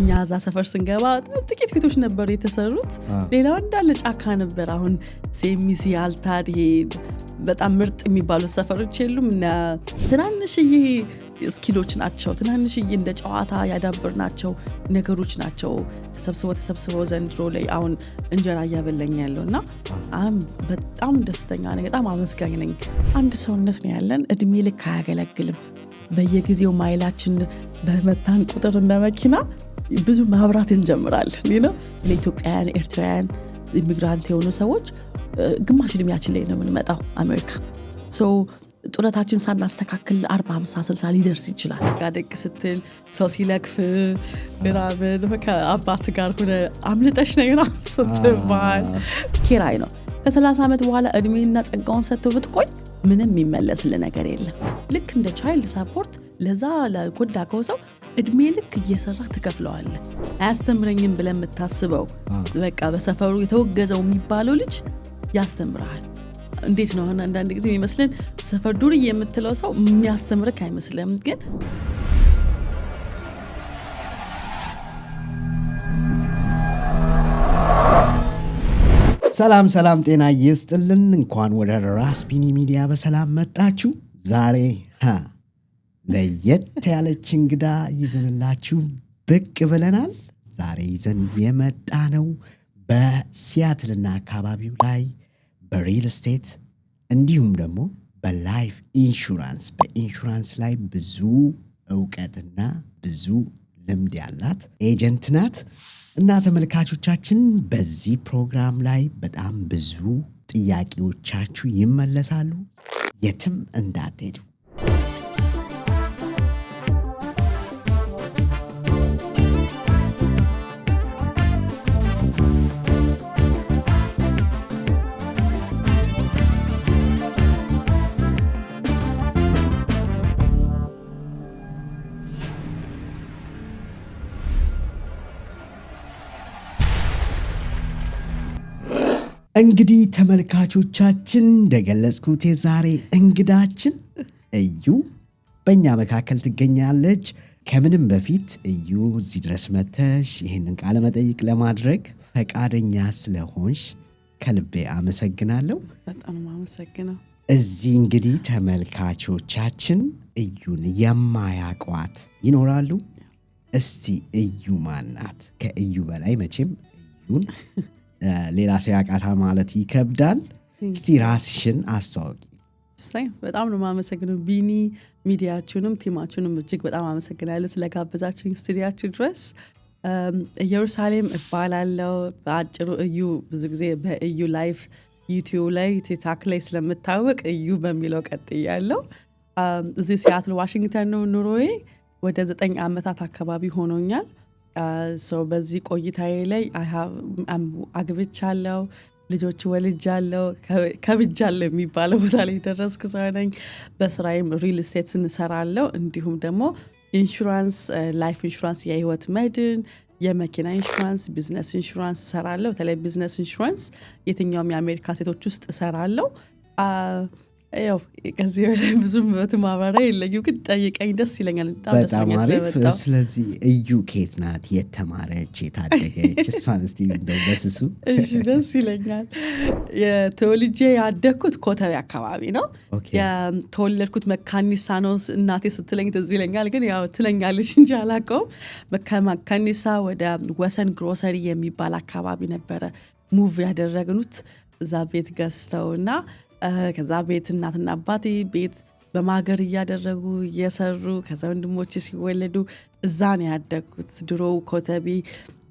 እኛ እዛ ሰፈር ስንገባ በጣም ጥቂት ቤቶች ነበር የተሰሩት ሌላው እንዳለ ጫካ ነበር አሁን ሴሚሲ አልታድ ሄድ በጣም ምርጥ የሚባሉ ሰፈሮች የሉም እና ትናንሽዬ ስኪሎች ናቸው ትናንሽዬ እንደ ጨዋታ ያዳበርናቸው ነገሮች ናቸው ተሰብስበው ዘንድሮ ላይ አሁን እንጀራ ያበለኝ ያለውና በጣም ደስተኛ ነኝ በጣም አመስጋኝ ነኝ አንድ ሰውነት ነው ያለን እድሜ ልክ አያገለግልም በየጊዜው ማይላችን በመታን ቁጥር እንደ መኪና ብዙ ማብራት እንጀምራለን ለኢትዮጵያውያን ኤርትራውያን ኢሚግራንት የሆኑ ሰዎች ግማሽ እድሜያችን ላይ ነው የምንመጣው አሜሪካ ጡረታችን ሳናስተካክል 40 50 60 ሊደርስ ይችላል ጋደግ ስትል ሰው ሲለክፍ ምናምን ከአባት ጋር ሆነ አምልጠሽ ነውና ስትባል ኪራይ ነው ከ30 ዓመት በኋላ እድሜና ጸጋውን ሰጥቶ ብትቆይ ምንም የሚመለስልህ ነገር የለም ልክ እንደ ቻይልድ ሰፖርት ለዛ ለጎዳከው ሰው እድሜ ልክ እየሰራ ትከፍለዋለህ አያስተምረኝም ብለህ የምታስበው በቃ በሰፈሩ የተወገዘው የሚባለው ልጅ ያስተምራል እንዴት ነው አንዳንድ ጊዜ የሚመስልን ሰፈር ዱርዬ የምትለው ሰው የሚያስተምርክ አይመስልም ግን ሰላም ጤና ይስጥልን እንኳን ወደ ራስቢኒ ሚዲያ በሰላም መጣችሁ ዛሬ ለየት ያለች እንግዳ ይዘንላችሁ ብቅ ብለናል ዛሬ ይዘን የመጣ ነው በሲያትልና አካባቢው ላይ በሪል ስቴት እንዲሁም ደግሞ በላይፍ ኢንሹራንስ በኢንሹራንስ ላይ ብዙ ዕውቀትና ብዙ ልምድ ያላት ኤጀንት ናት እና ተመልካቾቻችን በዚህ ፕሮግራም ላይ በጣም ብዙ ጥያቄዎቻችሁ ይመለሳሉ የትም እንዳትሄዱ እንግዲህ ተመልካቾቻችን እንደገለጽኩት የዛሬ እንግዳችን እዩ በእኛ መካከል ትገኛለች ከምንም በፊት እዩ እዚህ ድረስ መተሽ ይህንን ቃለ መጠይቅ ለማድረግ ፈቃደኛ ስለሆንሽ ከልቤ አመሰግናለሁ በጣም አመሰግናለሁ እዚህ እንግዲህ ተመልካቾቻችን እዩን የማያውቋት ይኖራሉ እስቲ እዩ ማናት ከእዩ በላይ መቼም እዩን ሌላ ሰው ያውቃታል ማለት ይከብዳል እስቲ ራስሽን አስተዋውቂ በጣም ነው ማመሰግነው ቢኒ ሚዲያችሁንም ቲማችሁንም እጅግ በጣም አመሰግናለሁ ስለጋበዛችሁኝ ስቱዲያችሁ ድረስ ኢየሩሳሌም እባላለሁ በአጭሩ እዩ ብዙ ጊዜ በእዩ ላይፍ ዩቲዩብ ላይ ቲክቶክ ላይ ስለምታወቅ እዩ በሚለው ቀጥያለሁ እዚህ ሲያትል ዋሽንግተን ነው ኑሮዬ ወደ 9 ዓመታት አካባቢ ሆኖኛል በዚህ ቆይታዬ ላይ አግብቻለሁ ልጆች ወልጃለሁ ከብጃለሁ የሚባለው ቦታ ላይ ደረስኩ ሰው ነኝ በስራዬም ሪል ስቴት እንሰራለሁ እንዲሁም ደግሞ ኢንሹራንስ ላይፍ ኢንሹራንስ የህይወት መድን የመኪና ኢንሹራንስ ቢዝነስ ኢንሹራንስ እሰራለሁ በተለይ ቢዝነስ ኢንሹራንስ የትኛውም የአሜሪካ ሴቶች ውስጥ እሰራለሁ ያው ከዚህ በላይ ብዙም በተማባራ የለኝም ግን ጠይቀኝ ደስ ይለኛል በጣም አሪፍ ስለዚህ እዩ ኬት ናት የተማረች የታደገች እሷን እስቲ እንደው በስሱ እሺ ደስ ይለኛል የተወልጄ ያደግኩት ኮተቤ አካባቢ ነው የተወለድኩት መካኒሳ ነው እናቴ ስትለኝ ትዝ ይለኛል ግን ያው ትለኛለች እንጂ አላውቀውም መካኒሳ ወደ ወሰን ግሮሰሪ የሚባል አካባቢ ነበረ ሙቭ ያደረግኑት እዛ ቤት ገዝተውና ከዛ ቤት እናትና አባቴ ቤት በማገር እያደረጉ እየሰሩ ከዛ ወንድሞቼ ሲወለዱ እዛ ነው ያደግኩት ድሮ ኮተቤ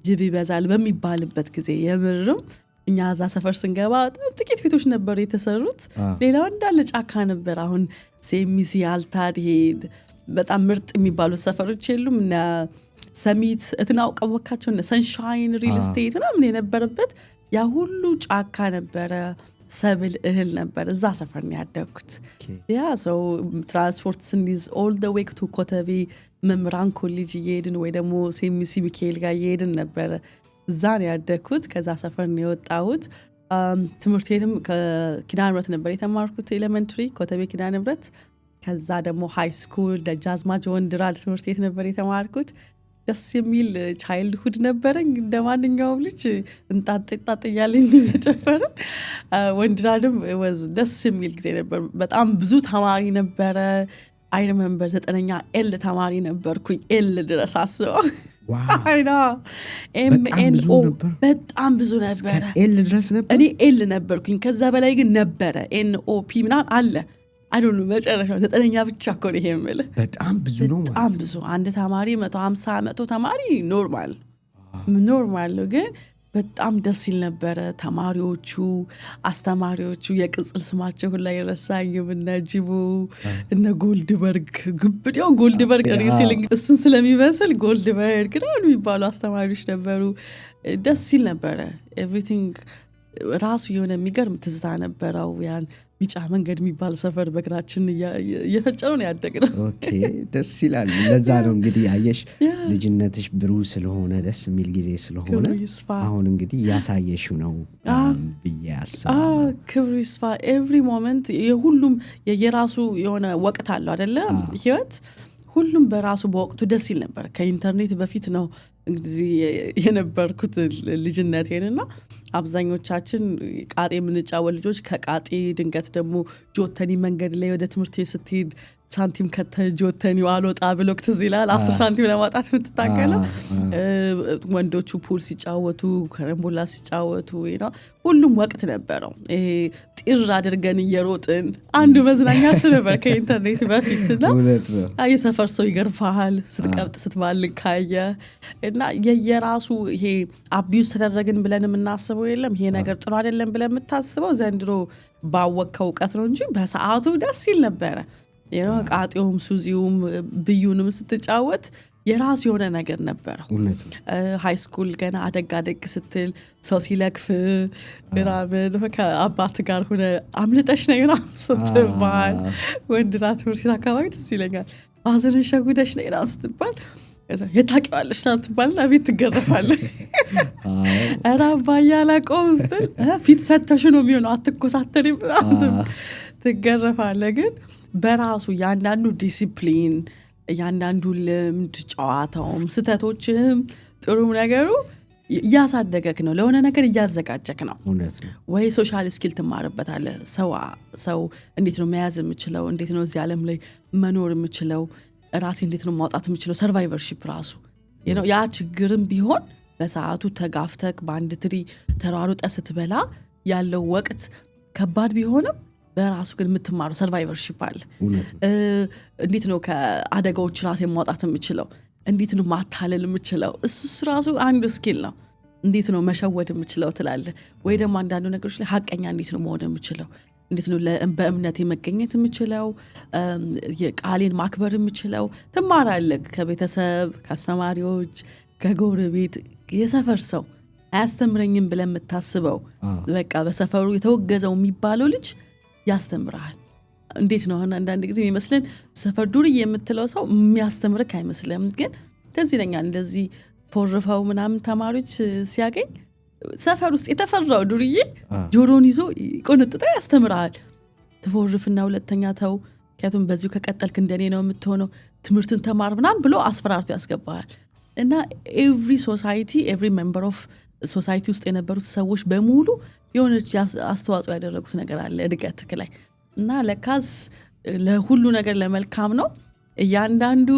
ጅብ ይበዛል በሚባልበት ጊዜ የምርም እኛ እዛ ሰፈር ስንገባ በጣም ጥቂት ቤቶች ነበር የተሰሩት ሌላው እንዳለ ጫካ ነበር አሁን ሴሚሲ አልታድ ሄድ በጣም ምርጥ የሚባሉ ሰፈሮች የሉም እና ሰሚት እትናውቀው ሰንሻይን ሪል ስቴት ምናምን የነበረበት ያ ሁሉ ጫካ ነበረ ሰብል እህል ነበር እዛ ሰፈር ነው ያደግኩት ያ ሰው ትራንስፖርት ስንይዝ ኦል ዘ ዌይ ቱ ኮተቤ መምራን ኮሌጅ እየሄድን ወይ ደግሞ ሴሚሲ ሚካኤል ጋር እየሄድን ነበር እዛ ነው ያደግኩት ከዛ ሰፈር ነው የወጣሁት ትምህርት ቤትም ከኪዳነ ምሕረት ነበር የተማርኩት ኤሌመንተሪ ኮተቤ ኪዳነ ምሕረት ከዛ ደግሞ ሃይ ስኩል ደጃዝማች ወንድራድ ትምህርት ቤት ነበር የተማርኩት ደስ የሚል ቻይልድሁድ ነበረኝ እንደማንኛውም ልጅ እንጣጥ እያለኝ የጨፈርን ወንድራድም ወዝ ደስ የሚል ጊዜ ነበር በጣም ብዙ ተማሪ ነበረ I remember 9ኛ ኤል ተማሪ ነበርኩኝ ኤል ድረስ አስበው አይና ኤምኤንኦ በጣም ብዙ ነበረ ኤል ድረስ ነበር እኔ ኤል ነበርኩኝ ከዛ በላይ ግን ነበረ ኤንኦፒ ምናምን አለ I don't know መጨረሻው 9ኛ ብቻ እኮ ነው ይሄ ማለት በጣም ብዙ ነው ማለት በጣም ብዙ አንድ ተማሪ 150 100 ተማሪ ኖርማል ነው ግን በጣም ደስ ይል ነበረ ተማሪዎቹ አስተማሪዎቹ የቅጽል ስማቸው ሁላ ይረሳኝም እነ ጅቡ እነ ጎልድበርግ ግብዲያው ጎልድበርግ ሪሲሊንግ እሱን ስለሚመስል ጎልድበርግ ነው የሚባሉ አስተማሪዎች ነበሩ ደስ ይል ነበረ ኤቭሪቲንግ ራሱ የሆነ የሚገርም ትዝታ ነበረው ያን ቢጫ መንገድ የሚባል ሰፈር በእግራችን እየፈጨነው ያደግነው ኦኬ ደስ ይላል ለዛ ነው እንግዲህ አየሽ ልጅነትሽ ብሩህ ስለሆነ ደስ የሚል ጊዜ ስለሆነ አሁን እንግዲህ ያሳየሽው ነው ብዬ አስባለሁ ክብሩ ይስፋ ኤቭሪ ሞመንት የሁሉም የራሱ የሆነ ወቅት አለው አይደለ ህይወት ሁሉም በራሱ በወቅቱ ደስ ይል ነበር ከኢንተርኔት በፊት ነው እንግዲህ የነበርኩት ልጅነቴንና አብዛኞቻችን ቃጤ ምንጫወት ልጆች ከቃጤ ድንገት ደግሞ ጆተኒ መንገድ ላይ ወደ ትምህርት ስትሄድ ሳንቲም ከተጆተኒው አልወጣ ብሎክ ትዝ ይላል 10 ሳንቲም ለማውጣት የምትታገለው ወንዶቹ ፑል ሲጫወቱ ከረምቦላ ሲጫወቱ ሁሉም ወቅት ነበረው ጢር አድርገን እየሮጥን አንዱ መዝናኛ እሱ ነበር ከኢንተርኔት በፊት እና የሰፈር ሰው ይገርፋል ስትቀብጥ ስትባልቅ ካየ እና የየራሱ ይሄ አቢዩዝ ተደረግን ብለን የምናስበው የለም ይሄ ነገር ጥሩ አይደለም ብለን የምታስበው ዘንድሮ ባወቀው እውቀት ነው እንጂ በሰዓቱ ደስ ይል ነበረ ቃጤውም ሱዚውም ብዩንም ስትጫወት የራሱ የሆነ ነገር ነበር ሃይ ስኩል ገና አደግ ስትል ሰው ሲለክፍ ምናምን ከአባት ጋር ሆነ አምልጠሽ ነይና ስትባል ወንድና ትምህርት ቤት አካባቢ ትዝ ይለኛል ባዝን ሸጉደሽ ነይና ስትባል የታውቂዋለሽ ስትባልና ቤት ትገረፋለህ ኧረ አባዬ አላውቀውም ስትል ፊት ሰተሽ ነው የሚሆነው አትኮሳተሪም ትገረፋለህ ግን በራሱ ያንዳንዱ ዲሲፕሊን ያንዳንዱ ልምድ ጨዋታውም ስተቶችም ጥሩም ነገሩ እያሳደገክ ነው ለሆነ ነገር እያዘጋጀክ ነው ወይ ሶሻል ስኪል ትማርበታለህ ሰው እንዴት ነው መያዝ የምችለው እንዴት ነው እዚህ ዓለም ላይ መኖር የምችለው ራሴ እንዴት ነው ማውጣት የምችለው ሰርቫይቨርሺፕ ራሱ ያ ችግርም ቢሆን በሰዓቱ ተጋፍተክ በአንድ ትሪ ተሯሩጠ ስትበላ ያለው ወቅት ከባድ ቢሆንም በራሱ ግን የምትማሩ ሰርቫይቨርሺፕ አለ እንዴት ነው ከአደጋዎች ራሴን ማውጣት የምችለው እንዴት ነው ማታለል የምችለው እሱ ራሱ አንዱ ስኪል ነው እንዴት ነው መሸወድ የምችለው ትላለህ ወይ ደግሞ አንዳንዱ ነገሮች ላይ ሐቀኛ እንዴት ነው መሆን የምችለው እንዴት ነው በእምነቴ መገኘት የምችለው የቃሌን ማክበር የምችለው ትማራለህ ከቤተሰብ ከአስተማሪዎች ከጎረቤት የሰፈር ሰው አያስተምረኝም ብለን የምታስበው በቃ በሰፈሩ የተወገዘው የሚባለው ልጅ ያስተምራል እንዴት ነው አንዳንድ ጊዜ የሚመስለን ሰፈር ዱርዬ የምትለው ሰው የሚያስተምርክ አይመስልም ግን እንደዚህ ለኛ እንደዚህ ፎርፈው ምናምን ተማሪዎች ሲያገኝ ሰፈር ውስጥ የተፈራው ዱርዬ ጆሮን ይዞ ቆንጥጣ ያስተምራል ተፎርፍና ሁለተኛ ተው ከቱም በዚሁ ከቀጠልክ እንደኔ ነው የምትሆነው ትምህርትን ተማር ምናምን ብሎ አስፈራርቶ ያስገባል እና ኤቭሪ ሶሳይቲ ኤቭሪ ሜምበር ኦፍ ሶሳይቲ ውስጥ የነበሩት ሰዎች በሙሉ የሆነች አስተዋጽኦ ያደረጉት ነገር አለ እድገትክ ላይ እና ለካስ ለሁሉ ነገር ለመልካም ነው እያንዳንዱ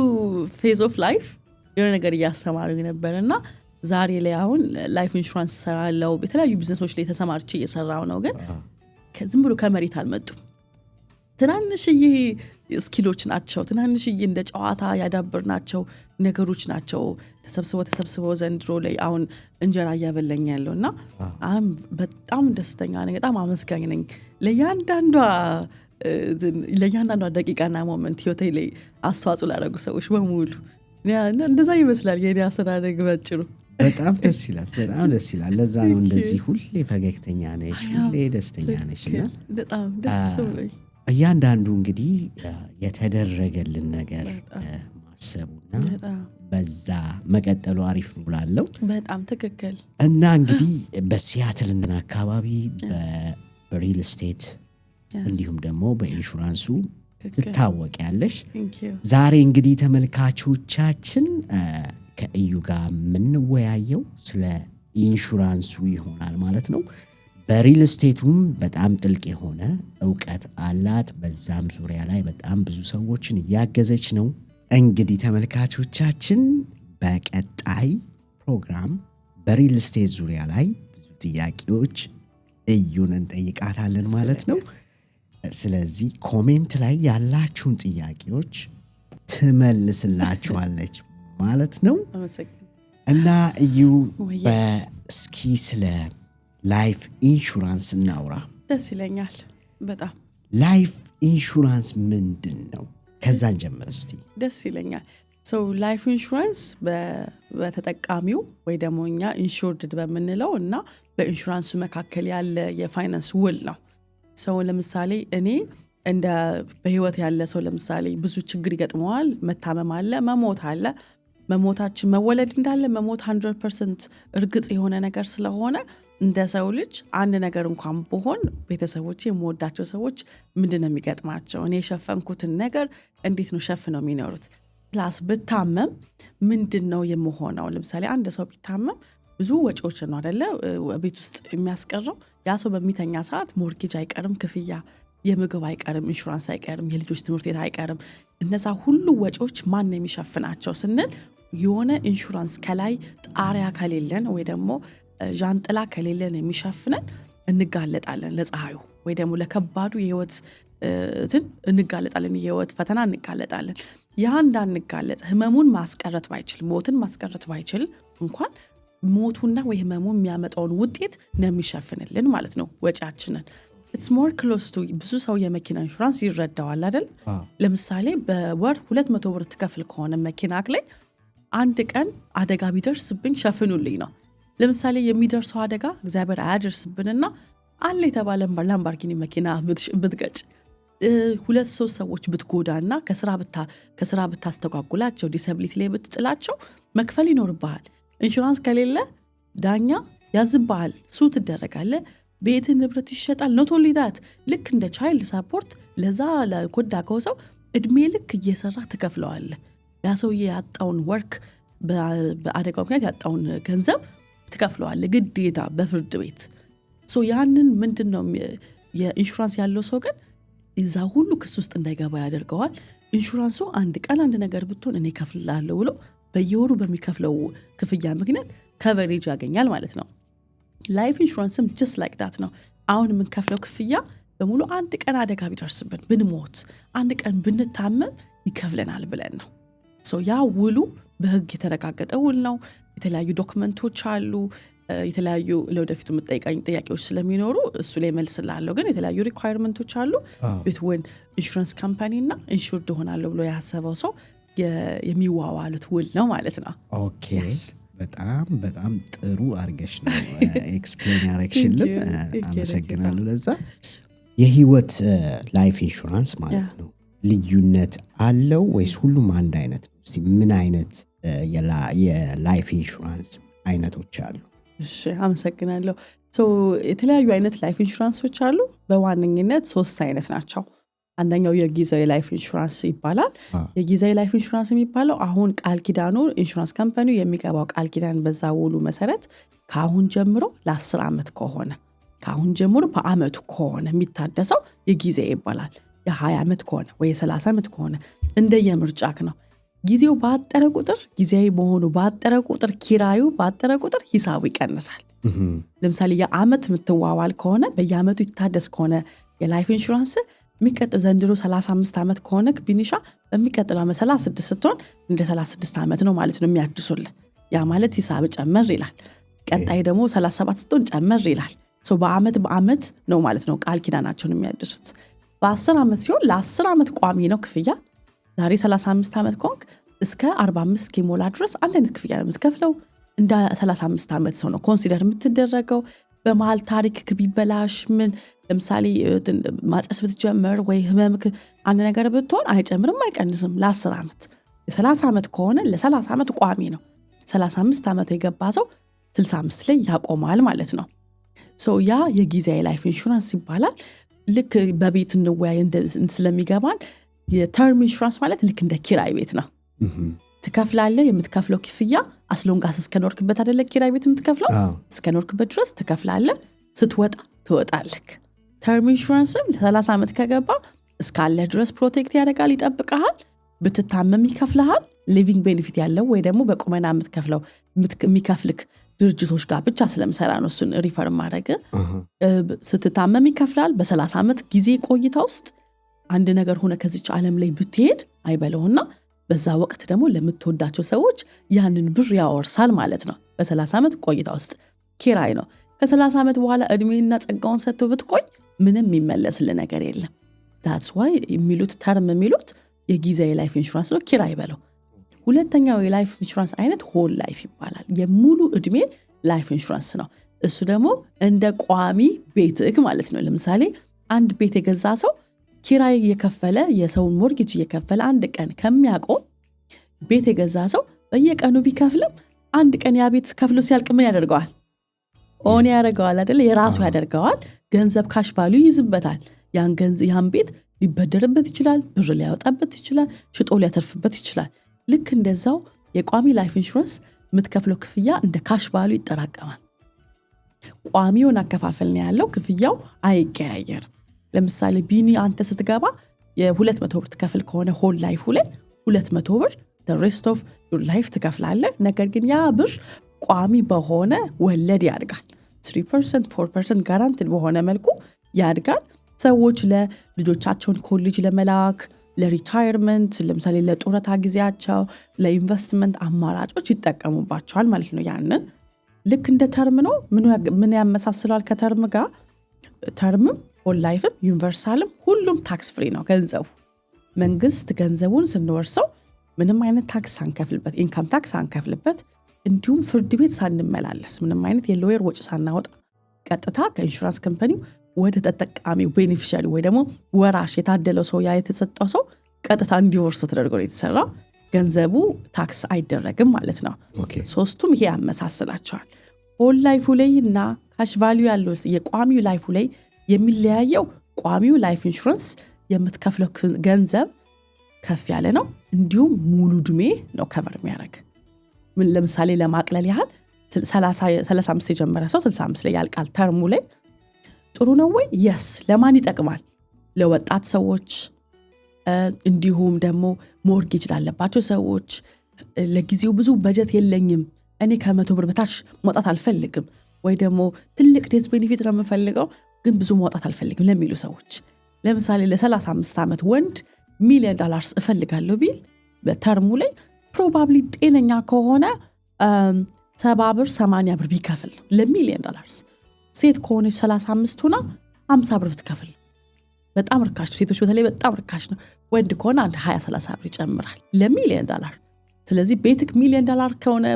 ፌዝ ኦፍ ላይፍ የሆነ ነገር እያስተማሩኝ ነበርና ዛሬ ላይ አሁን ላይፍ ኢንሹራንስ ሰራለው በተለያዩ ቢዝነሶች ላይ ተሰማርቼ እየሰራው ነው ግን ዝም ብሎ ከመሬት አልመጡም ትናንሽዬ ስኪሎች ናቸው ትናንሽዬ እንደ ጨዋታ ያዳበርናቸው ነገሮች ናቸው ተሰብስበው ዘንድሮ ላይ አሁን እንጀራ እያበላኝ ያለውና በጣም ደስተኛ ነኝ በጣም አመስጋኝ ነኝ ለእያንዳንዷ ደቂቃና ሞመንት ህይወቴ ላይ አስተዋጽኦ ላደረጉ ሰዎች በሙሉ እንደዛ ይመስላል የኔ አስተዳደግ ባጭሩ በጣም ደስ ይላል ለዛ ነው እንደዚህ ሁሌ ፈገግተኛ ነሽ ሁሌ ደስተኛ ነሽና በጣም ደስ ብሎኝ እያንዳንዱ እንግዲህ የተደረገልን ነገር ማሰቡና በዛ መቀጠሉ አሪፍ ነው ብላለው በጣም ትክክል እና እንግዲህ በሲያትልና አካባቢ በሪል ስቴት እንዲሁም ደግሞ በኢንሹራንሱ ትታወቂያለሽ ዛሬ እንግዲህ ተመልካቾቻችን ከእዩ ጋር የምንወያየው ስለ ኢንሹራንሱ ይሆናል ማለት ነው። በሪል ስቴቱም በጣም ጥልቅ የሆነ እውቀት አላት። በዛም ዙሪያ ላይ በጣም ብዙ ሰዎችን እያገዘች ነው። እንግዲህ ተመልካቾቻችን በቀጣይ ፕሮግራም በሪል ስቴት ዙሪያ ላይ ብዙ ጥያቄዎች እዩን እንጠይቃታለን ማለት ነው። ስለዚህ ኮሜንት ላይ ያላችሁን ጥያቄዎች ትመልስላችኋለች ማለት ነው። እና እዩ በእስኪ ስለ ላይፍ ኢንሹራንስ እናውራ። ደስ ይለኛል በጣም። ላይፍ ኢንሹራንስ ምንድን ነው? ከዛን ጀምር እስቲ። ደስ ይለኛል። ላይፍ ኢንሹራንስ በተጠቃሚው ወይ ደግሞ እኛ ኢንሹርድ በምንለው እና በኢንሹራንሱ መካከል ያለ የፋይናንስ ውል ነው። ለምሳሌ እኔ እንደ በህይወት ያለ ሰው ለምሳሌ ብዙ ችግር ይገጥመዋል። መታመም አለ፣ መሞት አለ። መሞታችን መወለድ እንዳለ መሞት 100% እርግጥ የሆነ ነገር ስለሆነ እንደ ሰው ልጅ አንድ ነገር እንኳን ብሆን ቤተሰቦቼ የምወዳቸው ሰዎች ምንድነው የሚገጥማቸው? እኔ የሸፈንኩትን ነገር እንዴት ነው ሸፍነው የሚኖሩት? ፕላስ ብታመም ምንድነው የምሆነው? ለምሳሌ አንድ ሰው ቢታመም ብዙ ወጪዎች ነው አይደለ ቤት ውስጥ የሚያስቀረው። ያ ሰው በሚተኛ ሰዓት ሞርጌጅ አይቀርም፣ ክፍያ የምግብ አይቀርም፣ ኢንሹራንስ አይቀርም፣ የልጆች ትምህርት ቤት አይቀርም። እነዛ ሁሉ ወጪዎች ማን የሚሸፍናቸው ስንል የሆነ ኢንሹራንስ ከላይ ጣሪያ ከሌለን ወይ ደግሞ ዣንጥላ ከሌለን የሚሸፍነን እንጋለጣለን ለፀሐዩ ወይ ደግሞ ለከባዱ የህይወት እንጋለጣለን፣ የህይወት ፈተና እንጋለጣለን። ያ እንዳንጋለጥ ህመሙን ማስቀረት ባይችል ሞትን ማስቀረት ባይችል እንኳን ሞቱና ወይ ህመሙ የሚያመጣውን ውጤት ነው የሚሸፍንልን ማለት ነው ወጪያችንን። it's more close to ብዙ ሰው የመኪና ኢንሹራንስ ይረዳዋል አይደል? ለምሳሌ በወር 200 ብር ትከፍል ከሆነ መኪናክ ላይ አንድ ቀን አደጋ ቢደርስብኝ ሸፍኑልኝ ነው። ለምሳሌ የሚደርሰው አደጋ እግዚአብሔር አያደርስብንና አለ የተባለ ላምባርጊኒ መኪና ብትገጭ 2-3 ሰዎች ብትጎዳና ከስራ ብታስተጓጉላቸው ዲሰብሊቲ ላይ ብትጥላቸው መክፈል ይኖርብሃል። ኢንሹራንስ ከሌለ ዳኛ ያዝብሃል፣ ሱ ትደረጋለህ፣ ቤት ንብረት ይሸጣል። ኖት ኦንሊ ዳት ልክ እንደ ቻይልድ ሳፖርት ለዛ ለጎዳከው ሰው እድሜ ልክ እየሰራ ትከፍለዋለህ። ያ ሰውዬ ያጣውን ወርክ በአደጋው ምክንያት ያጣውን ገንዘብ ትከፍለዋለህ ግዴታ በፍርድ ቤት። ያንን ምንድነው የኢንሹራንስ ያለው ሰው ግን እዛ ሁሉ ክስ ውስጥ እንዳይገባ ያደርገዋል። ኢንሹራንሱ አንድ ቀን አንድ ነገር ብትሆን እኔ ከፍላለሁ ብሎ በየወሩ በሚከፍለው ክፍያ ምክንያት ከቨሬጅ ያገኛል ማለት ነው። ላይፍ ኢንሹራንስም just like that ነው። አሁን የምንከፍለው ክፍያ በሙሉ አንድ ቀን አደጋ ቢደርስብን ብንሞት፣ አንድ ቀን ብንታመም ይከፍለናል ብለን ነው። ያ ውሉ በህግ የተረጋገጠ ውል ነው። የተለያዩ ዶክመንቶች አሉ። የተለያዩ ለወደፊቱ የምጠይቃኝ ጥያቄዎች ስለሚኖሩ እሱ ላይ መልስላለሁ። ግን የተለያዩ ሪኳየርመንቶች አሉ። ቢትዊን ኢንሹራንስ ካምፓኒ እና ኢንሹርድ ሆናለሁ ብሎ ያሰበው ሰው የሚዋዋሉት ውል ነው ማለት ነው። ኦኬ በጣም በጣም ጥሩ አርገሽ ነው ኤክስፕሌን ያረግሽልን። አመሰግናለሁ ለዛ። የህይወት ላይፍ ኢንሹራንስ ማለት ነው ልዩነት አለው ወይስ ሁሉም አንድ አይነት ነው? እስቲ ምን አይነት የላይፍ ኢንሹራንስ አይነቶች አሉ? እሺ አመሰግናለሁ። የተለያዩ አይነት ላይፍ ኢንሹራንሶች አሉ። በዋነኝነት 3 አይነት ናቸው። አንደኛው የጊዜያዊ ላይፍ ኢንሹራንስ ይባላል። የጊዜያዊ ላይፍ ኢንሹራንስ የሚባለው አሁን ቃል ኪዳኑ ኢንሹራንስ ካምፓኒው የሚገባው ቃል ኪዳን በዛ ውሉ መሰረት ከአሁን ጀምሮ ለ10 ዓመት ከሆነ ከአሁን ጀምሮ በአመቱ ከሆነ የሚታደሰው የጊዜ ይባላል። የ20 ዓመት ከሆነ ወይ የ30 ዓመት ከሆነ እንደየምርጫክ ነው። ጊዜው ባጠረ ቁጥር ጊዜያዊ መሆኑ ባጠረ ቁጥር ኪራዩ ባጠረ ቁጥር ሂሳቡ ይቀንሳል። ለምሳሌ የአመት የምትዋዋል ከሆነ በየአመቱ ይታደስ ከሆነ የላይፍ ኢንሹራንስ የሚቀጥለው ዘንድሮ 35 ዓመት ከሆነ ቢኒሻ በሚቀጥለው ዓመት 36 ስትሆን እንደ 36 ዓመት ነው ማለት ነው የሚያድሱልህ። ያ ማለት ሂሳብ ጨመር ይላል። ቀጣይ ደግሞ 37 ስትሆን ጨመር ይላል። በአመት ነው ማለት ነው ቃል ኪዳናቸውን የሚያድሱት። በ10 ዓመት ሲሆን ለ10 ዓመት ቋሚ ነው ክፍያ። ዛሬ 35 ዓመት ከሆንክ እስከ 45 እስኪሞላ ድረስ አንድ አይነት ክፍያ ነው የምትከፍለው። እንደ 35 ዓመት ሰው ነው ኮንሲደር የምትደረገው። በመሃል ታሪክ ቢበላሽ ምን ለምሳሌ ማጨስ ብትጀምር ወይ ህመምክ አንድ ነገር ብትሆን አይጨምርም አይቀንስም። ለ10 ዓመት የ30 ዓመት ከሆነ ለ30 ዓመት ቋሚ ነው። 35 ዓመት የገባ ሰው 65 ላይ ያቆማል ማለት ነው። ያ የጊዜያዊ ላይፍ ኢንሹራንስ ይባላል። ልክ በቤት እንወያይ ስለሚገባን የተርም ኢንሹራንስ ማለት ልክ እንደ ኪራይ ቤት ነው። ትከፍላለህ። የምትከፍለው ክፍያ አስሎንጋስ እስከኖርክበት አይደለ ኪራይ ቤት የምትከፍለው እስከኖርክበት ድረስ ትከፍላለህ። ስትወጣ ትወጣለህ። ተርም ኢንሹራንስም ለ30 ዓመት ከገባ እስካለ ድረስ ፕሮቴክት ያደርጋል፣ ይጠብቅሃል። ብትታመም ይከፍልሃል። ሊቪንግ ቤኔፊት ያለው ወይ ደግሞ በቁመና የምትከፍለው የሚከፍልክ ድርጅቶች ጋር ብቻ ስለምሰራ ነው እሱን ሪፈር ማድረግ። ስትታመም ይከፍላል። በ30 ዓመት ጊዜ ቆይታ ውስጥ አንድ ነገር ሆነ ከዚች ዓለም ላይ ብትሄድ አይበለውና በዛ ወቅት ደግሞ ለምትወዳቸው ሰዎች ያንን ብር ያወርሳል ማለት ነው። በ30 ዓመት ቆይታ ውስጥ ኪራይ ነው። ከ30 ዓመት በኋላ እድሜና ጸጋውን ሰጥቶ ብትቆይ ምንም የሚመለስልህ ነገር የለም። that's why የሚሉት ተርም የሚሉት የጊዜያዊ ላይፍ ኢንሹራንስ ነው፣ ኪራይ በለው። ሁለተኛው የላይፍ ኢንሹራንስ አይነት ሆል ላይፍ ይባላል። የሙሉ እድሜ ላይፍ ኢንሹራንስ ነው። እሱ ደግሞ እንደ ቋሚ ቤትህ ማለት ነው። ለምሳሌ አንድ ቤት የገዛ ሰው ኪራይ እየከፈለ የሰውን ሞርጌጅ እየከፈለ አንድ ቀን ከሚያቆም ቤት የገዛ ሰው በየቀኑ ቢከፍልም አንድ ቀን ያ ቤት ከፍሎ ሲያልቅ ምን ያደርገዋል? ኦን ያደርገዋል አይደለ? የራሱ ያደርገዋል። ገንዘብ ካሽ ቫልዩ ይይዝበታል። ያን ቤት ሊበደርበት ይችላል፣ ብር ሊያወጣበት ይችላል፣ ሽጦ ሊያተርፍበት ይችላል። ልክ እንደዛው የቋሚ ላይፍ ኢንሹራንስ የምትከፍለው ክፍያ እንደ ካሽ ቫልዩ ይጠራቀማል። ቋሚውን አከፋፈል ነው ያለው፣ ክፍያው አይቀያየርም። ለምሳሌ ቢኒ አንተ ስትገባ የ200 ብር ትከፍል ከሆነ ሆል ላይፉ ላይ 200 ብር the rest of your life ትከፍላለህ። ነገር ግን ያ ብር ቋሚ በሆነ ወለድ ያድጋል። 3% 4% ጋራንትድ በሆነ መልኩ ያድጋል። ሰዎች ለልጆቻቸውን ኮሌጅ ለመላክ፣ ለሪታየርመንት፣ ለምሳሌ ለጡረታ ጊዜያቸው፣ ለኢንቨስትመንት አማራጮች ይጠቀሙባቸዋል ማለት ነው። ያንን ልክ እንደ ተርም ነው። ምን ያመሳስለዋል ከተርም ጋር? ተርምም ሆል ላይፍም ዩኒቨርሳልም ሁሉም ታክስ ፍሪ ነው ገንዘቡ። መንግስት ገንዘቡን ስንወርሰው ምንም አይነት ታክስ ሳንከፍልበት፣ ኢንካም ታክስ ሳንከፍልበት፣ እንዲሁም ፍርድ ቤት ሳንመላለስ፣ ምንም አይነት የሎየር ወጪ ሳናወጣ ቀጥታ ከኢንሹራንስ ከምፓኒው ወደ ተጠቃሚው ቤኔፊሻሪ ወይ ደግሞ ወራሽ የታደለው ሰው ያ የተሰጠው ሰው ቀጥታ እንዲወርስ ተደርጎ ነው የተሰራ። ገንዘቡ ታክስ አይደረግም ማለት ነው። ሶስቱም ይሄ ያመሳስላቸዋል። ሆል ላይፉ ላይ እና ካሽ ቫልዩ ያለው የቋሚው ላይፉ ላይ የሚለያየው ቋሚው ላይፍ ኢንሹራንስ የምትከፍለው ገንዘብ ከፍ ያለ ነው። እንዲሁም ሙሉ ዕድሜ ነው ከቨር የሚያደርግ። ለምሳሌ ለማቅለል ያህል 35 የጀመረ ሰው 65 ላይ ያልቃል። ተርሙ ላይ ጥሩ ነው ወይ? የስ። ለማን ይጠቅማል? ለወጣት ሰዎች፣ እንዲሁም ደግሞ ሞርጌጅ ላለባቸው ሰዎች፣ ለጊዜው ብዙ በጀት የለኝም እኔ ከ100 ብር በታች መውጣት አልፈልግም፣ ወይ ደግሞ ትልቅ ዴዝ ቤኔፊት ነው የምፈልገው ግን ብዙ መውጣት አልፈልግም ለሚሉ ሰዎች። ለምሳሌ ለ35 ዓመት ወንድ $1 ሚሊዮን እፈልጋለሁ ቢል በተርሙ ላይ ፕሮባብሊ ጤነኛ ከሆነ 70 ብር 80 ብር ቢከፍል ለ$1 ሚሊዮን። ሴት ከሆነች 35 ሆና 50 ብር ብትከፍል በጣም ርካሽ ነው። ሴቶች በተለይ በጣም ርካሽ ነው። ወንድ ከሆነ አንድ 20-30 ብር ይጨምራል ለ$1 ሚሊዮን። ስለዚህ ቤትክ $1 ሚሊዮን ከሆነ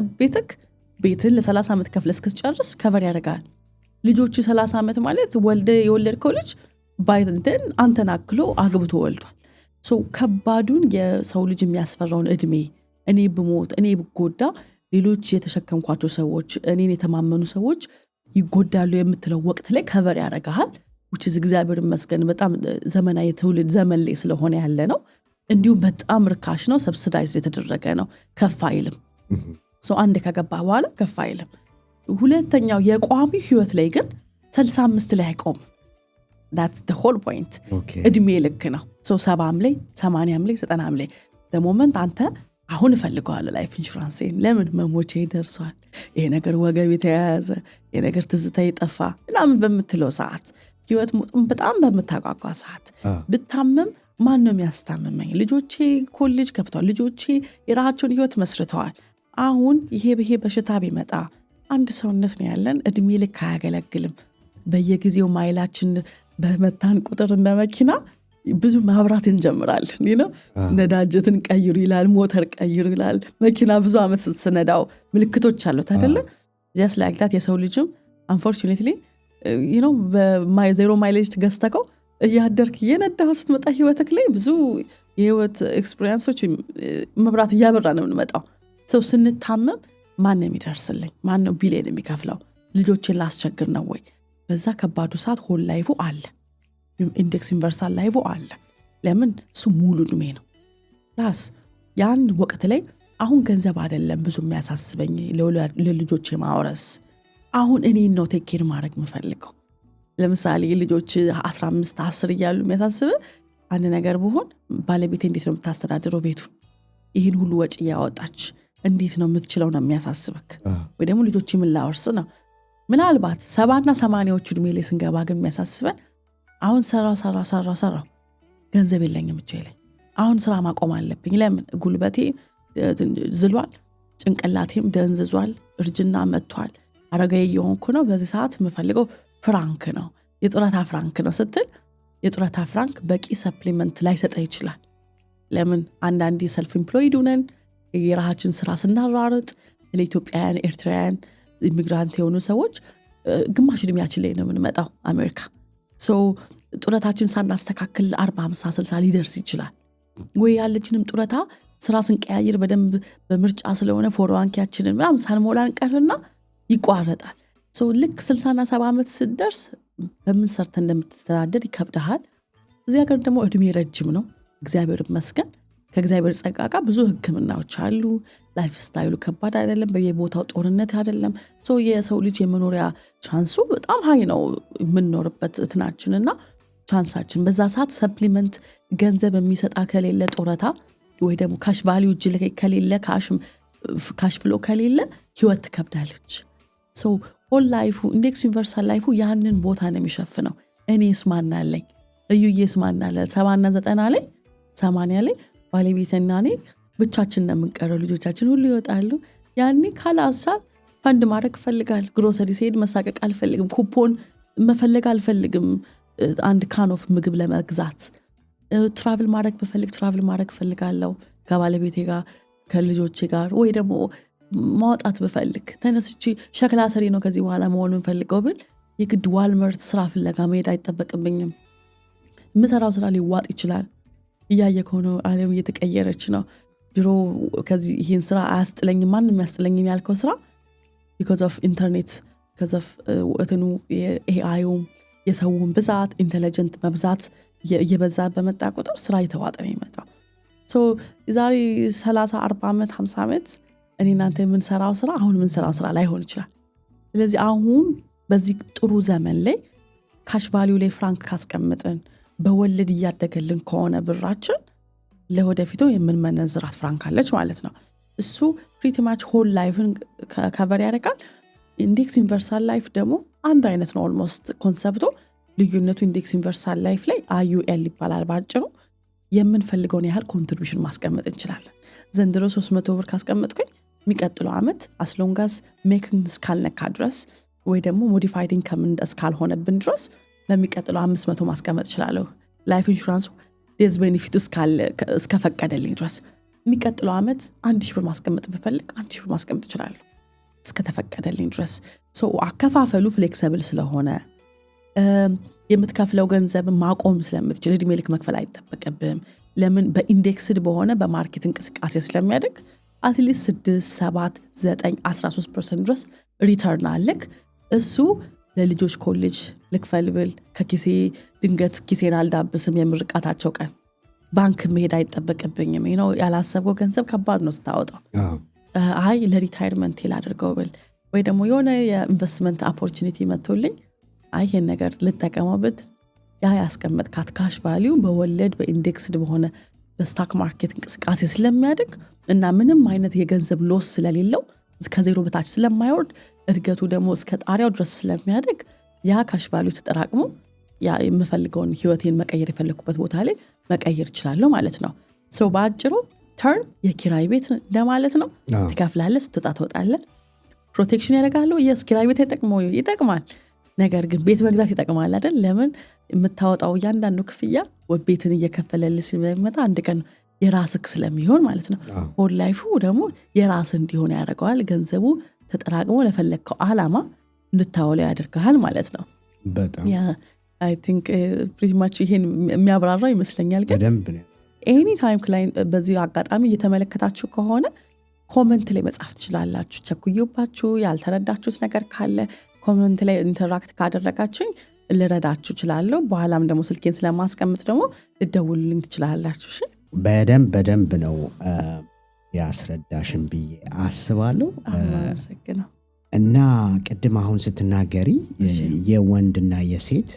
ቤትን ለ30 ዓመት ከፍለ እስክትጨርስ ከቨር ያደርጋል። ልጆች 30 ዓመት ማለት የወለድከው ልጅ ባይንተን አንተን አክሎ አግብቶ ወልዷል። ከባዱን የሰው ልጅ የሚያስፈራውን እድሜ እኔ ብሞት እኔ ብጎዳ ሌሎች የተሸከምኳቸው ሰዎች እኔን የተማመኑ ሰዎች ይጎዳሉ የምትለው ወቅት ላይ ከቨር ያደርጋል። which is እግዚአብሔር ይመስገን በጣም ዘመናዊ ትውልድ ዘመን ላይ ስለሆነ ያለ ነው። እንዲሁም በጣም ርካሽ ነው፣ ሰብሲዳይዝ የተደረገ ነው፣ ከፍ አይልም። አንድ ከገባ በኋላ ከፍ አይልም። ሁለተኛው የቋሚ ህይወት ላይ ግን 65 ላይ አይቆም። that's the whole point። እድሜ ልክ ነው። 70 ላይ 80 ላይ 90 ላይ ለሞመንት አንተ አሁን እፈልገዋለሁ ላይፍ ኢንሹራንስን ለምን መሞቼ ይደርሷል፣ ይሄ ነገር ወገብ የተያያዘ፣ ይሄ ነገር ትዝታ ይጠፋ ምናምን በምትለው ሰዓት፣ ህይወት በጣም በምታጓጓ ሰዓት ብታመም ማን ነው የሚያስታምመኝ? ልጆቼ ኮሌጅ ገብተዋል፣ ልጆቼ የራሳቸውን ህይወት መስርተዋል። አሁን ይሄ በሽታ ቢመጣ አንድ ሰውነት ነው ያለን፣ እድሜ ልክ አያገለግልም። በየጊዜው ማይላችን በመታን ቁጥር እንደ መኪና ብዙ ማብራት እንጀምራለን። ነዳጀትን ቀይሩ ይላል፣ ሞተር ቀይሩ ይላል። መኪና ብዙ ዓመት ስትነዳው ምልክቶች አሉት አይደለ? ጀስት ላይክ ዳት የሰው ልጅም አንፎርቹኔትሊ ዜሮ ማይሌጅ ትገዝተከው እያደርክ እየነዳህ ስትመጣ ህይወትክ ላይ ብዙ የህይወት ኤክስፒሪየንሶች መብራት እያበራ ነው የምንመጣው። ስንታመም ማን ነው የሚደርስልኝ? ማን ነው ቢሌን የሚከፍለው? ልጆችን ላስቸግር ነው ወይ? በዛ ከባዱ ሰዓት ሆል ላይፉ አለ፣ ኢንዴክስ ዩኒቨርሳል ላይፉ አለ። ለምን? እሱ ሙሉ ዕድሜ ነው። ያን ወቅት ላይ አሁን ገንዘብ አይደለም ብዙ የሚያሳስበኝ ለልጆች ማውረስ አሁን እኔን ነው ቴኬር ማድረግ የምፈልገው ለምሳሌ ልጆች 15 10 እያሉ የሚያሳስብ አንድ ነገር ቢሆን ባለቤቴ እንዴት ነው የምታስተዳድረው ቤቱን ይህን ሁሉ ወጪ ያወጣች እንዴት ነው የምትችለው ነው የሚያሳስብክ ወይ ደግሞ ልጆች ምን ላወርስ ነው ምናልባት 70 እና 80ዎቹ እድሜ ላይ ስንገባ ግን የሚያሳስበን አሁን ሰራ ገንዘብ የለኝም ይችላል አሁን ስራ ማቆም አለብኝ ለምን ጉልበቴ ዝሏል ጭንቅላቴም ደንዝዟል እርጅና መጥቷል አረጋይ የሆንኩ ነው በዚህ ሰዓት የምፈልገው ፍራንክ ነው የጡረታ ፍራንክ ነው ስትል የጡረታ ፍራንክ በቂ ሰፕሊመንት ላይ ሰጠ ይችላል ለምን አንዳንዴ ሰልፍ ኢምፕሎይድ ሆነን የራሳችን ስራ ስናራርጥ ለኢትዮጵያውያን ኤርትራውያን ኢሚግራንት የሆኑ ሰዎች ግማሽ እድሜያችን ላይ ነው የምንመጣው አሜሪካ ሶ ጡረታችን ሳናስተካክል 40 50 60 ሊደርስ ይችላል ወይ ያለችንም ጡረታ ስራ ስንቀያየር በደንብ በምርጫ ስለሆነ ፎርዋንኪያችንን ምናምን ሳንሞላን ቀርና ይቋረጣል ሶ ልክ 60 እና 70 ዓመት ስትደርስ በምን ሰርተ እንደምትተዳደር ይከብዳል እዚህ ሀገር ደግሞ እድሜ ረጅም ነው እግዚአብሔር ይመስገን ከእግዚአብሔር ጸጋ ጋር ብዙ ህክምናዎች አሉ ላይፍ ስታይሉ ከባድ አይደለም በየቦታው ጦርነት አይደለም ሶ የሰው ልጅ የመኖሪያ ቻንሱ በጣም ሃይ ነው የምንኖርበት እንትናችንና ቻንሳችን በዛ ሰዓት ሰፕሊመንት ገንዘብ የሚሰጣ ከሌለ ጦረታ ወይ ደግሞ ካሽ ቫልዩ እጅ ላይ ከሌለ ካሽ ፍሎ ከሌለ ህይወት ትከብዳለች ሶ ሆል ላይፉ ኢንዴክስ ዩኒቨርሳል ላይፉ ያንን ቦታ ነው የሚሸፍነው እኔስ ማን አለኝ እዩዬስ ማን አለ 70 እና 90 ላይ 80 ላይ ባለቤቴና እኔ ብቻችን ነው የምንቀረው ልጆቻችን ሁሉ ይወጣሉ ያኔ ካለ ሐሳብ ፈንድ ማድረግ ፈልጋል ግሮሰሪ ሲሄድ መሳቀቅ አልፈልግም ኩፖን መፈለግ አልፈልግም አንድ ካኖፍ ምግብ ለመግዛት ትራቭል ማድረግ በፈልግ ትራቭል ማድረግ ፈልጋለሁ ከባለቤቴ ጋር ከልጆቼ ጋር ወይ ደግሞ ማውጣት በፈልግ ተነስቼ ሸክላ ሰሪ ነው ከዚህ በኋላ መሆን እንፈልገው ብል የግድ ዋልማርት ስራ ፍለጋ መሄድ አይጠበቅብኝም ምሰራው ስራ ሊዋጥ ይችላል እያየከ ነው ዓለም እየተቀየረች ነው ድሮ ከዚህ ይሄን ስራ አያስጥለኝም ማንንም ያስጥለኝም ያልከው ስራ because of internet because of ወተኑ AI የሰውን ብዛት ኢንተለጀንት መብዛት እየበዛ በመጣ ቁጥር ስራ እየተዋጠ ነው የሚመጣው ሶ ዛሬ 30 40 ዓመት 50 ዓመት እኔ እናንተ የምንሰራው ስራ አሁን የምንሰራው ስራ ላይ ሆን ይችላል ስለዚህ አሁን በዚህ ጥሩ ዘመን ላይ ካሽ ቫልዩ ላይ ፍራንክ ካስቀምጥን በወለድ እያደገልን ከሆነ ብራችን ለወደፊቱ የምንመነዝራት ፍራንክ አለች ማለት ነው እሱ pretty much whole life-ን ከቨር ያደርጋል ኢንዴክስ ዩኒቨርሳል ላይፍ ደግሞ አንድ አይነት ነው ኦልሞስት ኮንሰፕቱ ልዩነቱ ኢንዴክስ ዩኒቨርሳል ላይፍ ላይ IUL ይባላል ባጭሩ የምንፈልገውን ያህል ኮንትሪቢዩሽን ማስቀመጥ እንችላለን ዘንድሮ 300 ብር ካስቀመጥኩኝ የሚቀጥለው አመት as long as making እስካልነካ ድረስ ወይ ደግሞ ሞዲፋይድ ኢንካም እስካልሆነብን ድረስ ለሚቀጥለው 500 ማስቀመጥ እችላለሁ ላይፍ ኢንሹራንሱ ዴዝ ቤኔፊቱ እስከፈቀደልኝ ድረስ የሚቀጥለው አመት 1000 ብር ማስቀመጥ ብፈልግ 1000 ብር ማስቀመጥ እችላለሁ እስከተፈቀደልኝ ድረስ ሶ አከፋፈሉ ፍሌክሲብል ስለሆነ የምትከፍለው ገንዘብ ማቆም ስለምትችል እድሜ ልክ መክፈል አይጠበቅብም ለምን በኢንዴክስድ በሆነ በማርኬት እንቅስቃሴ ስለሚያደግ አትሊስት 6 7 9 13% ድረስ ሪተርን አለክ እሱ ለልጆች ኮሌጅ ልክፈልብል ከኪሴ ድንገት ኪሴን አልዳብስም የምርቃታቸው ቀን ባንክ መሄድ አይጠበቅብኝም ነው ያላሰበው ገንዘብ ከባድ ነው ስታወጣው አይ ለሪታይርመንት ይላደርገው ብል ወይ ደግሞ የሆነ የኢንቨስትመንት ኦፖርቹኒቲ መጥቶልኝ አይ ይሄን ነገር ልጠቀመውበት ያ ያስቀመጥካት ካሽ ቫልዩ በወለድ በኢንዴክስድ በሆነ በስታክ ማርኬት እንቅስቃሴ ስለሚያድግ እና ምንም አይነት የገንዘብ ሎስ ስለሌለው እስከ ዜሮ በታች ስለማይወርድ እድገቱ ደግሞ እስከ ጣሪያው ድረስ ስለሚያድግ ያ ካሽ ቫልዩ ተጠራቅሞ ያ የምፈልገውን ህይወቴን መቀየር የፈለኩበት ቦታ ላይ መቀየር ይችላል ማለት ነው ሶ ባጭሩ ተርም የኪራይ ቤት ለማለት ነው ትከፍላለህ ስትወጣ ትወጣለህ ፕሮቴክሽን ያደርጋሉ የኪራይ ቤት ይጠቅማል ነገር ግን ቤት መግዛት ይጠቅማል አይደል ለምን የምታወጣው ያንዳንዱ ክፍያ ወቤትን እየከፈለልህ ስለሚመጣ አንድ ቀን የራስክ ስለሚሆን ማለት ነው ሆል ላይፉ ደግሞ የራስ እንዲሆን ያደርገዋል ገንዘቡ ተጠራቅሞ ለፈለከው አላማ እንድታወለው ያደርጋል ማለት ነው በጣም I think pretty much ይሄን የሚያብራራ ይመስለኛል ግን በደንብ ነው ኤኒ ታይም ክላይንት በዚህ አጋጣሚ እየተመለከታችሁ ከሆነ ኮሜንት ላይ መጻፍ ትችላላችሁ ቸኩዩባችሁ ያልተረዳችሁት ነገር ካለ ኮሜንት ላይ ኢንተራክት ካደረጋችሁኝ ልረዳችሁ እችላለሁ በኋላም ደግሞ ስልኬን ስለማስቀምጥ ደግሞ ልደውሉልኝ ትችላላችሁ እሺ በደንብ ነው ያስረዳሽን ብዬ አስባለሁ። አመሰግናለሁ። እና ቅድም አሁን ስትናገሪ የወንድና የሴት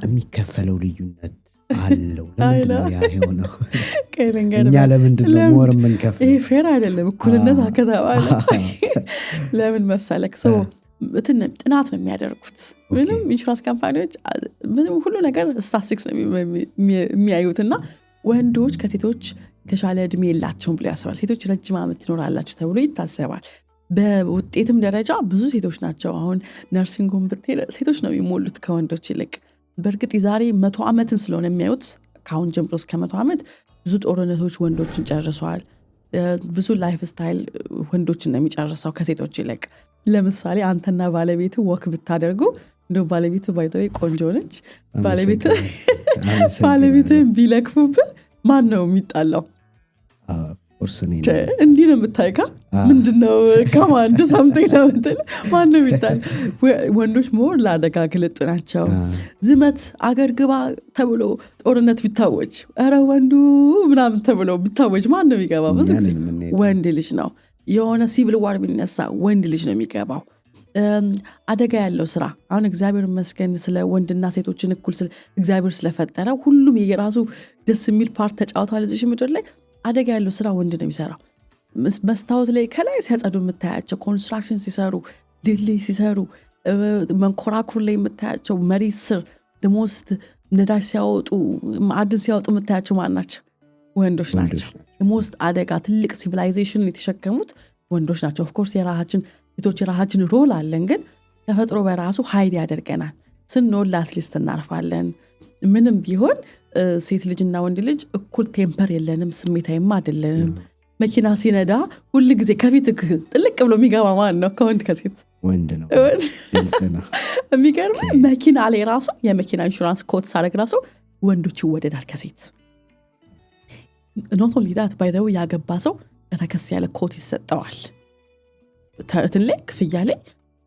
የሚከፈለው ልዩነት አለው። ለምንድነው ያ የሆነው? እኛ ለምንድነው ሞር የምንከፍለው? ይሄ ፌር አይደለም። እኩልነት ከተባለ ለምን መሰለክ? ጥናት ነው የሚያደርጉት። ምንም ኢንሹራንስ ካምፓኒዎች ምንም ሁሉ ነገር ስታቲስቲክስ ነው የሚያዩትና ወንዶች ከሴቶች የተሻለ እድሜ የላቸውም ብሎ ያስባል። ሴቶች ረጅም ዓመት ትኖራላችሁ ተብሎ ይታሰባል። በውጤትም ደረጃ ብዙ ሴቶች ናቸው። አሁን ነርሲንጉን ብትሄድ ሴቶች ነው የሚሞሉት ከወንዶች ይልቅ። በእርግጥ የዛሬ 100 ዓመትን ስለሆነ የሚያዩት ከአሁን ጀምሮ እስከ 100 ዓመት ብዙ ጦርነቶች ወንዶችን ጨርሰዋል። ብዙ ላይፍ ስታይል ወንዶችን ነው የሚጨርሰው ከሴቶች ይልቅ። ለምሳሌ አንተና ባለቤት ወክ ብታደርጉ እንደው ባለቤቱ ባይተወይ ቆንጆ ነች፣ ባለቤትን ቢለክፉብህ ማን ነው የሚጣላው? እንዲህ ነው የምታይካ ምንድነው ከማንዱ ሳምቲንግ ነው ምትል ማን ነው የሚጣል? ወንዶች ሞር ለአደጋ ክልጡ ናቸው። ዝመት አገር ግባ ተብሎ ጦርነት ቢታወጅ ኧረ ወንዱ ምናምን ተብሎ ቢታወጅ ማን ነው የሚገባው? ብዙ ጊዜ ወንድ ልጅ ነው። የሆነ ሲቪል ዋር ቢነሳ ወንድ ልጅ ነው የሚገባው። አደጋ ያለው ስራ አሁን እግዚአብሔር ይመስገን ስለ ወንድና ሴቶችን እኩል እግዚአብሔር ስለፈጠረ ሁሉም የራሱ ደስ የሚል ፓርት ተጫውቷል እዚህ ምድር ላይ። አደጋ ያለው ስራ ወንድ ነው የሚሰራው። መስታወት ላይ ከላይ ሲያጸዱ የምታያቸው፣ ኮንስትራክሽን ሲሰሩ፣ ድልድይ ሲሰሩ፣ መንኮራኩር ላይ የምታያቸው፣ መሬት ስር ደሞስት ነዳጅ ሲያወጡ፣ ማዕድን ሲያወጡ የምታያቸው ማን ናቸው? ወንዶች ናቸው። ደሞስት አደጋ ትልቅ ሲቪላይዜሽን የተሸከሙት ወንዶች ናቸው። ኦፍኮርስ ሴቶች የራሳችን ሮል አለን፣ ግን ተፈጥሮ በራሱ ሀይድ ያደርገናል። ስንወልድ አትሊስት እናርፋለን። ምንም ቢሆን ሴት ልጅና ወንድ ልጅ እኩል ቴምፐር የለንም፣ ስሜታዊም አይደለንም። መኪና ሲነዳ ሁል ጊዜ ከፊት ጥልቅ ብሎ የሚገባ ማን ነው? ከወንድ ከሴት ወንድ ነው። የሚገርም መኪና ላይ ራሱ የመኪና ኢንሹራንስ ኮት ሳደርግ ራሱ ወንዶች ይወደዳል ከሴት። ኖት ኦንሊ ዳት ባይ ዘ ዌይ ያገባ ሰው ረከስ ያለ ኮት ይሰጠዋል። እንትን ላይ ክፍያ ላይ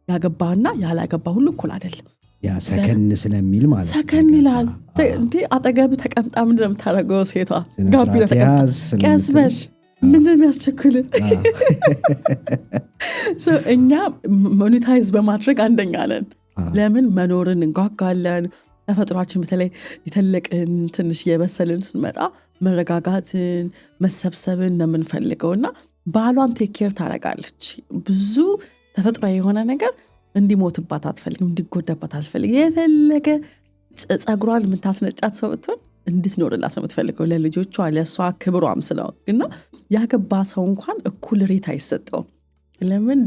ያገባና ያላገባ ሁሉ እኩል አይደለም። ያ ሰከን ስለሚል ማለት ሰከን ይላል እንዴ። አጠገብ ተቀምጣ ምንድን ነው የምታደርገው? ሴቷ ጋቢና ተቀምጣ ቀስ በል ምንድን ነው የሚያስቸኩል? እኛ ሞኔታይዝ በማድረግ አንደኛ ነን። ለምን መኖርን እንጓጓለን። ተፈጥሯችን በተለይ የተለቅን ትንሽ የበሰልን ስንመጣ መረጋጋትን መሰብሰብን ነው የምንፈልገው እና ባሏን ቴክ ኬር ታደርጋለች። ብዙ ተፈጥሯዊ የሆነ ነገር እንዲሞትባት አትፈልግም፣ እንዲጎዳባት አትፈልግም። የተለቀ ጸጉሯን የምታስነጫት ሰው ብትሆን እንድትኖርላት ነው የምትፈልገው፣ ለልጆቿ ለእሷ ክብሯም ስለው እና ያገባ ሰው እንኳን እኩል ሬት አይሰጠውም። ለምን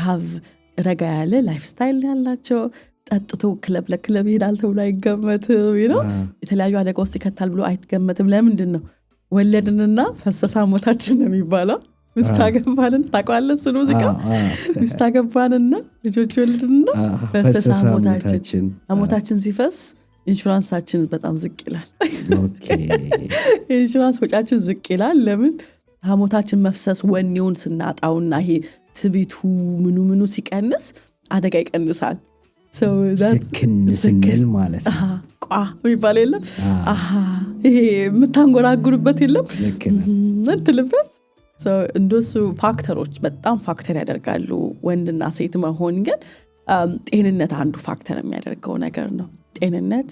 ሀቭ ረጋ ያለ ላይፍ ስታይል ያላቸው። ጠጥቶ ክለብ ለክለብ ይሄዳል ተብሎ አይገመትም። የተለያዩ አደጋ ውስጥ ይከታል ብሎ አይገመትም። ለምንድን ነው? ወለድንና ፈሰሳ ሞታችን ነው የሚባለው። ምስታገባንን ታቋለን ስኑ ሙዚቃ ምስታገባንና ልጆች ወልድንና ፈሰሳ ሞታችን። ሞታችን ሲፈስ ኢንሹራንሳችን በጣም ዝቅ ይላል። ኢንሹራንስ ወጫችን ዝቅ ይላል። ለምን? ሞታችን መፍሰስ ወኔውን ስናጣውና ይሄ ትቢቱ ምኑ ሲቀንስ አደጋ ይቀንሳል። ስክን ስንል ማለት ነው። ቋ የሚባል የለም። ይሄ የምታንጎራጉርበት የለም ምትልበት። እንደሱ ፋክተሮች በጣም ፋክተር ያደርጋሉ። ወንድና ሴት መሆን ግን ጤንነት አንዱ ፋክተር የሚያደርገው ነገር ነው። ጤንነት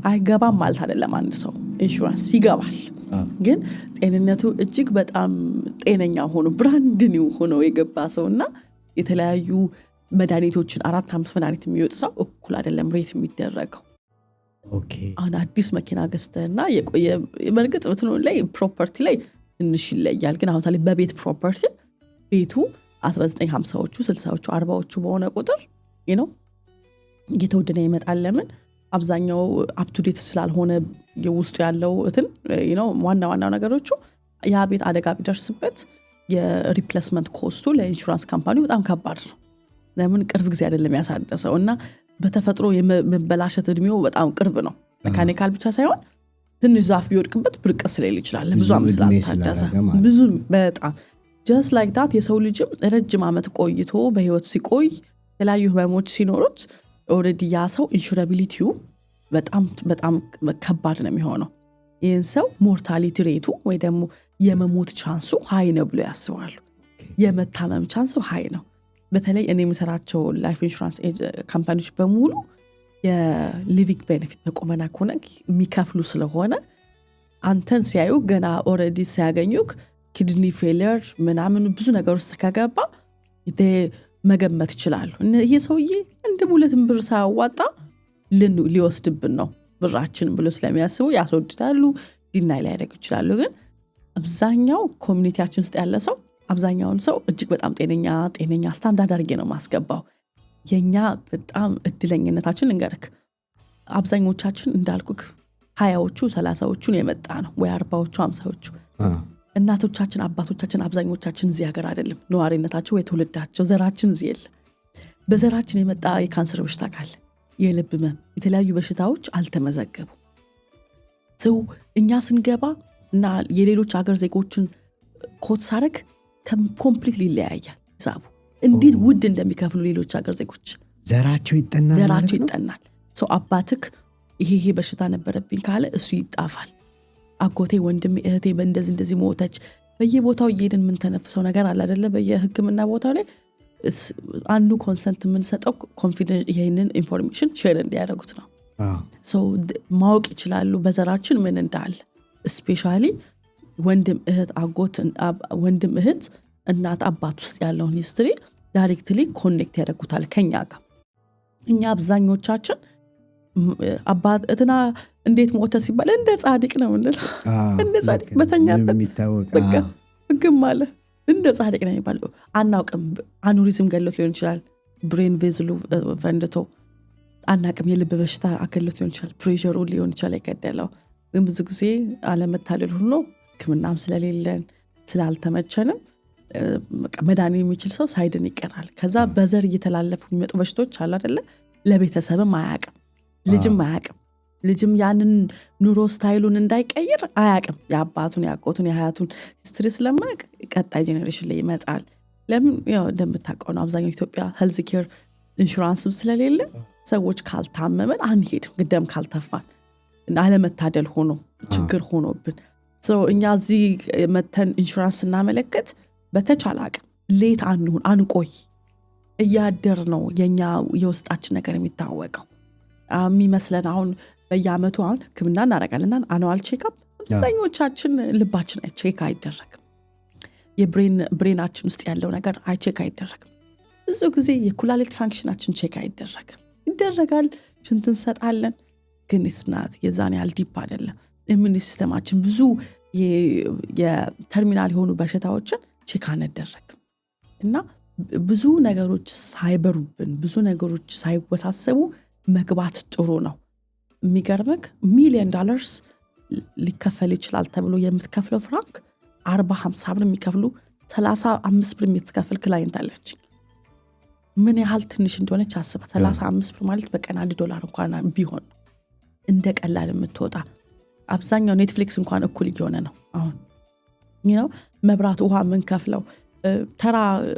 አይገባም ማለት አይደለም። አንድ ሰው ኢንሹራንስ ይገባል፣ ግን ጤንነቱ እጅግ በጣም ጤነኛ ሆኖ ብራንድ ኒው ሆኖ የገባ ሰው እና የተለያዩ መድኃኒቶችን 4-5 መድኃኒት የሚወጥ ሰው እኩል አይደለም ሬት የሚደረገው። አሁን አዲስ መኪና ገዝተህና የቆየ በርግጥ እንትኑ ላይ ፕሮፐርቲ ላይ ትንሽ ይለያል። ግን አሁን ታዲያ በቤት ፕሮፐርቲ ቤቱ 1950ዎቹ 60ዎቹ 40ዎቹ በሆነ ቁጥር ነው እየተወደደ ይመጣል። ለምን? አብዛኛው አፕቱዴት ስላልሆነ ውስጡ ያለው እንትን ዋና ነገሮቹ ያ ቤት አደጋ ቢደርስበት የሪፕሌስመንት ኮስቱ ለኢንሹራንስ ካምፓኒው በጣም ከባድ ነው። ለምን? ቅርብ ጊዜ አይደለም ያሳደሰው እና በተፈጥሮ የመበላሸት እድሜው በጣም ቅርብ ነው። ሜካኒካል ብቻ ሳይሆን ትንሽ ዛፍ ቢወድቅበት ብርቅ ስለሌል ይችላል። ብዙ ዓመት ስላልታደሰ ብዙ በጣም ጀስት ላይክ ዳት የሰው ልጅም ረጅም ዓመት ቆይቶ በህይወት ሲቆይ የተለያዩ ህመሞች ሲኖሩት ኦልሬዲ ያ ሰው ኢንሹራቢሊቲው በጣም ከባድ ነው የሚሆነው። ይህን ሰው ሞርታሊቲ ሬቱ ወይ ደግሞ የመሞት ቻንሱ ሃይ ነው ብሎ ያስባሉ። የመታመም ቻንሱ ሃይ ነው። በተለይ እኔ የምሰራቸው ላይፍ ኢንሹራንስ ካምፓኒዎች በሙሉ የሊቪንግ ቤኔፊት በቁመና ከሆነ የሚከፍሉ ስለሆነ አንተን ሲያዩ ገና ኦልሬዲ ሲያገኙክ ኪድኒ ፌሊየር ምናምን ብዙ ነገር ውስጥ ከገባ መገመት ይችላሉ። ይሄ ሰውዬ እንደ ሙለትን ብር ሳያዋጣ ሊወስድብን ነው ብራችን ብሎ ስለሚያስቡ ያስወድዳሉ፣ ዲናይ ሊያደርጉ ይችላሉ። ግን አብዛኛው ኮሚኒቲያችን ውስጥ ያለ ሰው አብዛኛውን ሰው እጅግ በጣም ጤነኛ ስታንዳርድ አድርጌ ነው ማስገባው። የኛ በጣም እድለኝነታችን እንገርክ አብዛኞቻችን እንዳልኩክ 20ዎቹ 30ዎቹን የመጣ ነው ወይ 40ዎቹ 50ዎቹ። እናቶቻችን አባቶቻችን አብዛኞቻችን እዚህ ሀገር አይደለም ነዋሪነታቸው ወይ ትውልዳቸው ዘራችን እዚህ የለ። በዘራችን የመጣ የካንሰር በሽታ ካለ የልብ ህመም የተለያዩ በሽታዎች አልተመዘገቡ። ሰው እኛ ስንገባ እና የሌሎች ሀገር ዜጎችን ኮት ሳረግ ኮምፕሊትሊ ይለያያል ሂሳቡ። እንዴት ውድ እንደሚከፍሉ ሌሎች ሀገር ዜጎች ዘራቸው ይጠናል። ሰው አባትክ ይሄ በሽታ ነበረብኝ ካለ እሱ ይጣፋል። አጎቴ ወንድሜ እህቴ እንደዚህ ሞተች። በየቦታው እየሄድን ምን ተነፍሰው ነገር አለ አይደለ? በየህክምና ቦታው ላይ አንዱ ኮንሰንት የምንሰጠው ኮንፊደንስ ይሄንን ኢንፎርሜሽን ሼር እንዲያደርጉት ነው። ሰው ማወቅ ይችላሉ በዘራችን ምን እንዳለ። ስፔሻሊ ወንድም እህት እናት አባት ውስጥ ያለውን ሂስትሪ ዳይሬክትሊ ኮኔክት ያደርጉታል ከኛ ጋር። እኛ አብዛኞቻችን አባት እትና እንዴት ሞተ ሲባል እንደ ጻድቅ ነው እንዴ? እንደ ጻድቅ በተኛበት በቃ ግም አለ እንደ ጻድቅ ነው የሚባለው። አናውቅም። አኑሪዝም ገሎት ሊሆን ይችላል፣ ብሬን ቬዝሉ ፈንድቶ አናውቅም። የልብ በሽታ አገሎት ሊሆን ይችላል፣ ፕሬሸሩ ሊሆን ይችላል የገደለው። ግን ብዙ ጊዜ አለመታደል ሆኖ ህክምናም ስለሌለን ስላልተመቸንም መዳን የሚችል ሰው ሳይድን ይቀራል። ከዛ በዘር እየተላለፉ የሚመጡ በሽቶች አሉ አይደለ? ለቤተሰብም አያውቅም፣ ልጅም አያውቅም። ልጅም ያንን ኑሮ ስታይሉን እንዳይቀይር አያውቅም። የአባቱን ያቆቱን የሀያቱን ሂስትሪ ስለማያውቅ ቀጣይ ጄኔሬሽን ላይ ይመጣል። ለምን ያው እንደምታውቀው ነው አብዛኛው ኢትዮጵያ ሄልዝ ኬር ኢንሹራንስም ስለሌለ ሰዎች ካልታመመን አንሄድም፣ ግደም ካልተፋን አለመታደል ሆኖ ችግር ሆኖብን እኛ እዚህ መተን ኢንሹራንስ እናመለከት በተቻለ አቅም ሌት አንሁን፣ አንቆይ። እያደር ነው የኛ የውስጣችን ነገር የሚታወቀው የሚመስለን። አሁን በየአመቱ አሁን ህክምና እናደርጋለን አኑዋል ቼክአፕ። አብዛኞቻችን ልባችን ቼክ አይደረግም፣ የብሬናችን ውስጥ ያለው ነገር ቼክ አይደረግም። ብዙ ጊዜ የኩላሊት ፋንክሽናችን ቼክ አይደረግም። ይደረጋል፣ ሽንት እንሰጣለን፣ ግን ስናት የዛን ያህል ዲፕ አይደለም። ኢሚዩን ሲስተማችን ብዙ የተርሚናል የሆኑ በሽታዎችን ቼክ አንደረግም። እና ብዙ ነገሮች ሳይበሩብን ብዙ ነገሮች ሳይወሳሰቡ መግባት ጥሩ ነው። የሚገርምክ $1,000,000 ሊከፈል ይችላል ተብሎ የምትከፍለው ፍራንክ 40-50 ብር የሚከፍሉ 35 ብር የምትከፍል ክላይንት አለች። ምን ያህል ትንሽ እንደሆነች አስባ። 35 ብር ማለት በቀን $1 እንኳን ቢሆን እንደ ቀላል የምትወጣ። አብዛኛው ኔትፍሊክስ እንኳን እኩል እየሆነ ነው አሁን። መብራት ውሃ የምንከፍለው ተራ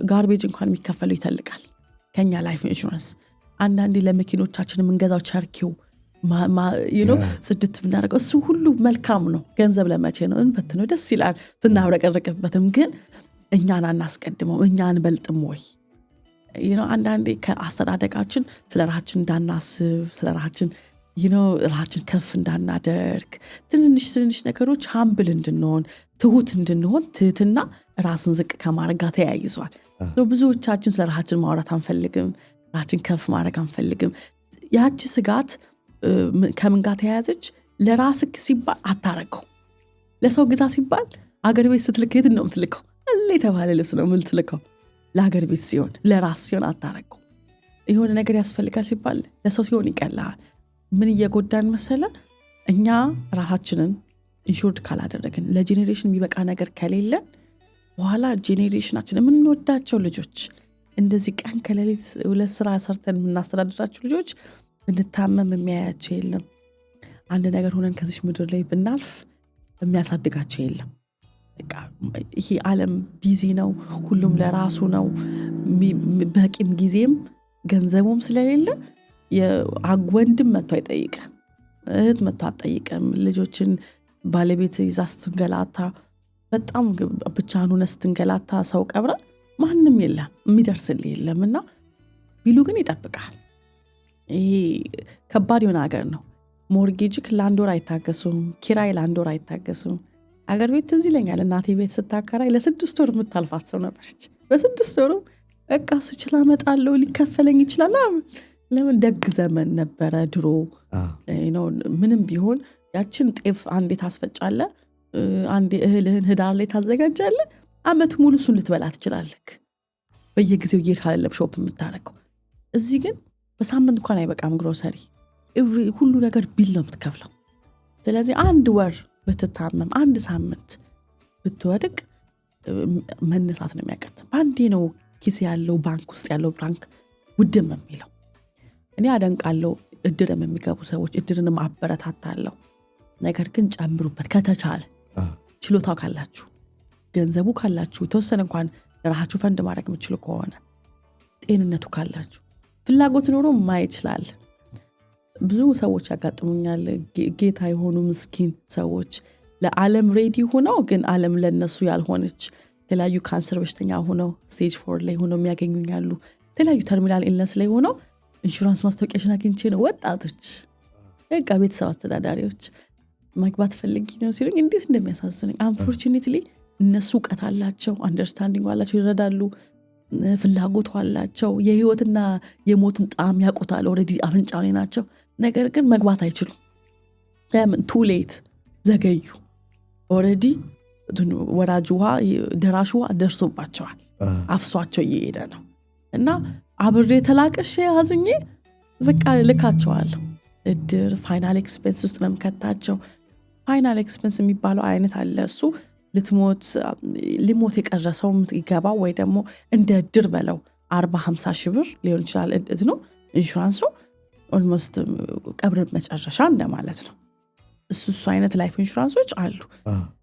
ጋርቤጅ እንኳን የሚከፈለው ይተልቃል ከኛ ላይፍ ኢንሹራንስ። አንዳንዴ ለመኪኖቻችን የምንገዛው ቸርኪው ጽድት ብናደርገው እሱ ሁሉ መልካም ነው። ገንዘብ ለመቼ ነው እንበት ነው ደስ ይላል ስናብረቀርቅበትም። ግን እኛን አናስቀድመው፣ እኛን በልጥም ወይ አንዳንዴ ከአስተዳደቃችን ስለ ራችን እንዳናስብ፣ ስለ ራችን ራችን ከፍ እንዳናደርግ፣ ትንንሽ ነገሮች ሃምብል እንድንሆን፣ ትሁት እንድንሆን፣ ትህትና ራስን ዝቅ ከማድረግ ጋር ተያይዟል። ብዙዎቻችን ስለ ራችን ማውራት አንፈልግም፣ ራችን ከፍ ማድረግ አንፈልግም። ያቺ ስጋት ከምን ጋር ተያያዘች? ለራስክ ሲባል አታረገው። ለሰው ግዛ ሲባል አገር ቤት ስትልክ የት ነው የምትልከው? የተባለ ልብስ ነው የምትልከው። ለአገር ቤት ሲሆን ለራስ ሲሆን አታረገው። የሆነ ነገር ያስፈልጋል ሲባል ለሰው ሲሆን ይቀላል። ምን እየጎዳን መሰለ? እኛ ራሳችንን ኢንሹርድ ካላደረግን ለጄኔሬሽን የሚበቃ ነገር ከሌለን በኋላ ጄኔሬሽናችን የምንወዳቸው ልጆች እንደዚህ ቀን ከሌሊት ሁለት ስራ ሰርተን የምናስተዳድራቸው ልጆች ብንታመም የሚያያቸው የለም። አንድ ነገር ሆነን ከዚህ ምድር ላይ ብናልፍ የሚያሳድጋቸው የለም። ይሄ ዓለም ቢዚ ነው፣ ሁሉም ለራሱ ነው። በቂም ጊዜም ገንዘቡም ስለሌለ ወንድም መጥቶ አይጠይቅም፣ እህት መጥቶ አትጠይቅም። ልጆችን ባለቤት ይዛ ስትንገላታ በጣም ብቻህን ሆነህ ስትንገላታ ሰው ቀብረ ማንም የለም የሚደርስልህ የለምና ቢሉ ግን ይጠብቃል። ይሄ ከባድ የሆነ ሀገር ነው። ሞርጌጅክ ለአንድ ወር አይታገሱም፣ ኪራይ ለአንድ ወር አይታገሱም። አገር ቤት ትዝ ይለኛል እናቴ ቤት ስታከራይ ለ6 ወር የምታልፋት ሰው ነበረች። በ6 ወሩ በቃ ስችላ እመጣለሁ ሊከፈለኝ ይችላል። ለምን ደግ ዘመን ነበረ ድሮ። ምንም ቢሆን ያችን ጤፍ አንዴ ታስፈጫለ፣ አንዴ እህልህን ህዳር ላይ ታዘጋጃለ፣ አመት ሙሉ እሱን ልትበላ ትችላለህ። በየጊዜው እየሄድክ አይደለም ሾፕ የምታረገው። እዚህ ግን በሳምንት እንኳን አይበቃም ግሮሰሪ፣ ሁሉ ነገር ቢል ነው የምትከፍለው። ስለዚህ አንድ ወር ብትታመም፣ አንድ ሳምንት ብትወድቅ መነሳት ነው የሚያቀት። በአንዴ ነው ኪስ ያለው ባንክ ውስጥ ያለው ባንክ ውድም የሚለው። እኔ አደንቃለሁ እድርም የሚገቡ ሰዎች፣ እድርንም አበረታታለሁ። ነገር ግን ጨምሩበት ከተቻለ፣ ችሎታው ካላችሁ፣ ገንዘቡ ካላችሁ፣ የተወሰነ እንኳን ለራሳችሁ ፈንድ ማድረግ የምችሉ ከሆነ፣ ጤንነቱ ካላችሁ፣ ፍላጎት ኖሮ ማይችላል። ብዙ ሰዎች ያጋጥሙኛል፣ ጌታ የሆኑ ምስኪን ሰዎች ለዓለም ሬዲ ሆነው ግን ዓለም ለነሱ ያልሆነች፣ የተለያዩ ካንሰር በሽተኛ ሆነው ስቴጅ 4 ላይ ሆነው የሚያገኙኛሉ። የተለያዩ ተርሚናል ኢልነስ ላይ ሆነው ኢንሹራንስ ማስታወቂያሽን አግኝቼ ነው ወጣቶች፣ በቃ ቤተሰብ አስተዳዳሪዎች ማግባት ፈልጊ ነው ሲሉኝ እንዴት እንደሚያሳዝነኝ። አንፎርቹኔትሊ እነሱ እውቀት አላቸው፣ አንደርስታንዲንግ አላቸው፣ ይረዳሉ፣ ፍላጎቱ አላቸው፣ የህይወትና የሞትን ጣዕም ያውቁታል። ኦልሬዲ አፍንጫው ላይ ናቸው። ነገር ግን መግባት አይችሉም። ለምን? ቱ ሌት ዘገዩ። ኦልሬዲ ወራጅ ውሃ ደራሽ ውሃ ደርሶባቸዋል፣ አፍሷቸው እየሄደ ነው። እና አብሬ ተላቅሼ አዝኜ በቃ ልካቸዋለሁ። እድር ፋይናል ኤክስፔንስ ውስጥ ነው የምከታቸው። ፋይናል ኤክስፔንስ የሚባለው አይነት አለ። እሱ ሊሞት የቀረሰው ይገባው ወይ ደግሞ እንደ እድር በለው 40-50 ሺህ ብር ሊሆን ይችላል። እድት ነው ኢንሹራንሱ ኦልሞስት ቀብር መጨረሻ እንደማለት ነው። እሱ አይነት ላይፍ ኢንሹራንሶች አሉ።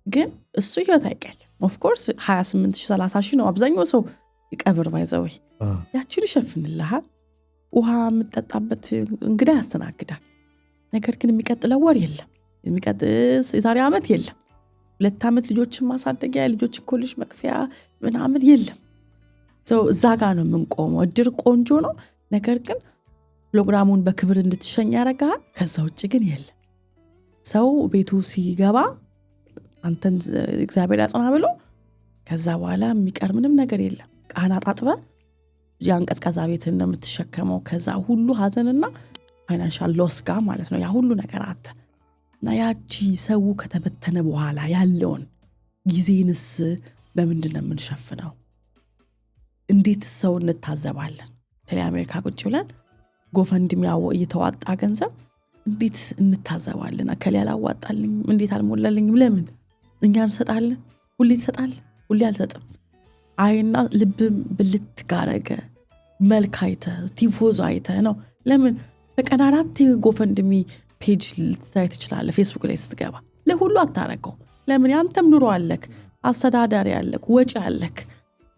ግን እሱ ህይወት አይቀይም። ኦፍኮርስ 28-30 ሺህ ነው አብዛኛው ሰው ይቀብር ባይዘው፣ ያችን ይሸፍንልሃል። ውሃ የምጠጣበት እንግዳ ያስተናግዳል። ነገር ግን የሚቀጥለው ወር የለም፣ የዛሬ ዓመት የለም፣ 2 ዓመት ልጆችን ማሳደጊያ፣ ልጆችን ኮሌጅ መክፈያ ምናምን የለም። እዛ ጋር ነው የምንቆመው። እድር ቆንጆ ነው፣ ነገር ግን ፕሮግራሙን በክብር እንድትሸኝ ያደርጋል። ከዛ ውጭ ግን የለም። ሰው ቤቱ ሲገባ አንተን እግዚአብሔር ያጽና ብሎ ከዛ በኋላ የሚቀር ምንም ነገር የለም። ቃና ጣጥበ ያን ቀዝቃዛ ቤትን ነው የምትሸከመው። ከዛ ሁሉ ሀዘንና ፋይናንሻል ሎስ ጋር ማለት ነው ያ ሁሉ ነገር አተ እና ያቺ ሰው ከተበተነ በኋላ ያለውን ጊዜንስ በምንድን ነው የምንሸፍነው? እንዴት ሰው እንታዘባለን? ተለይ አሜሪካ ቁጭ ብለን ጎፈንድሚ እየተዋጣ ገንዘብ እንዴት እንታዘባለን? አከለ ያላዋጣልኝ፣ እንዴት አልሞላልኝም? ለምን እኛ እንሰጣለን? ሁሌ ትሰጣለን? ሁሌ አልሰጥም። አይና ልብም ብልት ጋረገ መልክ አይተ ቲፎዞ አይተ ነው። ለምን በቀን 4 ጎፈንድሚ ፔጅ ልታይ ትችላለህ። ፌስቡክ ላይ ስትገባ ለሁሉ አታረገው። ለምን? ያንተም ኑሮ አለክ፣ አስተዳዳሪ አለክ፣ ወጪ አለክ።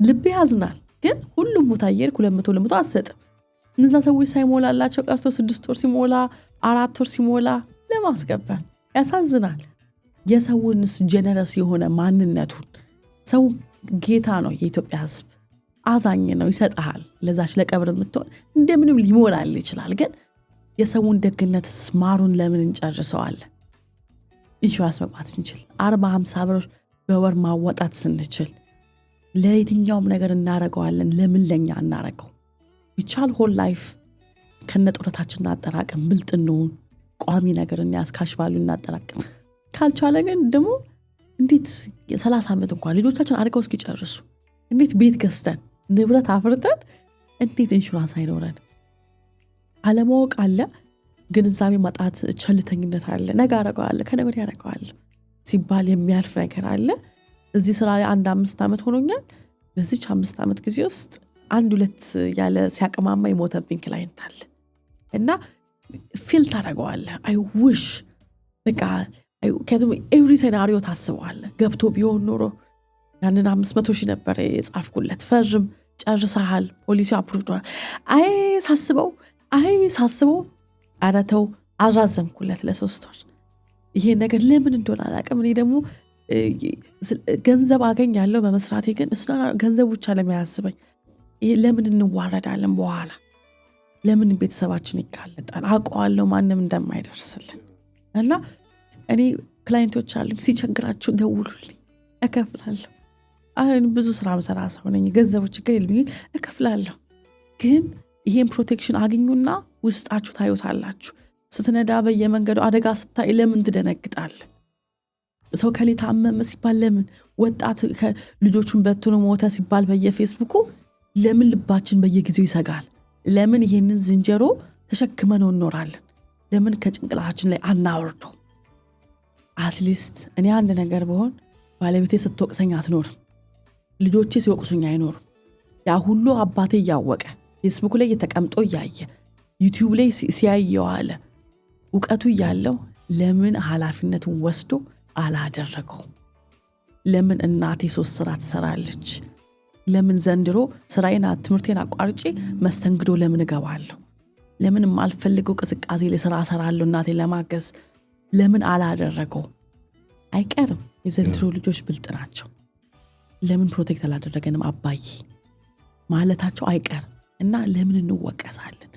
ልብ ያዝናል። ግን ሁሉም ቦታ እየሄድክ 200 አትሰጥም። እነዛ ሰዎች ሳይሞላላቸው ቀርቶ 6 ወር ሲሞላ 4 ወር ሲሞላ ለማስገበር ያሳዝናል። የሰውንስ ጀነረስ የሆነ ማንነቱን ሰው ጌታ ነው። የኢትዮጵያ ሕዝብ አዛኝ ነው፣ ይሰጣል። ለዛች ለቀብር የምትሆን እንደምንም ሊሞላል ይችላል። ግን የሰውን ደግነት ስማሩን ለምን እንጨርሰዋለን? ኢንሹራንስ መግባት ስንችል 40-50 ብር በወር ማወጣት ስንችል ለየትኛውም ነገር እናረገዋለን። ለምን ለኛ እናረገው? ይቻል ሆል ላይፍ ከነጦረታችን እናጠራቅም፣ ብልጥኑን ቋሚ ነገር እናስካሽቫሉ እናጠራቅም። ካልቻለ ግን ደግሞ እንዴት 30 ዓመት እንኳን ልጆቻችን አድርገው እስኪጨርሱ እንዴት ቤት ገዝተን ንብረት አፍርተን እንዴት ኢንሹራንስ አይኖረን? አለማወቅ አለ፣ ግንዛቤ ማጣት፣ ቸልተኝነት አለ። ነገ አረጋዋለሁ ከነገ ያረጋዋለሁ ሲባል የሚያልፍ ነገር አለ። እዚህ ስራ ላይ 1-5 ዓመት ሆኖኛል። በዚህ 5 ዓመት ጊዜ ውስጥ 1-2 ያለ ሲያቀማማ የሞተብኝ ክላይንት አለ እና ፊል ታረጋዋለህ። አይ ዊሽ በቃ ከቱም ኤቭሪ ሴናሪዮ ታስበዋለህ። ገብቶ ቢሆን ኖሮ ያንን 500 ሺህ ነበር የጻፍኩለት። ፈርም ጨርሰሃል፣ ፖሊሲ አፕሩቭ ሆኗል። ሳስበው አረተው አራዘምኩለት ለ3 ወር። ይሄ ነገር ለምን እንደሆነ አላውቅም። እኔ ደግሞ ገንዘብ አገኛለሁ በመስራቴ ግን ገንዘቡ ብቻ ለሚያስበኝ ለምን እንዋረዳለን በኋላ ለምን ቤተሰባችን ይጋለጣል አውቀዋለሁ ማንም እንደማይደርስልን እና እኔ ክላይንቶች አሉኝ ሲቸግራችሁ ደውሉልኝ እከፍላለሁ አሁን ብዙ ስራ መሰራ ሰው ነኝ ገንዘቡ ችግር የለም እከፍላለሁ ግን ይሄን ፕሮቴክሽን አግኙና ውስጣችሁ ታዩታላችሁ ስትነዳ በየመንገዱ አደጋ ስታይ ለምን ትደነግጣለህ ሰው ከሌ ታመመ ሲባል ለምን ወጣት ልጆቹን በትኖ ሞተ ሲባል በየፌስቡኩ ለምን ልባችን በየጊዜው ይሰጋል ለምን ይሄንን ዝንጀሮ ተሸክመነው እንኖራለን ለምን ከጭንቅላታችን ላይ አናወርደው አትሊስት እኔ አንድ ነገር በሆን ባለቤቴ ስትወቅሰኝ አትኖርም ልጆቼ ሲወቅሱኝ አይኖርም ያ ሁሉ አባቴ እያወቀ ፌስቡክ ላይ የተቀምጦ እያየ ዩቲዩብ ላይ ሲያየው አለ እውቀቱ እያለው ለምን ኃላፊነቱን ወስዶ አላደረገው ለምን እናቴ 3 ስራ ትሰራለች ለምን ዘንድሮ ስራዬን ትምህርቴን አቋርጬ መስተንግዶ ለምን እገባለሁ ለምን ማልፈልገው ቅስቃሴ ለስራ ሰራለሁ እናቴ ለማገዝ ለምን አላደረገው አይቀርም የዘንድሮ ልጆች ብልጥ ናቸው ለምን ፕሮቴክት አላደረገንም አባዬ ማለታቸው አይቀርም እና ለምን እንወቀሳለን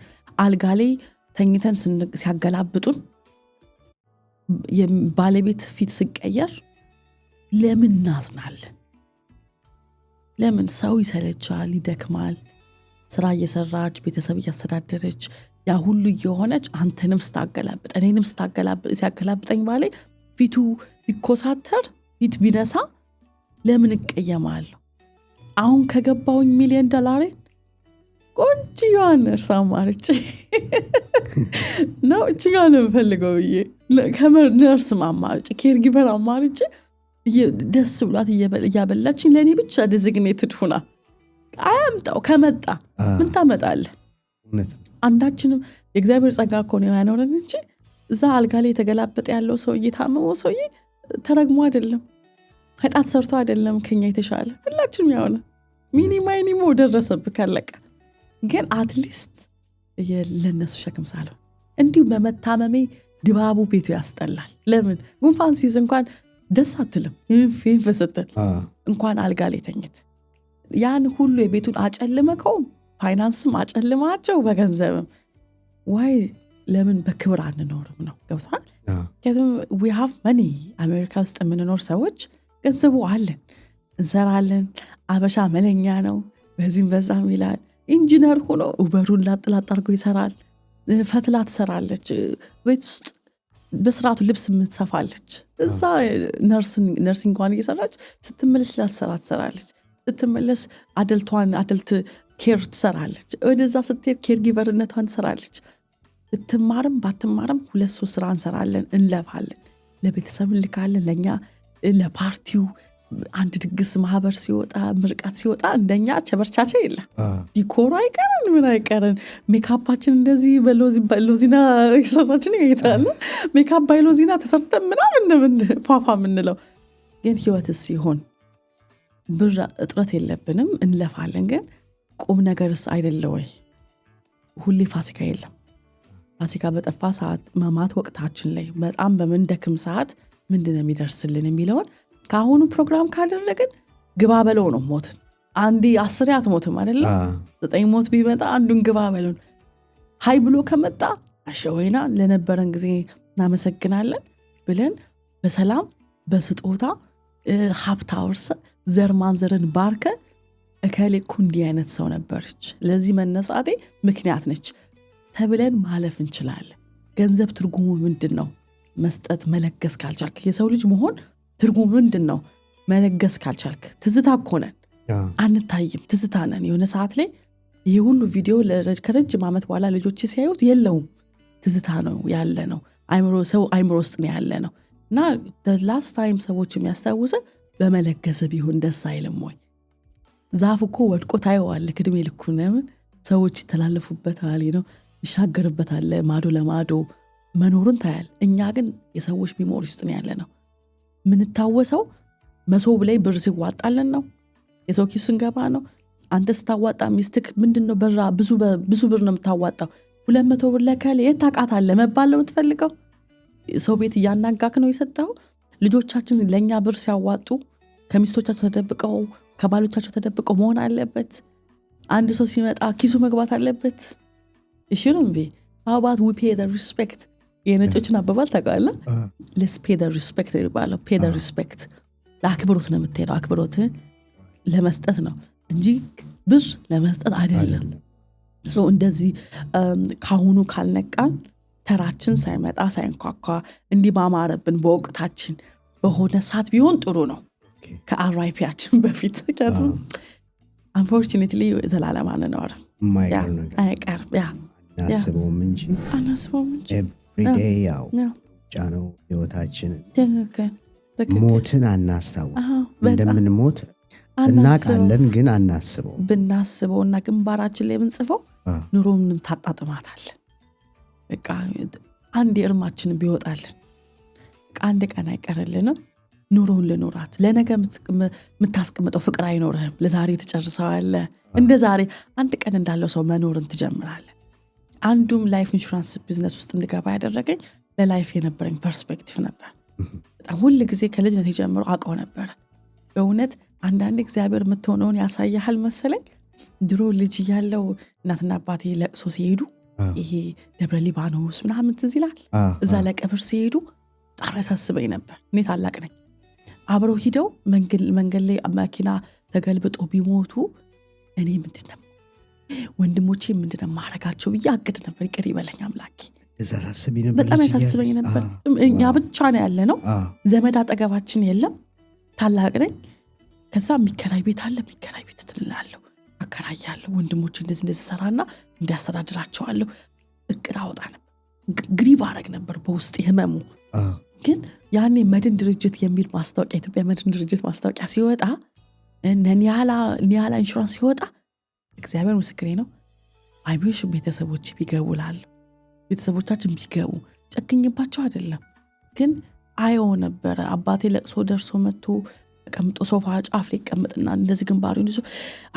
አልጋ ላይ ተኝተን ሲያገላብጡን የባለቤት ፊት ሲቀየር ለምን እናዝናለን ለምን ሰው ይሰለቻል ይደክማል ስራ እየሰራች ቤተሰብ እያስተዳደረች ያ ሁሉ እየሆነች አንተንም ስታገላብጥ እኔንም ሲያገላብጠኝ ባለ ፊቱ ቢኮሳተር ፊት ቢነሳ ለምን እቀየማለሁ አሁን ከገባውኝ $1 ሚሊዮን ቆንጆዋን ነርስ አማርጬ ነው እቺጋን የምፈልገው ብዬ ከነርስ አማርጬ ኬር ጊቨር አማርጬ ደስ ብሏት እያበላችኝ ለእኔ ብቻ ዲዚግኔትድ ሆና አያምጣው ከመጣ ምን ታመጣለህ አንዳችንም የእግዚአብሔር ጸጋ እኮ ነው ያኖረን እንጂ እዛ አልጋ ላይ የተገላበጠ ያለው ሰውዬ ታመመው ሰውዬ ተረግሞ አይደለም ኃጢአት ሰርቶ አይደለም ከኛ የተሻለ ሁላችንም ያውና ሚኒማይኒሞ ደረሰብህ ካለቀ ግን አትሊስት ለነሱ ሸክም ሳለው እንዲሁ በመታመሜ ድባቡ ቤቱ ያስጠላል ለምን ጉንፋን ሲይዝ እንኳን ደስ አትልም ይፈሰተል እንኳን አልጋ ላይ ተኝት ያን ሁሉ የቤቱን አጨልመከው ፋይናንስም አጨልማቸው በገንዘብም ዋይ ለምን በክብር አንኖርም ነው ገብቷል ከቱም we have money አሜሪካ ውስጥ የምንኖር ሰዎች ገንዘቡ አለን እንሰራለን አበሻ መለኛ ነው በዚህም በዛም ይላል ኢንጂነር ሆኖ ኡበሩን ላጥላጥ አድርጎ ይሰራል ፈትላ ትሰራለች ቤት ውስጥ በስርዓቱ ልብስ የምትሰፋለች እዛ ነርሲንግ እንኳን እየሰራች ስትመለስ ትሰራለች ስትመለስ አደልት ኬር ትሰራለች ወደዛ ስትሄድ ኬር ጊቨርነቷን ትሰራለች ብትማርም ባትማርም 2-3 ስራ እንሰራለን እንለፋለን ለቤተሰብ እንልካለን ለኛ ለፓርቲው አንድ ድግስ ማህበር ሲወጣ ምርቃት ሲወጣ እንደኛ ቸበርቻቸው የለም ዲኮሩ አይቀረን ምን አይቀረን ሜካፓችን እንደዚህ በሎዚና ይሰራችን ይታለ ሜካፕ ባይሎዚና ተሰርተን ምናምን ፓፓ ምንለው ግን ህይወትስ ሲሆን ብር እጥረት የለብንም እንለፋለን ግን ቁም ነገርስ አይደለ ወይ ሁሌ ፋሲካ የለም ፋሲካ በጠፋ ሰዓት መማት ወቅታችን ላይ በጣም በመንደክም ሰዓት ምንድነው የሚደርስልን የሚለውን ካሁኑ ፕሮግራም ካደረግን ግባ በለው ነው ሞትን አንዲ 10 አትሞትም አይደለ 9 ሞት ቢመጣ አንዱን ግባ በለው ሃይ ብሎ ከመጣ አሸወይና ለነበረን ጊዜ እናመሰግናለን ብለን በሰላም በስጦታ ሀብት አውርሰ ዘር ማንዘርን ባርከ እከሌኩ እንዲህ አይነት ሰው ነበረች ለዚህ መነሳቴ ምክንያት ነች ተብለን ማለፍ እንችላለን ገንዘብ ትርጉሙ ምንድነው መስጠት መለገስ ካልቻልክ የሰው ልጅ መሆን ትርጉሙ ምንድነው መለገስ ካልቻልክ ትዝታ ኮነን አንታይም ትዝታ ነን የሆነ ሰዓት ላይ ይሄ ሁሉ ቪዲዮ ከረጅም ዓመት በኋላ ልጆች ሲያዩት የለውም ትዝታ ነው ያለ ነው አይምሮ ውስጥ ነው ያለ ነው እና the last time ሰዎች የሚያስታውሰ በመለገስ ቢሆን ደስ አይልም ወይ ዛፍ እኮ ወድቆ ታየዋለህ እድሜ ልኩ ነው ሰዎች ይተላለፉበታል ይሻገርበታል ማዶ ለማዶ መኖሩን ታያል እኛ ግን የሰዎች ሚሞሪ ውስጥ ነው ያለ ነው ምን ታወሰው መሶብ ላይ ብር ሲዋጣለን ነው የሰው ኪስ እንገባ ነው አንተ ስታዋጣ ሚስትክ ምንድነው በራ ብዙ ብር ነው የምታዋጣው 200 ብር ለከለ የታቃታለ መባል ነው የምትፈልገው ሰው ቤት ያናጋክ ነው የሰጣው ልጆቻችን ለኛ ብር ሲያዋጡ ከሚስቶቻቸው ተደብቀው ከባሎቻቸው ተደብቀው መሆን አለበት? አንድ ሰው ሲመጣ ኪሱ መግባት አለበት? ይሽሩም ቢ how about we pay the respect? የነጮችን አባባል ታውቃለህ? let's pay the respect ይባላል። pay the respect ለአክብሮት ነው የምትሄደው፣ አክብሮት ለመስጠት ነው እንጂ ብር ለመስጠት አይደለም። እንደዚህ ካሁኑ ካልነቃን ተራችን ሳይመጣ ሳይንኳኳ እንዲህ ባማረብን በወቅታችን በሆነ ሰዓት ቢሆን ጥሩ ነው ከአራይፒያችን በፊት። ምክንያቱም unfortunately ዘላለም አንኖርም፣ አይቀርም። አናስበውም እንጂ ኤቭሪዴይ ያው ጫነው ህይወታችን። ሞትን አናስታውስ፣ እንደምንሞት እናውቃለን ግን አናስበው። ብናስበውና ግንባራችን ላይ ብንጽፈው ኑሮንም ታጣጥማታለን። በቃ አንድ እርማችን ቢወጣልን አንድ ቀን አይቀርልንም። ኑሮውን ልኖራት ለነገ የምታስቀምጠው ፍቅር አይኖርህም። ለዛሬ ትጨርሰዋለህ። እንደ ዛሬ አንድ ቀን እንዳለው ሰው መኖርን ትጀምራለህ። አንዱም ላይፍ ኢንሹራንስ ቢዝነስ ውስጥ እንድገባ ያደረገኝ ለላይፍ የነበረኝ ፐርስፔክቲቭ ነበር። በጣም ሁል ጊዜ ከልጅነት ጀምሮ አውቀው ነበር። በእውነት አንዳንድ እግዚአብሔር የምትሆነውን ያሳያል መሰለኝ። ድሮ ልጅ ያለው እናትና አባቴ ለቅሶ ሲሄዱ ይሄ ደብረ ሊባኖስ ምናምን ትዝ ይላል። እዛ ለቀብር ሲሄዱ በጣም ያሳስበኝ ነበር። እኔ ታላቅ ነኝ። አብረው ሂደው መንገድ ላይ መኪና ተገልብጦ ቢሞቱ እኔ ምንድነው ወንድሞቼ ምንድነው ማረጋቸው ብዬ አቅድ ነበር። ይቅር ይበለኝ አምላኬ። በጣም ያሳስበኝ ነበር። እኛ ብቻ ነው ያለ ነው፣ ዘመድ አጠገባችን የለም። ታላቅ ነኝ። ከዛ የሚከራይ ቤት አለ፣ የሚከራይ ቤት ትላለሁ፣ አከራያለሁ። ወንድሞቼ እንደዚህ ሰራና እንዲያስተዳድራቸዋለሁ እቅድ አወጣ ነበር። ግሪቭ አረግ ነበር በውስጥ ህመሙ። ግን ያኔ መድን ድርጅት የሚል ማስታወቂያ፣ ኢትዮጵያ መድን ድርጅት ማስታወቂያ ሲወጣ ኒያላ ኢንሹራንስ ሲወጣ እግዚአብሔር ምስክሬ ነው አይቢሽ ቤተሰቦች ቢገቡላል ቤተሰቦቻችን ቢገቡ ጨክኝባቸው አይደለም፣ ግን አየው ነበረ። አባቴ ለቅሶ ደርሶ መጥቶ ተቀምጦ ሶፋ ጫፍ ላይ ቀምጥና እንደዚህ ግንባሩን ይዞ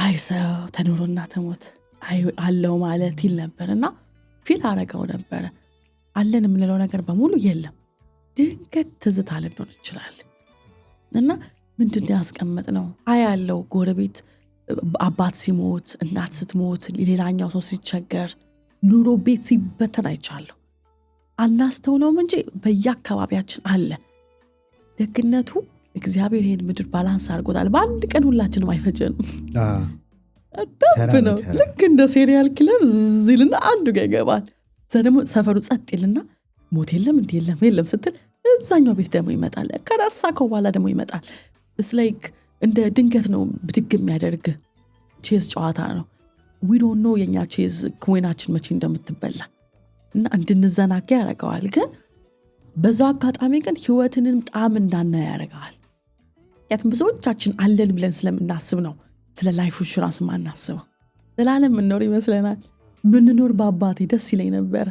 አይሰው ተኖሮና ተሞት አለው ማለት ይል ነበርና ፊል አረጋው ነበረ። አለን የምንለው ነገር በሙሉ የለም፣ ድንገት ትዝታ ልንሆን ይችላል። እና ምንድን ያስቀመጥ ነው አያለው ጎረቤት አባት ሲሞት፣ እናት ስትሞት፣ ሌላኛው ሰው ሲቸገር፣ ኑሮ ቤት ሲበተን አይቻለሁ። አናስተውለውም እንጂ በየአካባቢያችን አለ። ደግነቱ እግዚአብሔር ይሄን ምድር ባላንስ አድርጎታል። በአንድ ቀን ሁላችንም አይፈጀንም። ነው ልክ እንደ ሴሪያል ኪለር ዝልና አንዱ ጋር ይገባል። ደግሞ ሰፈሩ ጸጥ ይልና ሞት የለም እንዲ የለም ስትል እዛኛው ቤት ደግሞ ይመጣል። ከራሳከው በኋላ ደግሞ ይመጣል። ላይክ እንደ ድንገት ነው ብድግ የሚያደርግ ቼዝ ጨዋታ ነው። we don't know የኛ ቼዝ ኮይናችን መቼ እንደምትበላ እና እንድንዘናጋ ያደርገዋል። ግን በዛው አጋጣሚ ግን ህይወትንም ጣም እንዳናይ ያደርጋል። ያቱም ብዙዎቻችን አለን ብለን ስለምናስብ ነው ስለ ላይፍ ኢንሹራንስ ማናስበው። ዘላለም ምንኖር ይመስለናል። ብንኖር በአባቴ ደስ ይለኝ ነበር፣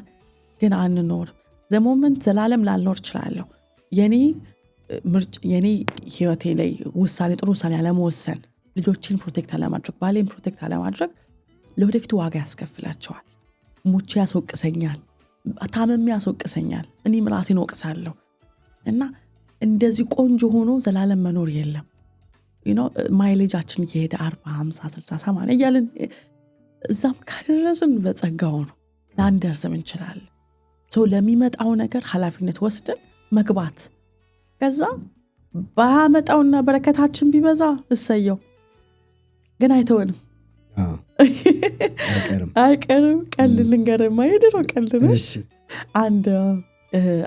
ግን አንኖርም። ዘሞመንት ዘላለም ላልኖር እችላለሁ። የኔ ህይወቴ ላይ ጥሩ ውሳኔ አለመወሰን፣ ልጆችን ፕሮቴክት አለማድረግ፣ ባሌን ፕሮቴክት አለማድረግ ለወደፊቱ ዋጋ ያስከፍላቸዋል። ሞቼ ያስወቅሰኛል፣ ታመሜ ያስወቅሰኛል፣ እኔም ራሴን ወቅሳለሁ። እና እንደዚህ ቆንጆ ሆኖ ዘላለም መኖር የለም። ማይሌጃችን እየሄደ 40 50 60 80 እያልን እዛም ካደረስን በጸጋው ነው ላንደርስም እንችላለን። ለሚመጣው ነገር ኃላፊነት ወስደን መግባት፣ ከዛ ባመጣውና በረከታችን ቢበዛ እሰየው፣ ግን አይተወንም። አይቀርም። ቀልድ ልንገርማ፣ የድሮ ቀልድ ነሽ።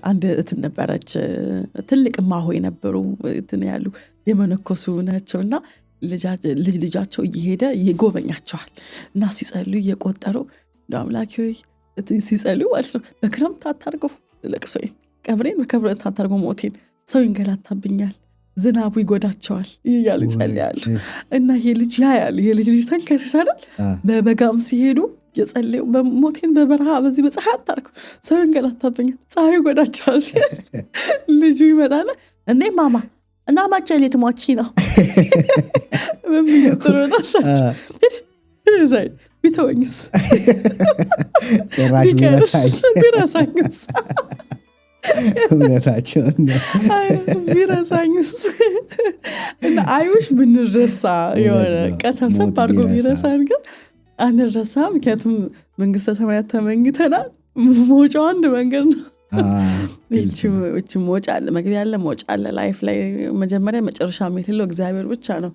አንድ እትን ነበረች፣ ትልቅ ማሆ የነበሩ እትን ያሉ የመነኮሱ ናቸውና ልጃቸው እየሄደ ይጎበኛቸዋል እና ሲጸሉ እየቆጠሩ አምላኬ ሆይ ሲጸልዩ ማለት ነው በክረምት አታርገው ለቅሶዬን፣ ቀብሬን በክረምት አታርገው፣ ሞቴን ሰው ይንገላታብኛል፣ ዝናቡ ይጎዳቸዋል እያሉ ይጸልያሉ። እና ይሄ ልጅ ያያል፣ ይሄ ልጅ ተንከሲስ አይደል? በበጋም ሲሄዱ የጸልዩ በሞቴን በበረሃ በዚህ በፀሐይ አታርገው፣ ሰው ይንገላታብኛል፣ ፀሐይ ይጎዳቸዋል። ልጁ ይመጣና እንዴ ማማ እና ማቸ ልትሞቺ ነው በሚጥሩ ተሳይ ቢተወኝስ ጭራሽ ቢረሳኝስ እውነታቸውን ነው። ቢረሳኝስ እና አይውሽ ብንረሳ የሆነ ቀተብሰብ አድርጎ ቢረሳን ግን አንረሳም። ምክንያቱም መንግስተ ሰማያት ተመኝተናል። መውጫው አንድ መንገድ ነው። እቺ መውጫ አለ፣ መግቢያ አለ፣ መውጫ አለ። ላይፍ ላይ መጀመሪያ መጨረሻ የሌለው እግዚአብሔር ብቻ ነው።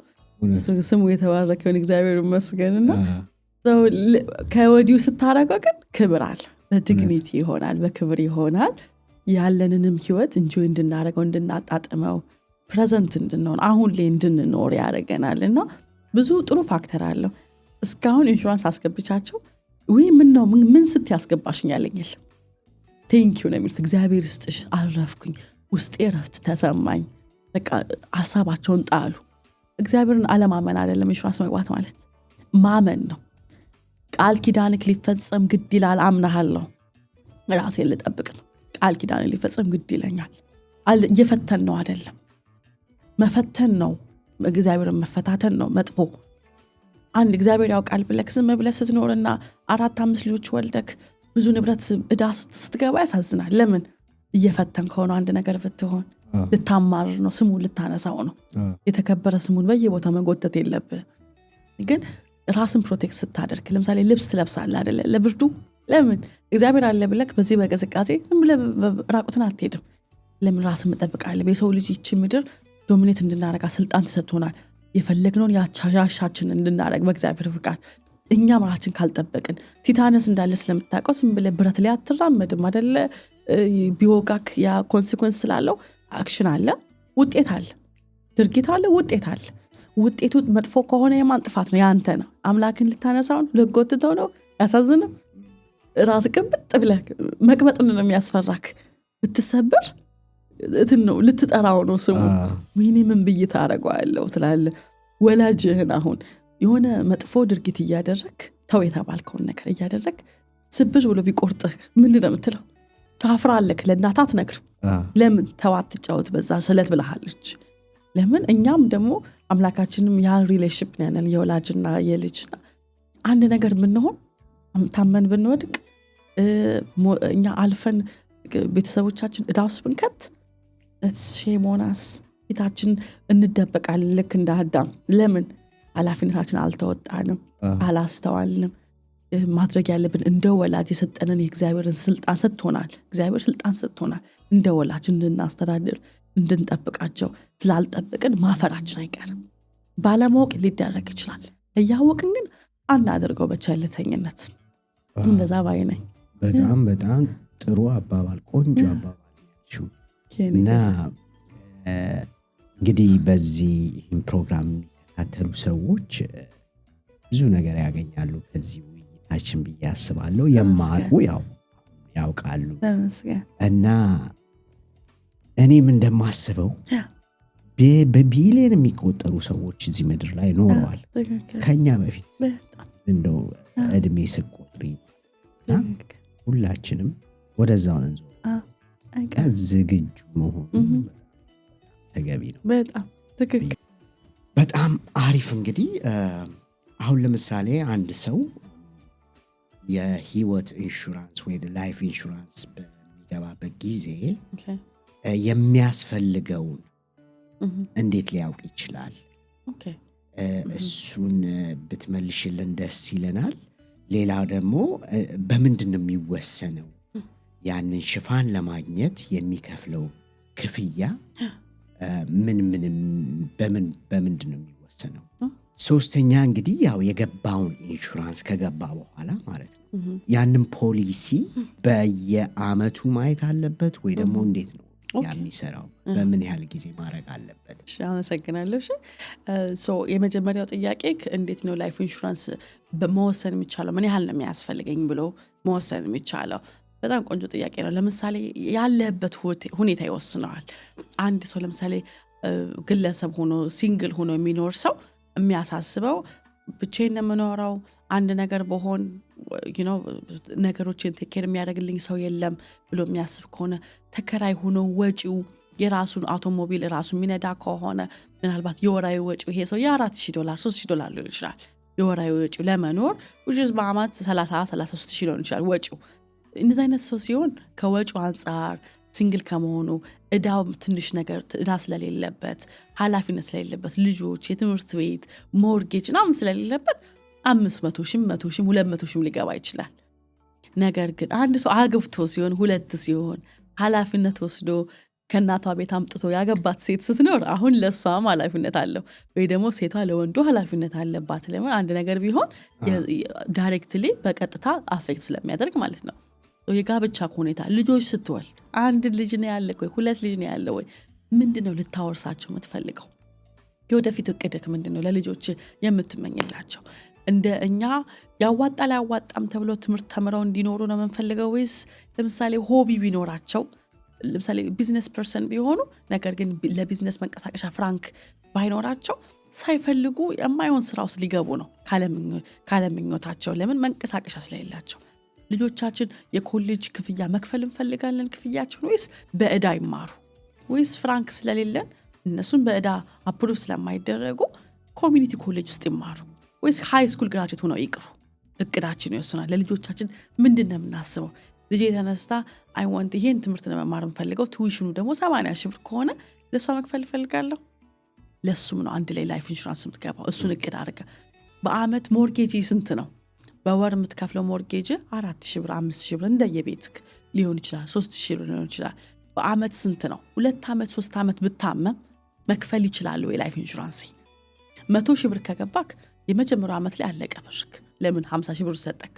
ስሙ የተባረከውን እግዚአብሔር ይመስገንና ከወዲሁ ስታረገው ግን ክብር አለ፣ በዲግኒቲ ይሆናል፣ በክብር ይሆናል። ያለንንም ህይወት እንጆይ እንድናረገው፣ እንድናጣጥመው፣ ፕሬዘንት እንድንሆን፣ አሁን ላይ እንድንኖር ያደርገናል። እና ብዙ ጥሩ ፋክተር አለው። እስካሁን ኢንሹራንስ አስገብቻቸው ምን ስት ያስገባሽኝ ያለኝ የለም። ቴንኪው ነው የሚሉት። እግዚአብሔር ስጥሽ፣ አረፍኩኝ፣ ውስጤ ረፍት ተሰማኝ። በቃ ሀሳባቸውን ጣሉ። እግዚአብሔርን አለማመን አይደለም ኢንሹራንስ መግባት ማለት፣ ማመን ነው። ቃል ኪዳንክ ሊፈጸም ግድ ይላል፣ አምናሃለሁ። ራሴን ልጠብቅ ነው፣ ቃል ኪዳን ሊፈጸም ግድ ይለኛል። እየፈተን ነው አይደለም፣ መፈተን ነው። እግዚአብሔርን መፈታተን ነው መጥፎ። አንድ እግዚአብሔር ያውቃል ብለክ ዝም ብለህ ስትኖርና 4-5 ልጆች ወልደክ ብዙ ንብረት ዕዳ ስትገባ ያሳዝናል። ለምን? እየፈተን ከሆነ አንድ ነገር ብትሆን ልታማርር ነው፣ ስሙን ልታነሳው ነው። የተከበረ ስሙን በየቦታው መጎተት የለብህ። ግን ራስን ፕሮቴክት ስታደርግ፣ ለምሳሌ ልብስ ትለብሳለህ አይደለ? ለብርዱ ለምን? እግዚአብሔር አለ ብለክ በዚህ በቅዝቃዜ ዝም ብለህ ራቁትን አትሄድም። ለምን? ራስን መጠብቃለህ። በሰው ልጅ ይቺ ምድር ዶሚኔት እንድናረጋ ስልጣን ተሰጥቶናል። የፈለግነውን ያቻሻችን እንድናረግ በእግዚአብሔር ፍቃድ። እኛ ራሳችን ካልጠበቅን ቲታነስ እንዳለ ስለምታውቀው ዝም ብለህ ብረት ላይ አትራመድም አይደለ? ቢወጋክ ያ ኮንሲኩዌንስ ስላለው አክሽን አለ፣ ውጤት አለ፣ ድርጊት አለ፣ ውጤት አለ። ውጤቱ መጥፎ ከሆነ የማን ጥፋት ነው? ያንተ ነው። አምላክን ልታነሳው ነው፣ ልጎትተው ነው። ያሳዝንም። ራስ ቅብጥ ብለህ መቅበጥን ነው የሚያስፈራክ። ብትሰብር እንትን ነው ልትጠራው ነው ስሙ። ወይኔ ምን ብዬ ታረጋለሁ ትላለህ። ወላጅህን አሁን የሆነ መጥፎ ድርጊት እያደረግ ተው የተባልከውን ነገር እያደረግ ስብር ብሎ ቢቆርጥህ ምንድን ነው የምትለው? ታፍራለህ። ለእናት አትነግርም። ለምን? ተው አትጫወት በዛ ስለት ብለሃለች። ለምን? እኛም ደግሞ አምላካችንም ያ ሪሌሽንሺፕ ነው ያለን፣ የወላጅና የልጅና አንድ ነገር ብንሆን ታመን ብንወድቅ እኛ አልፈን ቤተሰቦቻችን ዕዳ ውስጥ ብንከት ሼሞናስ ፊታችን እንደበቃለን። ልክ እንደ አዳም። ለምን? ኃላፊነታችን አልተወጣንም፣ አላስተዋልንም። ማድረግ ያለብን እንደ ወላጅ የሰጠንን የእግዚአብሔርን ስልጣን ሰጥቶናል። እግዚአብሔር ስልጣን ሰጥቶናል እንደ ወላጅ እንድናስተዳድር፣ እንድንጠብቃቸው። ስላልጠብቅን ማፈራችን አይቀርም። ባለማወቅ ሊደረግ ይችላል። እያወቅን ግን አናደርገው በቸልተኝነት። እንደዛ ባይ ነኝ። በጣም በጣም ጥሩ አባባል፣ ቆንጆ አባባል እና እንግዲህ በዚህ ፕሮግራም የሚከታተሉ ሰዎች ብዙ ነገር ያገኛሉ ከዚህ ውይይታችን ብዬ አስባለሁ። የማያውቁ ያውቃሉ። እና እኔም እንደማስበው በቢሊየን የሚቆጠሩ ሰዎች እዚህ ምድር ላይ ኖረዋል ከኛ በፊት እንደው እድሜ ስቆጥሪ። ሁላችንም ወደዛው ነን። ዝግጁ መሆኑ ተገቢ ነው። በጣም ትክክል። በጣም አሪፍ። እንግዲህ አሁን ለምሳሌ አንድ ሰው የህይወት ኢንሹራንስ ወይ ላይፍ ኢንሹራንስ በሚገባበት ጊዜ የሚያስፈልገውን እንዴት ሊያውቅ ይችላል? እሱን ብትመልሽልን ደስ ይለናል። ሌላው ደግሞ በምንድን ነው የሚወሰነው? ያንን ሽፋን ለማግኘት የሚከፍለው ክፍያ በምንድን ነው የሚወሰነው? ሶስተኛ እንግዲህ ያው የገባውን ኢንሹራንስ ከገባ በኋላ ማለት ነው ያንን ፖሊሲ በየአመቱ ማየት አለበት ወይ ደግሞ እንዴት ነው የሚሰራው? በምን ያህል ጊዜ ማድረግ አለበት? አመሰግናለሁ። የመጀመሪያው ጥያቄ እንዴት ነው ላይፍ ኢንሹራንስ በመወሰን የሚቻለው? ምን ያህል ነው የሚያስፈልገኝ ብሎ መወሰን የሚቻለው? በጣም ቆንጆ ጥያቄ ነው። ለምሳሌ ያለበት ሁኔታ ይወስነዋል። አንድ ሰው ለምሳሌ ግለሰብ ሆኖ ሲንግል ሆኖ የሚኖር ሰው የሚያሳስበው ብቻዬን ነው የምኖረው፣ አንድ ነገር በሆን ነገሮችን ቴኬር የሚያደርግልኝ ሰው የለም ብሎ የሚያስብ ከሆነ ተከራይ ሆኖ ወጪው የራሱን አውቶሞቢል ራሱ የሚነዳ ከሆነ ምናልባት የወራዊ ወጪው ይሄ ሰው $4,000 $3,000 ሊሆን ይችላል። የወራዊ ወጪው ለመኖር በአመት 33,000 ሊሆን ይችላል ወጪው። እነዚህ አይነት ሰው ሲሆን ከወጪው አንጻር ሲንግል ከመሆኑ እዳው ትንሽ ነገር እዳ ስለሌለበት ኃላፊነት ስለሌለበት ልጆች የትምህርት ቤት ሞርጌጅ ምናምን ስለሌለበት 500,000 100,000 200,000 ሊገባ ይችላል። ነገር ግን አንድ ሰው አግብቶ ሲሆን ሁለት ሲሆን ኃላፊነት ወስዶ ከእናቷ ቤት አምጥቶ ያገባት ሴት ስትኖር አሁን ለሷም ኃላፊነት አለው ወይ ደግሞ ሴቷ ለወንዱ ኃላፊነት አለባት። ለምን አንድ ነገር ቢሆን ዳይሬክትሊ በቀጥታ አፌክት ስለሚያደርግ ማለት ነው። የጋብቻ ሁኔታ ልጆች ስትወልድ አንድ ልጅ ነው ያለ ወይ ሁለት ልጅ ነው ያለ ወይ ምንድነው ልታወርሳቸው የምትፈልገው? የወደፊት እቅድክ ምንድነው? ለልጆች የምትመኝላቸው እንደ እኛ ያዋጣል ያዋጣም ተብሎ ትምህርት ተምረው እንዲኖሩ ነው የምንፈልገው ወይስ ለምሳሌ ሆቢ ቢኖራቸው ለምሳሌ ቢዝነስ ፐርሰን ቢሆኑ ነገር ግን ለቢዝነስ መንቀሳቀሻ ፍራንክ ባይኖራቸው ሳይፈልጉ የማይሆን ስራ ውስጥ ሊገቡ ነው ካለምኞታቸው። ለምን መንቀሳቀሻ ስለሌላቸው። ልጆቻችን የኮሌጅ ክፍያ መክፈል እንፈልጋለን ክፍያቸውን ወይስ በእዳ ይማሩ ወይስ ፍራንክ ስለሌለን እነሱም በእዳ አፕሩቭ ስለማይደረጉ ኮሚኒቲ ኮሌጅ ውስጥ ይማሩ ወይስ ሃይ ስኩል ግራጁዌት ሆነው ይቅሩ? እቅዳችን ይወስናል። ለልጆቻችን ምንድነው የምናስበው? ልጄ ተነስታ አይ ዋንት ይሄን ትምህርት ነው መማር የምፈልገው ቱዊሽኑ ደግሞ 80,000 ብር ከሆነ ለሷ መክፈል እፈልጋለሁ። ለሱም ነው አንድ ላይ ላይፍ ኢንሹራንስ የምትገባው። እሱን እቅድ አድርገ በአመት ሞርጌጅ ስንት ነው? በወር የምትከፍለው ሞርጌጅ 4,000 ብር 5,000 ብር እንደየቤትክ ሊሆን ይችላል 3,000 ብር ሊሆን ይችላል። በአመት ስንት ነው? 2 አመት 3 አመት ብታመም መክፈል ይችላል ወይ ላይፍ ኢንሹራንስ? 100,000 ብር ከገባክ የመጀመሪያው አመት ላይ አለቀ ብርክ። ለምን 50,000 ብር ሰጠክ?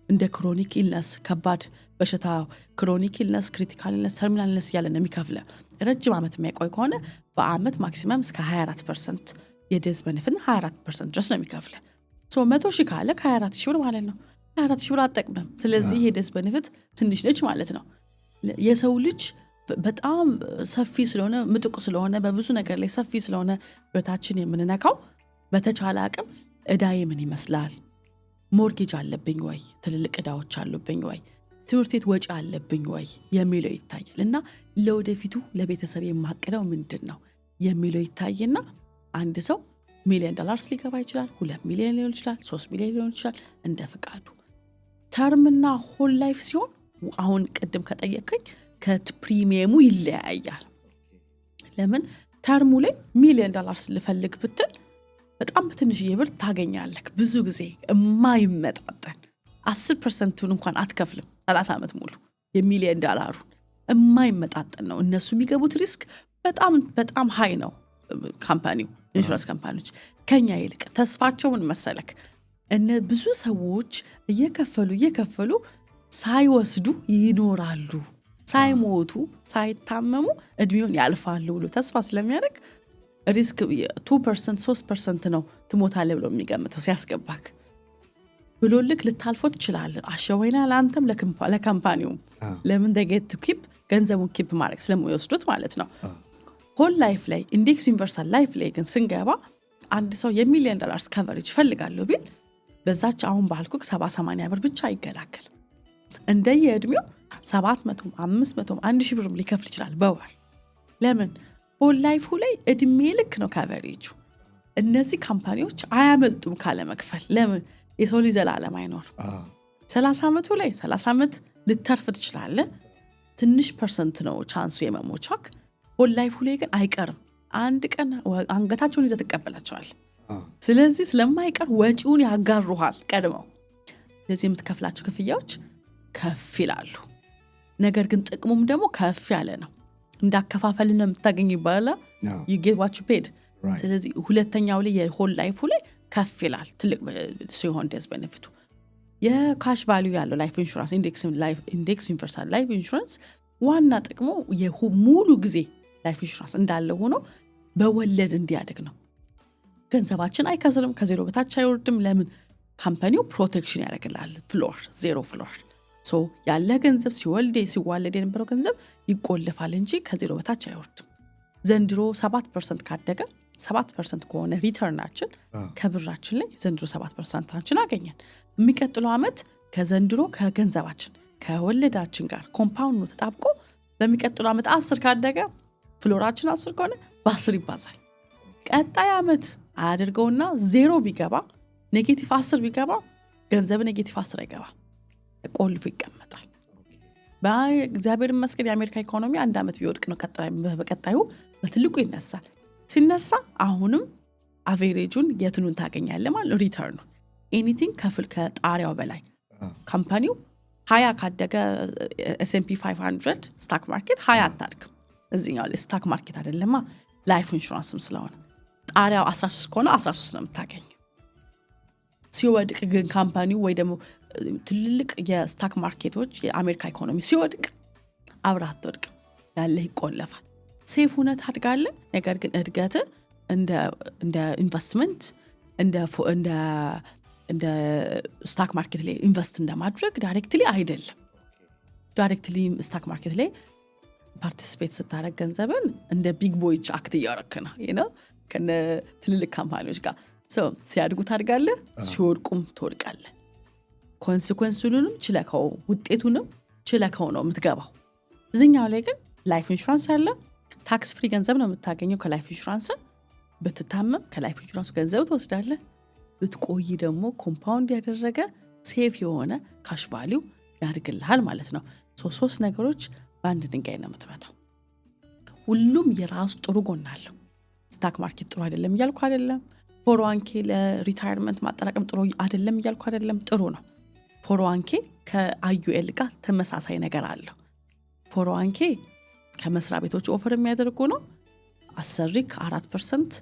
እንደ ክሮኒክ ኢልነስ ከባድ በሽታ ክሮኒክ ኢልነስ ክሪቲካል ኢልነስ ተርሚናል ኢልነስ እያለ ነው የሚከፍለ። ረጅም አመት የሚያቆይ ከሆነ በአመት ማክሲመም እስከ 24% የዴዝ ቤኔፊት 24% ድረስ ነው የሚከፍለ። 100,000 ካለ ከ24,000 ብር ማለት ነው። 24,000 ብር አጠቅምም። ስለዚህ የዴዝ ቤኔፊት ትንሽ ነች ማለት ነው። የሰው ልጅ በጣም ሰፊ ስለሆነ ምጥቁ ስለሆነ በብዙ ነገር ላይ ሰፊ ስለሆነ በታችን የምንነካው በተቻለ አቅም እዳዬ ምን ይመስላል? ሞርጌጅ አለብኝ ወይ? ትልልቅ እዳዎች አሉብኝ ወይ? ትምህርት ቤት ወጪ አለብኝ ወይ የሚለው ይታያል። እና ለወደፊቱ ለቤተሰብ የማቅደው ምንድን ነው የሚለው ይታይና አንድ ሰው $1 ሚሊዮን ሊገባ ይችላል፣ 2 ሚሊዮን ሊሆን ይችላል፣ 3 ሚሊዮን ሊሆን ይችላል እንደ ፍቃዱ። ተርምና ሆል ላይፍ ሲሆን አሁን ቅድም ከጠየቀኝ ከፕሪሚየሙ ይለያያል። ለምን ተርሙ ላይ $1 ሚሊዮን ልፈልግ ብትል በጣም በትንሽዬ ብር ታገኛለህ። ብዙ ጊዜ የማይመጣጠን 10%ን እንኳን አትከፍልም 30 ዓመት ሙሉ $1 ሚሊዮን የማይመጣጠን ነው። እነሱ የሚገቡት ሪስክ በጣም በጣም ሃይ ነው። ካምፓኒው ኢንሹራንስ ካምፓኒዎች ከኛ ይልቅ ተስፋቸው ምን መሰለክ? ብዙ ሰዎች እየከፈሉ ሳይወስዱ ይኖራሉ፣ ሳይሞቱ ሳይታመሙ እድሜውን ያልፋሉ ብሎ ተስፋ ስለሚያደርግ ሪስክ 2% 3% ነው ትሞታለህ ብሎ የሚገምተው ሲያስገባክ ብሎ ልክ ልታልፎት ይችላል። አሸወይና ለአንተም ለካምፓኒውም ለምን ደጌት ኪፕ ገንዘቡን ኪፕ ማድረግ ስለሚወስዱት ማለት ነው። ሆል ላይፍ ላይ ኢንዴክስ ዩኒቨርሳል ላይፍ ላይ ግን ስንገባ አንድ ሰው $1 ሚሊዮን ከቨሬጅ ፈልጋለሁ ቢል በዛች አሁን ባልኩክ 70-80 ብር ብቻ ይገላከል። እንደየእድሜው 700 500 1000 ብር ሊከፍል ይችላል በወር። ለምን ሆል ላይፉ ላይ እድሜ ልክ ነው ካቨሬጁ። እነዚህ ካምፓኒዎች አያመልጡም ካለ መክፈል። ለምን የሰው ልጅ ዘላለም አይኖር። 30 ዓመቱ ላይ 30 ዓመት ልተርፍ ትችላለህ። ትንሽ ፐርሰንት ነው ቻንሱ የመሞቻክ። ሆል ላይፉ ላይ ግን አይቀርም። አንድ ቀን አንገታቸውን ይዘህ ትቀበላቸዋል። ስለዚህ ስለማይቀር ወጪውን ያጋሩሃል ቀድመው። ስለዚህ የምትከፍላቸው ክፍያዎች ከፍ ይላሉ። ነገር ግን ጥቅሙም ደግሞ ከፍ ያለ ነው። እንዳከፋፈልና የምታገኝ ይባላል you get what you paid። ስለዚህ ሁለተኛው ላይ የሆል ላይፉ ላይ ከፍ ይላል ትልቅ ሲሆን ዴዝ ቤኔፊቱ። የካሽ ቫልዩ ያለው ላይፍ ኢንሹራንስ ኢንዴክስ ዩኒቨርሳል ላይፍ ኢንሹራንስ ዋና ጥቅሙ ሙሉ ጊዜ ላይፍ ኢንሹራንስ እንዳለ ሆኖ በወለድ እንዲያድግ ነው። ገንዘባችን አይከስርም፣ ከዜሮ በታች አይወርድም። ለምን ካምፓኒው ፕሮቴክሽን ያደርግላል። ፍሎር ዜሮ ፍሎር ያለ ገንዘብ ሲዋለድ የነበረው ገንዘብ ይቆልፋል እንጂ ከዜሮ በታች አይወርድም። ዘንድሮ 7% ካደገ 7% ከሆነ ሪተርናችን ከብራችን ላይ ዘንድሮ 7%ችን አገኘን። የሚቀጥለው ዓመት ከዘንድሮ ከገንዘባችን ከወለዳችን ጋር ኮምፓውንድ ነው ተጣብቆ በሚቀጥለው ዓመት 10 ካደገ ፍሎራችን 10 ከሆነ በ10 ይባዛል። ቀጣይ ዓመት አያደርገውና ዜሮ ቢገባ ኔጌቲቭ 10 ቢገባ ገንዘብ ኔጌቲቭ 10 አይገባ ቆልፎ ይቀመጣል። በእግዚአብሔር ይመስገን የአሜሪካ ኢኮኖሚ 1 ዓመት ቢወድቅ ነው በቀጣዩ በትልቁ ይነሳል። ሲነሳ አሁንም አቬሬጁን የትኑን ታገኛለህ ማለት ሪተርኑ ኤኒቲንግ ከፍል ከጣሪያው በላይ ካምፓኒው 20 ካደገ S&P 500 ስታክ ማርኬት 20 አታድግም። እዚህኛው ላይ ስታክ ማርኬት አይደለማ ላይፍ ኢንሹራንስም ስለሆነ ጣሪያው 13 ከሆነ 13 ነው የምታገኝ። ሲወድቅ ግን ካምፓኒው ወይ ደግሞ ትልልቅ የስታክ ማርኬቶች የአሜሪካ ኢኮኖሚ ሲወድቅ አብረህ አትወድቅም፣ ያለህ ይቆለፋል። ሴፍ ሆነህ ታድጋለህ። ነገር ግን እድገት እንደ ኢንቨስትመንት እንደ ስታክ ማርኬት ላይ ኢንቨስት እንደማድረግ ዳይሬክትሊ አይደለም። ዳይሬክትሊ ስታክ ማርኬት ላይ ፓርቲሲፔት ስታደርግ ገንዘብን እንደ ቢግ ቦይች አክት እያደረክ ነው ከነ ትልልቅ ካምፓኒዎች ጋር ሲያድጉ ታድጋለህ፣ ሲወድቁም ትወድቃለህ። ኮንሲኩዌንሱንም ችለከው ውጤቱንም ችለከው ነው የምትገባው። እዚህኛው ላይ ግን ላይፍ ኢንሹራንስ አለ። ታክስ ፍሪ ገንዘብ ነው የምታገኘው ከላይፍ ኢንሹራንስ። ብትታመም ከላይፍ ኢንሹራንስ ገንዘብ ትወስዳለህ። ብትቆይ ደግሞ ኮምፓውንድ ያደረገ ሴፍ የሆነ ካሽ ቫሊው ያድግልሃል ማለት ነው። 3 ነገሮች በአንድ ድንጋይ ነው የምትመታው። ሁሉም የራሱ ጥሩ ጎን አለው። ስታክ ማርኬት ጥሩ አይደለም እያልኩ አይደለም። 401k ለሪታየርመንት ማጠራቀም ጥሩ አይደለም እያልኩ አይደለም፣ ጥሩ ነው። 401k ከአዩኤል ጋር ተመሳሳይ ነገር አለው። 401k ከመስሪያ ቤቶች ኦፈር የሚያደርጉ ነው። አሰሪክ 4%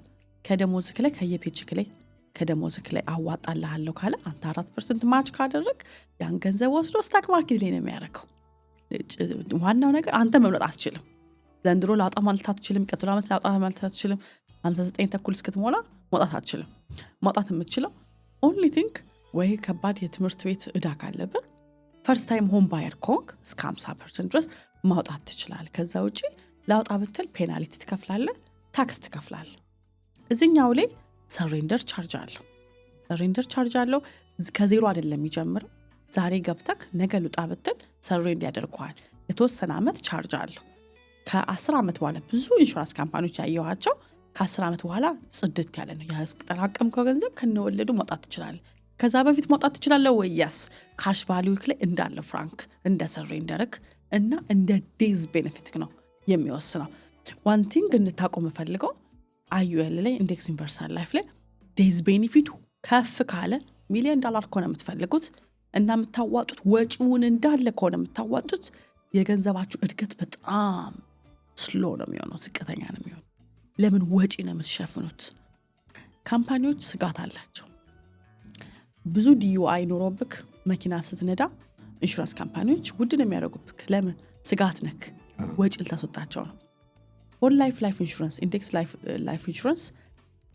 ከደሞዝክ ላይ ከየፔችክ ላይ ከደሞዝክ ላይ አዋጣልሃለሁ ካለ አንተ 4% ማች ካደረግ ያን ገንዘብ ወስዶ ስታክ ማርኬት ላይ ነው የሚያደርገው። ዋናው ነገር አንተ መምረጥ አትችልም። ዘንድሮ ላውጣ ማለት አትችልም። ቀጥሎ ዓመት ላውጣ ማለት አትችልም። 59 ተኩል እስክትሞላ መውጣት አትችልም። መውጣት የምትችለው ኦንሊ ቲንክ ወይ ከባድ የትምህርት ቤት እዳ ካለብን ፈርስት ታይም ሆም ባየር ኮንክ እስከ 50% ድረስ ማውጣት ትችላለህ። ከዛ ውጪ ላውጣ ብትል ፔናልቲ ትከፍላለህ፣ ታክስ ትከፍላለህ። እዚህኛው ላይ ሰሬንደር ቻርጅ አለው። ሰሬንደር ቻርጅ አለው። ከዜሮ አይደለም የሚጀምረው። ዛሬ ገብተክ ነገ ልውጣ ብትል ሰሬንድ ያደርገዋል። የተወሰነ ዓመት ቻርጅ አለው። ከ10 ዓመት በኋላ ብዙ ኢንሹራንስ ካምፓኒዎች ያየኋቸው ከ10 ዓመት በኋላ ጽድት ያለ ነው። ያስጠራቀምከው ገንዘብ ከነወለዱ መውጣት ትችላለህ። ከዛ በፊት መውጣት ትችላለህ ወይ? ያስ ካሽ ቫሊዩክ ላይ እንዳለ ፍራንክ እንደ ሰሬንደርክ እና እንደ ዴዝ ቤኔፊትክ ነው የሚወስነው። ዋን ቲንግ እንድታቆም ፈልገው አዩኤል ላይ ኢንዴክስ ዩኒቨርሳል ላይፍ ላይ ዴዝ ቤኔፊቱ ከፍ ካለ $1 ሚሊዮን ከሆነ የምትፈልጉት እና የምታዋጡት ወጪውን እንዳለ ከሆነ የምታዋጡት የገንዘባችሁ እድገት በጣም ስሎ ነው የሚሆነው፣ ዝቅተኛ ነው የሚሆነው። ለምን? ወጪ ነው የምትሸፍኑት። ካምፓኒዎች ስጋት አላቸው። ብዙ ዲዩአይ ኖሮብክ መኪና ስትነዳ ኢንሹራንስ ካምፓኒዎች ውድ ነው የሚያደርጉብክ። ለምን? ስጋት ነክ ወጪ ልታስወጣቸው ነው። ሆል ላይፍ ኢንሹራንስ፣ ኢንዴክስ ላይፍ ኢንሹራንስ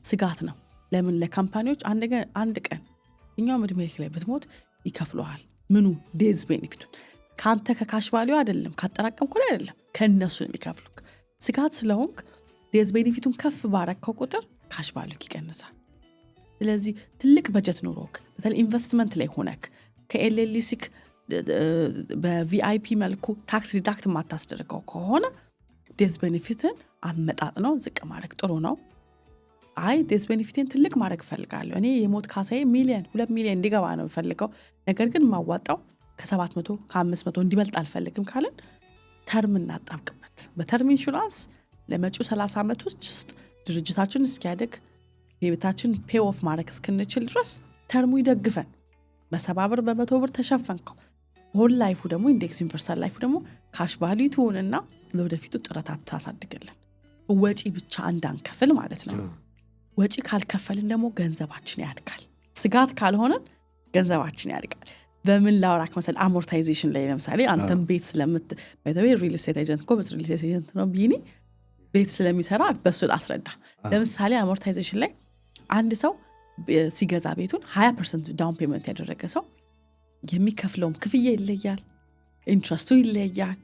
ስጋት ነው። ለምን? ለካምፓኒዎች አንድ ቀን እኛውም ዕድሜ ላይ ብትሞት ይከፍሉሃል። ምኑ? ዴዝ ቤኔፊቱን ከአንተ ከካሽ ቫሊዩ አይደለም ካጠራቀምኩ ላይ አይደለም ከእነሱ ነው የሚከፍሉክ። ስጋት ስለሆንክ ዴዝ ቤኔፊቱን ከፍ ባረከው ቁጥር ካሽ ቫሊዩክ ይቀንሳል። ስለዚህ ትልቅ በጀት ኖሮክ በተለይ ኢንቨስትመንት ላይ ሆነክ ከኤልኤልሲክ በቪአይፒ መልኩ ታክስ ዲዳክት ማታስደርገው ከሆነ ዴዝ ቤኔፊትን አመጣጥ ነው ዝቅ ማድረግ ጥሩ ነው። አይ ዴዝ ቤኔፊትን ትልቅ ማድረግ ፈልጋለሁ እኔ የሞት ካሳዬ $2 ሚሊዮን እንዲገባ ነው ፈልገው፣ ነገር ግን ማዋጣው ከ700 ከ500 እንዲበልጥ አልፈልግም ካለን ተርም እናጣብቅበት። በተርም ኢንሹራንስ ለመጪው 30 ዓመት ውስጥ ድርጅታችን እስኪያደግ የቤታችን ፔይ ኦፍ ማድረግ እስክንችል ድረስ ተርሙ ይደግፈን። በ70 ብር በ100 ብር ተሸፈንከው። ሆል ላይፉ ደግሞ ኢንዴክስ ዩኒቨርሳል ላይፉ ደግሞ ካሽ ቫሊዩ ትሆንና ለወደፊቱ ጥረታት ታሳድገለን። ወጪ ብቻ እንዳንከፍል ማለት ነው። ወጪ ካልከፈልን ደግሞ ገንዘባችን ያድጋል። ስጋት ካልሆነን ገንዘባችን ያድጋል። በምን ላውራክ መሰል አሞርታይዜሽን ላይ ለምሳሌ አንተም ቤት በተለይ ሪል ስቴት ኤጀንት እኮ ሪል ስቴት ኤጀንት ነው ቢኒ ቤት ስለሚሰራ በሱ አስረዳ። ለምሳሌ አሞርታይዜሽን ላይ አንድ ሰው ሲገዛ ቤቱን 20% ዳውን ፔመንት ያደረገ ሰው የሚከፍለውም ክፍያ ይለያል፣ ኢንትረስቱ ይለያል።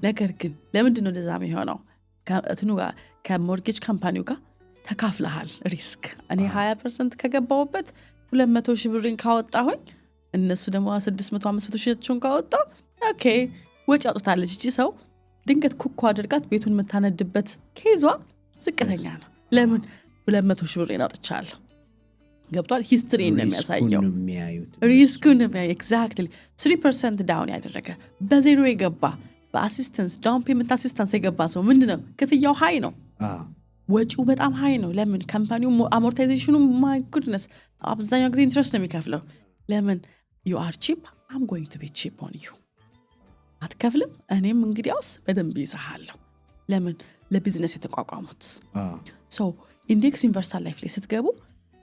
ነገር ግን ለምንድነው እንደዛ የሚሆነው? ከሞርጌጅ ካምፓኒው ጋር ተካፍለሃል ሪስክ። እኔ 20% ከገባውበት 200 ሺህ ብርን ካወጣሁኝ እነሱ ደግሞ 600-500 ሺህችን ካወጣ ኦኬ ወጪ አውጥታለች። እቺ ሰው ድንገት ኩኩ አድርጋት ቤቱን የምታነድበት ኬዟ ዝቅተኛ ነው። ለምን? 200 ሺህ ብርን አውጥቻለሁ። ገብቷል ሂስትሪ ነው የሚያሳየው ሪስኩን ነው ኤግዛክትሊ 3% ዳውን ያደረገ በዜሮ የገባ በአሲስተንስ ዳውን ፔመንት አሲስተንስ የገባ ሰው ምንድነው ክፍያው ሃይ ነው ወጪው በጣም ሃይ ነው ለምን ካምፓኒው አሞርታይዜሽኑ ማይ ጉድነስ አብዛኛው ጊዜ ኢንትረስት ነው የሚከፍለው ለምን you are cheap I'm going to be cheap on you አትከፍልም እኔም እንግዲያውስ በደንብ ይሰሃለሁ ለምን ለቢዝነስ የተቋቋሙት ሶ ኢንዴክስ ዩኒቨርሳል ላይፍ ላይ ስትገቡ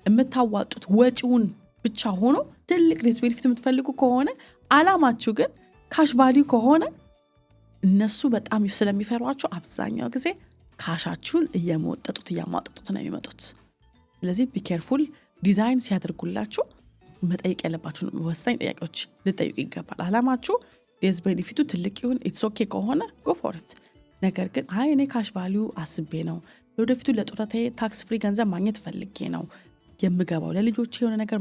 የምታዋጡት ወጪውን ብቻ ሆኖ ትልቅ ዴዝ ቤኔፊት የምትፈልጉ ከሆነ አላማችሁ ግን ካሽ ቫልዩ ከሆነ እነሱ በጣም ስለሚፈሯቸው አብዛኛው ጊዜ ካሻችሁን እየመወጠጡት እያማጠጡት ነው የሚመጡት ስለዚህ ቢ ኬርፉል ዲዛይን ሲያደርጉላችሁ መጠየቅ ያለባችሁ ወሳኝ ጥያቄዎች ልጠይቁ ይገባል አላማችሁ ዴዝ ቤኔፊቱ ትልቅ ይሁን ኢትስ ኦኬ ከሆነ ጎ ፎር ኢት ነገር ግን አይ እኔ ካሽ ቫልዩ አስቤ ነው ለወደፊቱ ለጡረታዬ ታክስ ፍሪ ገንዘብ ማግኘት ፈልጌ ነው የምገባው ለልጆቼ የሆነ ነገር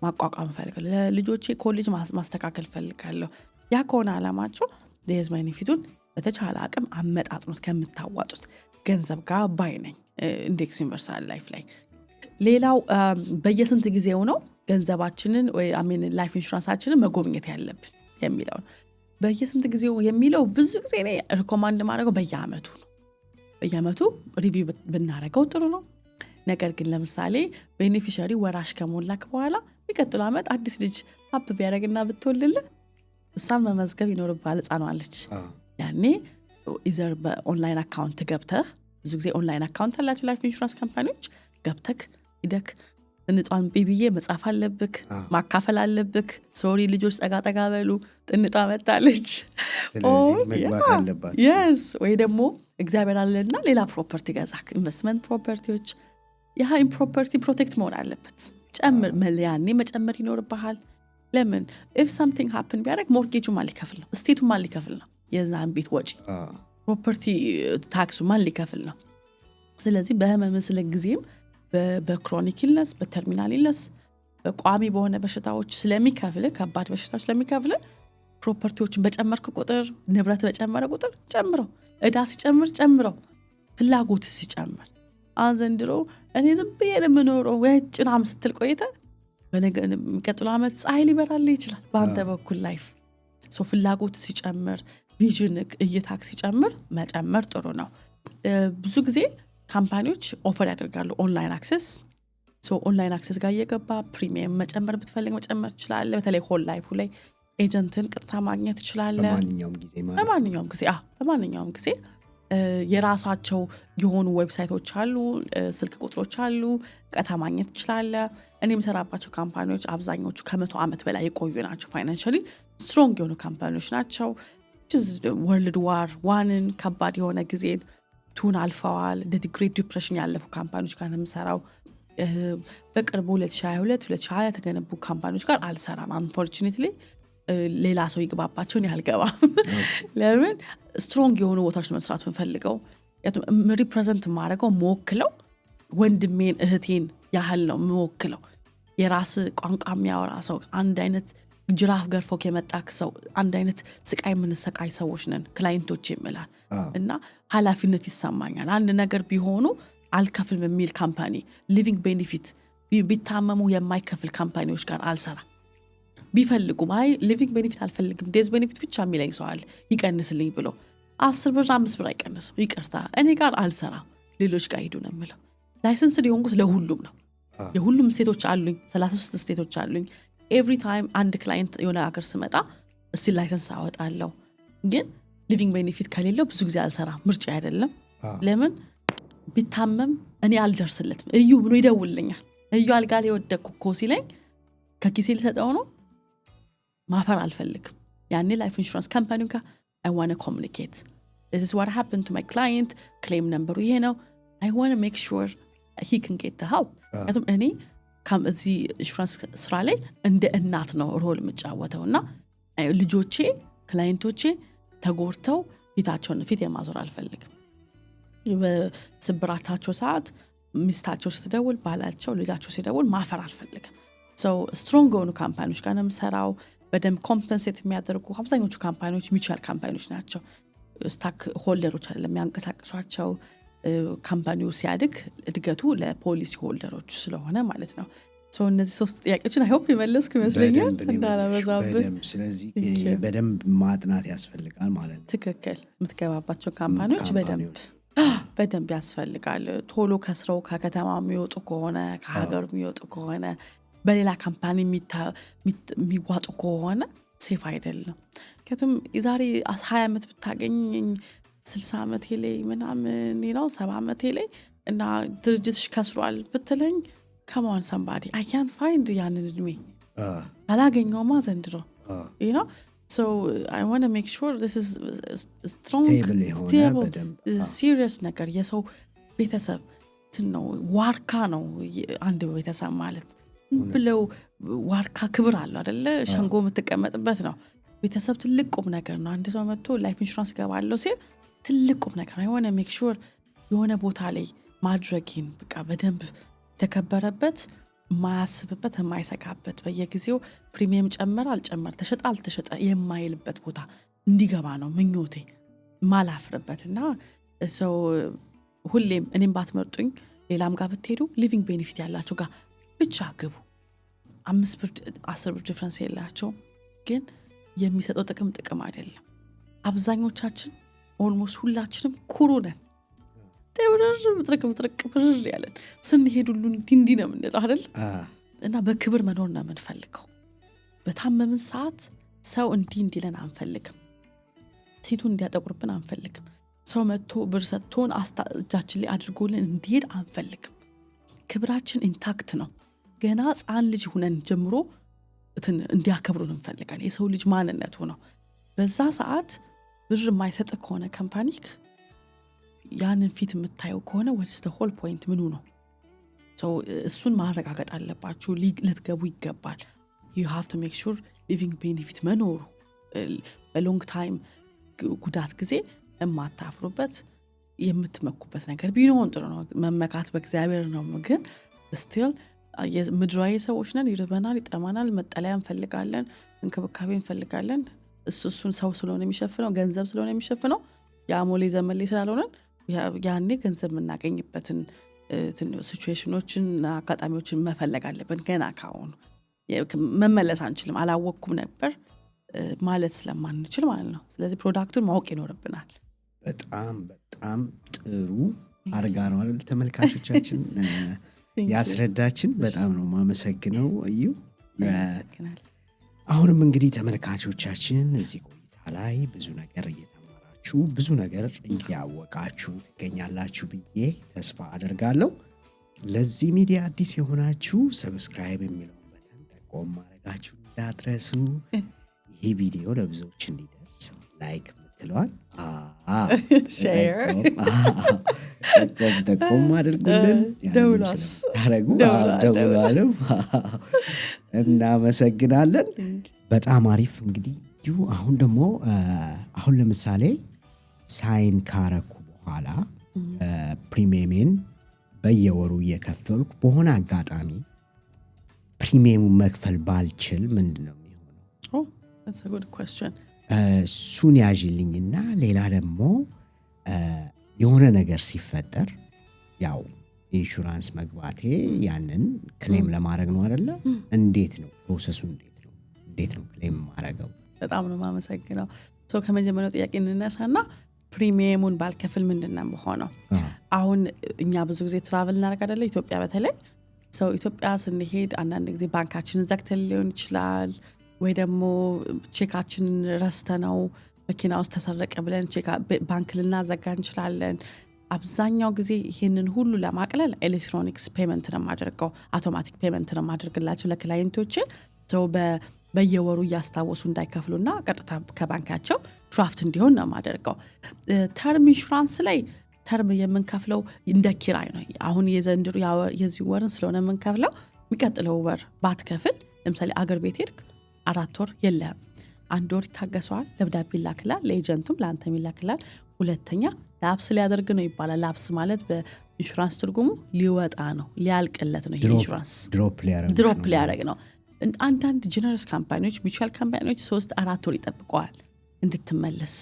ማቋቋም ፈልጋለሁ ለልጆቼ ኮሌጅ ማስተካከል ፈልጋለሁ ያ ከሆነ አላማችሁ ዴዝ ቤኔፊቱን በተቻለ አቅም አመጣጥኑት ከምታዋጡት ገንዘብ ጋር ባይ ነኝ ኢንዴክስ ዩኒቨርሳል ላይፍ ላይ ሌላው በየስንት ጊዜው ነው ገንዘባችንን ወይ አሜን ላይፍ ኢንሹራንሳችንን መጎብኘት ያለብን የሚለው በየስንት ጊዜው የሚለው ብዙ ጊዜ እኔ ሪኮማንድ ማድረገው በየአመቱ ነው በየአመቱ ሪቪው ብናረገው ጥሩ ነው ነገር ግን ለምሳሌ ቤኔፊሻሪ ወራሽ ከሞላክ በኋላ የሚቀጥለው አመት አዲስ ልጅ ሀብ ቢያደርግና ብትወልድልህ እሷን መመዝገብ ይኖርብሃል ህጻኗለች ያኔ ኢዘር በኦንላይን አካውንት ገብተህ ብዙ ጊዜ ኦንላይን አካውንት አላችሁ ላይፍ ኢንሹራንስ ካምፓኒዎች ገብተክ ይደክ ጥንጧን ቢብዬ መጻፍ አለብክ ማካፈል አለብክ ሶሪ ልጆች ጠጋ በሉ ጥንጧ መጣለች ስለዚህ መግባት አለባት yes ወይ ደግሞ እግዚአብሔር አለና ሌላ ፕሮፐርቲ ገዛክ ኢንቨስትመንት ፕሮፐርቲዎች ያ ፕሮፐርቲ ፕሮቴክት መሆን አለበት ጨምር ያኔ መጨመር ይኖርብሃል ለምን if something happen ቢያደርግ ሞርጌጁ ማን ሊከፍል ነው ስቴቱ ማን ሊከፍል ነው የዛን ቤት ወጪ ፕሮፐርቲ ታክሱ ማን ሊከፍል ነው ስለዚህ በህመምስለ ጊዜም በክሮኒክ ኢልነስ በተርሚናል ኢልነስ በቋሚ በሆነ በሽታዎች ስለሚከፍል ከባድ በሽታዎች ስለሚከፍል ፕሮፐርቲዎችን በጨመርክ ቁጥር ንብረት በጨመረ ቁጥር ጨምረው እዳ ሲጨምር ጨምረው ፍላጎት ሲጨምር አንዘንድሮ እኔ ዝም ብዬ ለምኖረው ወጭናም ስትል ቆይተ በሚቀጥለው አመት ፀሐይ ሊበራል ይችላል በአንተ በኩል ላይፍ ሶ ፍላጎት ሲጨምር ቪዥን እይታክ ሲጨምር መጨመር ጥሩ ነው ብዙ ጊዜ ካምፓኒዎች ኦፈር ያደርጋሉ ኦንላይን አክሰስ ሶ ኦንላይን አክሰስ ጋር እየገባ ፕሪሚየም መጨመር ብትፈልግ መጨመር ትችላለህ በተለይ ሆል ላይፉ ላይ ኤጀንትን ቅጥታ ማግኘት ትችላለህ በማንኛውም ጊዜ የራሳቸው የሆኑ ዌብሳይቶች አሉ ስልክ ቁጥሮች አሉ ቀጥታ ማግኘት ትችላለህ እኔ የምሰራባቸው ካምፓኒዎች አብዛኞቹ ከ100 ዓመት በላይ የቆዩ ናቸው ፋይናንሻሊ ስትሮንግ የሆኑ ካምፓኒዎች ናቸው ወርልድ ዋር 1ን ከባድ የሆነ ጊዜን ቱን አልፈዋል ግሬት ዲፕሬሽን ያለፉ ካምፓኒዎች ጋር ነው የምሰራው በቅርቡ 2022-2020 የተገነቡ ካምፓኒዎች ጋር አልሰራም አንፎርቹኔትሊ ሌላ ሰው ይግባባቸውን ያልገባም ለምን ስትሮንግ የሆኑ ቦታዎች መስራት ምፈልገው ሪፕሬዘንት ማድረገው መወክለው ወንድሜን እህቴን ያህል ነው መወክለው የራስ ቋንቋ የሚያወራ ሰው አንድ አይነት ጅራፍ ገርፎክ የመጣክ ሰው አንድ አይነት ስቃይ ምንሰቃይ ሰዎች ነን ክላይንቶች ይምላል እና ኃላፊነት ይሰማኛል አንድ ነገር ቢሆኑ አልከፍልም የሚል ካምፓኒ ሊቪንግ ቤኔፊት ቢታመሙ የማይከፍል ካምፓኒዎች ጋር አልሰራ ቢፈልጉ ማይ ሊቪንግ ቤኔፊት አልፈልግም ዴዝ ቤኔፊት ብቻ የሚለኝ ሰው አለ ይቀንስልኝ ብሎ 10 ብር 5 ብር አይቀንስም ይቅርታ እኔ ጋር አልሰራ ሌሎች ጋር ሄዱ ነው የምለው ላይሰንስ ሊሆንኩት ለሁሉም ነው የሁሉም ስቴቶች አሉኝ 33 ስቴቶች አሉኝ ኤቭሪ ታይም አንድ ክላይንት የሆነ ሀገር ስመጣ እስቲ ላይሰንስ አወጣለሁ ግን ሊቪንግ ቤኔፊት ከሌለው ብዙ ጊዜ አልሰራ ምርጫ አይደለም ለምን ቢታመም እኔ አልደርስለትም እዩ ብሎ ይደውልልኛል እዩ አልጋ ላይ ወደቅኩ እኮ ሲለኝ ከኪሴ ልሰጠው ነው ማፈር አልፈልግም ያኔ ላይፍ ኢንሹራንስ ካምፓኒው ጋር I want to communicate this is what happened to my client claim number ይሄ ነው I want to make sure he can get the help አቶም እኔ እዚህ ኢንሹራንስ ስራ ላይ እንደ እናት ነው ሮል የምጫወተውና ልጆቼ ክላይንቶቼ ተጎርተው ፊት የማዞር አልፈልግም በስብራታቸው ሰዓት ሚስታቸው ስትደውል ባላቸው ልጃቸው ሲደውል ማፈር አልፈልግም so strong የሆኑ ካምፓኒዎች ጋር ነው የምሰራው በደም ኮምፐንሴት የሚያደርጉ አብዛኞቹ ካምፓኒዎች ሚቹዋል ካምፓኒዎች ናቸው ስታክ ሆልደሮች አይደለም የሚያንቀሳቅሷቸው ካምፓኒው ሲያድግ እድገቱ ለፖሊሲ ሆልደሮች ስለሆነ ማለት ነው እነዚህ 3 ጥያቄዎችን አይ ሆፕ የመለስኩ ይመስለኛል እንዳላበዛብህ። ስለዚህ በደንብ ማጥናት ያስፈልጋል ማለት ነው። ትክክል። የምትገባባቸው ካምፓኒዎች በደንብ ያስፈልጋል። ቶሎ ከስራው ከከተማ የሚወጡ ከሆነ ከሀገሩ የሚወጡ ከሆነ በሌላ ካምፓኒ የሚዋጡ ከሆነ ሴፍ አይደለም። ምክንያቱም የዛሬ 20 ዓመት ብታገኝ 60 ዓመቴ ላይ ምናምን ነው 70 ዓመቴ ላይ እና ድርጅትሽ ከስሯል ብትለኝ ከማን ሰምባዲ I can't find ያንን እድሜ አላገኘውማ ዘንድሮ so I want to make sure this is strong stable serious ነገር የሰው ቤተሰብ ነው ዋርካ ነው አንድ ቤተሰብ ማለት ብለው ዋርካ ክብር አለው አይደለ ሸንጎ የምትቀመጥበት ነው ቤተሰብ ትልቅ ቁም ነገር ነው አንድ ሰው መጥቶ ላይፍ ኢንሹራንስ ገባለው ሲል ትልቅ ቁም ነገር ነው I want to make sure የሆነ ቦታ ላይ ማድረጊን በቃ በደንብ ተከበረበት ማያስብበት የማይሰጋበት በየጊዜው ፕሪሚየም ጨመረ አልጨመረ ተሸጠ አልተሸጠ የማይልበት ቦታ እንዲገባ ነው ምኞቴ ማላፍርበትና ሰው ሁሌም እኔም ባትመርጡኝ ሌላም ጋር ብትሄዱ ሊቪንግ ቤኔፊት ያላችሁ ጋር ብቻ ግቡ 5 ብር 10 ብር ዲፈረንስ የላቸው ግን የሚሰጠው ጥቅም አይደለም አብዛኞቻችን ኦልሞስት ሁላችንም ኩሩ ነን ጥርቅ ብርር ያለን ስንሄድ ሁሉ እንዲህ ነው የምንለው አይደል እና በክብር መኖር ነው የምንፈልገው በታመምን ሰዓት ሰው እንዲለን አንፈልግም ሴቱን እንዲያጠቁርብን አንፈልግም ሰው መጥቶ ብር ሰጥቶን እጃችን ላይ አድርጎልን እንዲሄድ አንፈልግም ክብራችን ኢንታክት ነው ገና ሕፃን ልጅ ሁነን ጀምሮ እንዲያከብሩን እንፈልጋለን የሰው ልጅ ማንነቱ ነው በዛ ሰዓት ብር የማይሰጥ ከሆነ ካምፓኒክ ያንን ፊት የምታየው ከሆነ what's the whole point ምኑ ነው እሱን ማረጋገጥ አለባችሁ ልትገቡ ይገባል you have to make sure living benefit መኖሩ በሎንግ ታይም ጉዳት ጊዜ የማታፍሩበት የምትመኩበት ነገር ቢሆን ጥሩ ነው መመካት በእግዚአብሔር ነው ግን still ምድራዊ ሰዎች ነን ይርበናል ይጠማናል መጠለያ እንፈልጋለን እንክብካቤ እንፈልጋለን እሱን ሰው ስለሆነ የሚሸፍነው ገንዘብ ስለሆነ የሚሸፍነው ያሞሌ ዘመን ላይ ስላልሆነ ያኔ ገንዘብ የምናገኝበትን ሲቹዌሽኖችን አጋጣሚዎችን መፈለግ አለብን ገና ካሁኑ መመለስ አንችልም አላወቅኩም ነበር ማለት ስለማንችል ማለት ነው ስለዚህ ፕሮዳክቱን ማወቅ ይኖርብናል በጣም ጥሩ አርጋ ነው አይደል ተመልካቾቻችን ያስረዳችን በጣም ነው ማመሰግነው እዩ አሁንም እንግዲህ ተመልካቾቻችን እዚህ ቆይታ ላይ ብዙ ነገር ብዙ ነገር እያወቃችሁ ትገኛላችሁ ብዬ ተስፋ አደርጋለሁ ለዚህ ሚዲያ አዲስ የሆናችሁ ሰብስክራይብ የሚለውን በተን ጠቆም ማድረጋችሁ እንዳትረሱ ይሄ ቪዲዮ ለብዙዎች እንዲደርስ ላይክ ምትለዋል ጠቆም አድርጉልን ደውላለም እናመሰግናለን በጣም አሪፍ እንግዲህ አሁን ደግሞ አሁን ለምሳሌ ሳይን ካረኩ በኋላ ፕሪሚየምን በየወሩ እየከፈልኩ በሆነ አጋጣሚ ፕሪሚየሙን መክፈል ባልችል ምንድነው የሚሆነው that's a good question እሱን ያዥልኝና ሌላ ደግሞ የሆነ ነገር ሲፈጠር ያው ኢንሹራንስ መግባቴ ያንን ክሌም ለማድረግ ነው አይደለ እንዴት ነው ፕሮሰሱ እንዴት ነው ክሌም ማድረገው በጣም ነው ማመሰግነው ከመጀመሪያው ጥያቄ እንነሳና ፕሪሚየሙን ባልከፍል ምንድነው ሆነው አሁን እኛ ብዙ ጊዜ ትራቨል እናደርግ አይደለ ኢትዮጵያ በተለይ ኢትዮጵያ ስንሄድ አንዳንድ ጊዜ ባንካችንን ዘግተን ሊሆን ይችላል ወይ ደግሞ ቼካችን ረስተነው መኪና ውስጥ ተሰረቀ ብለን ባንክ ልናዘጋ እንችላለን አብዛኛው ጊዜ ይሄንን ሁሉ ለማቅለል ኤሌክትሮኒክስ ፔመንት ነው ማድረገው አውቶማቲክ ፔመንት ነው ማድረግላቸው ለክላይንቶች በየወሩ ያስታወሱ እንዳይከፍሉና ቀጥታ ከባንካቸው ድራፍት እንዲሆን ነው ማደርገው ተርም ኢንሹራንስ ላይ ተርም የምንከፍለው እንደ ኪራይ ነው አሁን የዘንድሮ የዚህ ወርን ስለሆነ የምንከፍለው የሚቀጥለው ወር ባትከፍል ለምሳሌ አገር ቤት ሄድክ 4 ወር የለም 1 ወር ይታገሰዋል ደብዳቤ ይላክላል ለኤጀንቱም ለአንተም ይላክላል ሁለተኛ ላፕስ ሊያደርግ ነው ይባላል ላፕስ ማለት በኢንሹራንስ ትርጉሙ ሊወጣ ነው ሊያልቅለት ነው ኢንሹራንስ ድሮፕ ሊያደርግ ነው አንዳንድ ጀነራል ካምፓኒዎች ሚቹዋል ካምፓኒዎች 3-4 ወር ይጠብቀዋል እንድትመለስ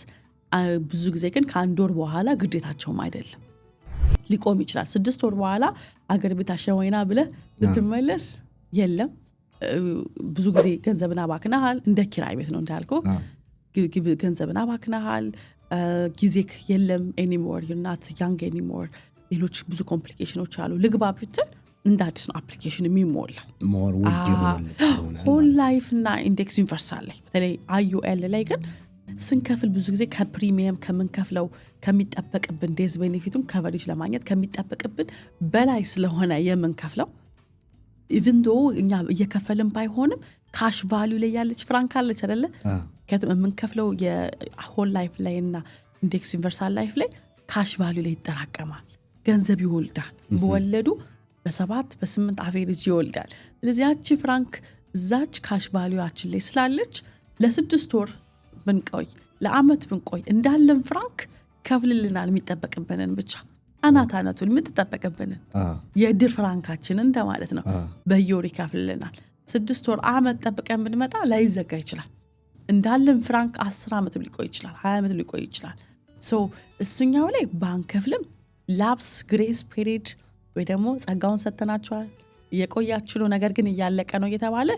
ብዙ ጊዜ ግን ከ1 ወር በኋላ ግዴታቸውም አይደለም ሊቆም ይችላል 6 ወር በኋላ አገር ቤት አሸወይና ብለ ልትመለስ የለም ብዙ ጊዜ ገንዘብን አባክናሃል እንደ ኪራይ ቤት ነው እንዳልከው ገንዘብን አባክናሃል ጊዜክ የለም anymore you're not young anymore ሌሎች ብዙ ኮምፕሊኬሽኖች አሉ ልግባ ብትል እንደ አዲስ ነው አፕሊኬሽን የሚሞላው ሞር ውድ ይሆናል ሆል ላይፍ እና ኢንዴክስ ዩኒቨርሳል ላይ በተለይ IUL ላይ ግን ስንከፍል ብዙ ጊዜ ከፕሪሚየም ከምንከፍለው ከሚጠበቅብን ዴዝ ቤኔፊቱን ከቨሬጅ ለማግኘት ከሚጠበቅብን በላይ ስለሆነ የምንከፍለው even though እኛ እየከፈልን ባይሆንም ካሽ ቫልዩ ላይ ያለች ፍራንክ አለች አይደለ የምንከፍለው የሆል ላይፍ ላይ እና ኢንዴክስ ዩኒቨርሳል ላይፍ ላይ ካሽ ቫልዩ ላይ ይጠራቀማል ገንዘብ ይወልዳል በወለዱ በ7 በ8 አቬሬጅ ይወልዳል ስለዚህ ያቺ ፍራንክ እዛች ካሽ ቫልዩአችን ላይ ስላለች ለ6 ወር ብንቆይ ለአመት ብንቆይ እንዳለን ፍራንክ ከፍልልናል የሚጠበቅብንን ብቻ አናታነቱን የምትጠበቅብንን የድር ፍራንካችንን እንደማለት ነው በየወር ይከፍልልናል 6 ወር አመት ጠብቀን ብንመጣ ላይዘጋ ይችላል እንዳለን ፍራንክ 10 አመት ሊቆይ ይችላል 20 አመት ሊቆይ ይችላል ሶ እሱኛው ላይ ባንክ ከፍልም ላፕስ ግሬስ ፔሪድ ወይ ደግሞ ጸጋውን ሰተናቸዋል የቆያችሁ ነው ነገር ግን እያለቀ ነው እየተባለ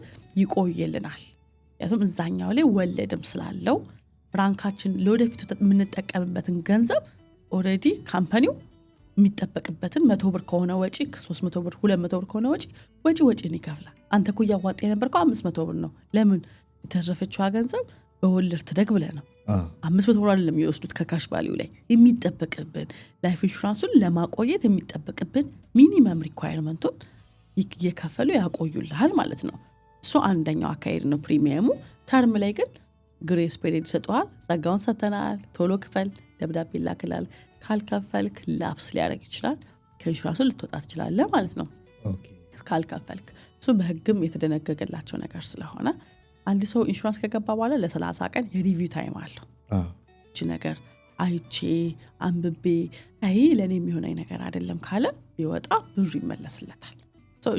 ይቆይልናል ያቱም እዛኛው ላይ ወለድም ስላለው ፍራንካችን ለወደፊቱ የምንጠቀምበትን ገንዘብ ኦሬዲ ካምፓኒው የሚጠበቅበትን 100 ብር ከሆነ ወጪ 300 ብር 200 ብር ከሆነ ወጪን ይከፍላል አንተ እኮ ያዋጣ የነበርከው 500 ብር ነው ለምን የተረፈችው ገንዘብ በወለድ ትደግ ብለ ነው 500 ብር አይደለም የሚወስዱት ከካሽ ቫልዩ ላይ የሚጠበቅብን ላይፍ ኢንሹራንሱን ለማቆየት የሚጠበቅብን ሚኒመም ሪኳየርመንቱን እየከፈሉ ያቆዩልሃል ማለት ነው እሱ አንደኛው አካሄድ ነው ፕሪሚየሙ ተርም ላይ ግን ግሬስ ፔሪድ ሰጥቷል ጸጋውን ሰተናል ቶሎ ክፈል ደብዳቤ ላክላል ካልከፈልክ ላፕስ ሊያደርግ ይችላል ከኢንሹራንሱ ልትወጣ ትችላለህ ማለት ነው ኦኬ ካልከፈልክ እሱ በህግም የተደነገገላቸው ነገር ስለሆነ አንድ ሰው ኢንሹራንስ ከገባ በኋላ ለ30 ቀን የሪቪው ታይም አለው እቺ ነገር አይቼ አንብቤ አይ ለኔ የሚሆነኝ ነገር አይደለም ካለ ይወጣ ብሩ ይመለስለታል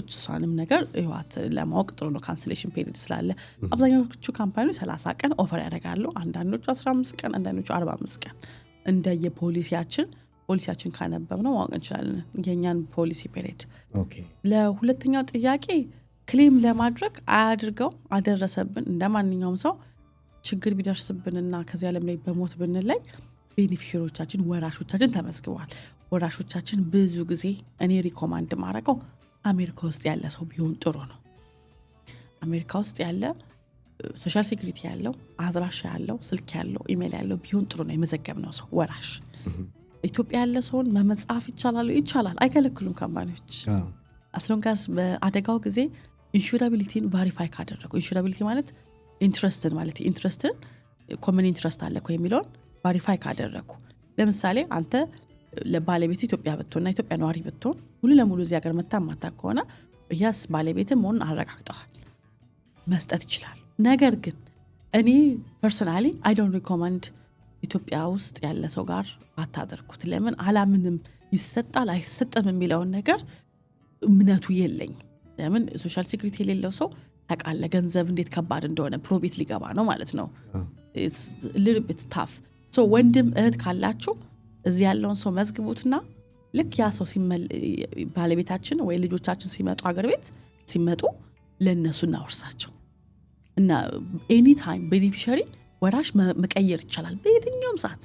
እሷንም ነገር ህይወት ለማወቅ ጥሩ ነው ካንሰሌሽን ፔሪድ ስላለ አብዛኛዎቹ ካምፓኒዎች 30 ቀን ኦፈር ያደርጋሉ አንዳንዶቹ 15 ቀን አንዳንዶቹ 45 ቀን እንደየ ፖሊሲያችን ካነበብነው ማወቅ እንችላለን የኛን ፖሊሲ ፔሪድ ኦኬ ለሁለተኛው ጥያቄ ክሌም ለማድረግ አያድርገው አደረሰብን እንደማንኛውም ሰው ችግር ቢደርስብንና ከዚህ ዓለም ላይ በሞት ብንለይ ቤኔፊሻሪዎቻችን ወራሾቻችን ተመስግበዋል ወራሾቻችን ብዙ ጊዜ እኔ ሪኮማንድ ማረገው አሜሪካ ውስጥ ያለ ሰው ቢሆን ጥሩ ነው አሜሪካ ውስጥ ያለ ሶሻል ሴኩሪቲ ያለው አድራሻ ያለው ስልክ ያለው ኢሜል ያለው ቢሆን ጥሩ ነው የመዘገብነው ሰው ወራሽ ኢትዮጵያ ያለ ሰውን መመጻፍ ይቻላል አይከለክሉም ካምፓኒዎች አስሎንጋስ በአደጋው ጊዜ ኢንሹራቢሊቲን ቫሪፋይ ካደረጉ ኢንሹራቢሊቲ ማለት ኢንትረስትን ኮመን ኢንትረስት አለ እኮ የሚለውን ቫሪፋይ ካደረጉ ለምሳሌ አንተ ለባለቤት ኢትዮጵያ ብትሆንና ኢትዮጵያ ነዋሪ ብትሆን ሁሉ ለሙሉ እዚህ ሀገር መታማታ ከሆነ ያስ ባለቤትም መሆኑን አረጋግጠዋል መስጠት ይችላል ነገር ግን እኔ ፐርሰናሊ አይ ዶንት ሪኮመንድ ኢትዮጵያ ውስጥ ያለ ሰው ጋር አታደርጉት ለምን አላምንም ይሰጣል አይሰጥም የሚለውን ነገር እምነቱ የለኝ ለምን ሶሻል ሴኩሪቲ የሌለው ሰው ታቃለ ገንዘብ እንዴት ከባድ እንደሆነ ፕሮቤት ሊገባ ነው ማለት ነው it's a little bit tough so ወንድም እህት ካላችሁ እዚህ ያለውን ሰው መዝግቡትና ልክ ያ ሰው ባለቤታችን ወይ ልጆቻችን ሲመጡ ሀገር ቤት ሲመጡ ለነሱ እናወርሳቸው እና ኤኒ ታይም ቤኔፊሻሪ ወራሽ መቀየር ይቻላል በየትኛውም ሰዓት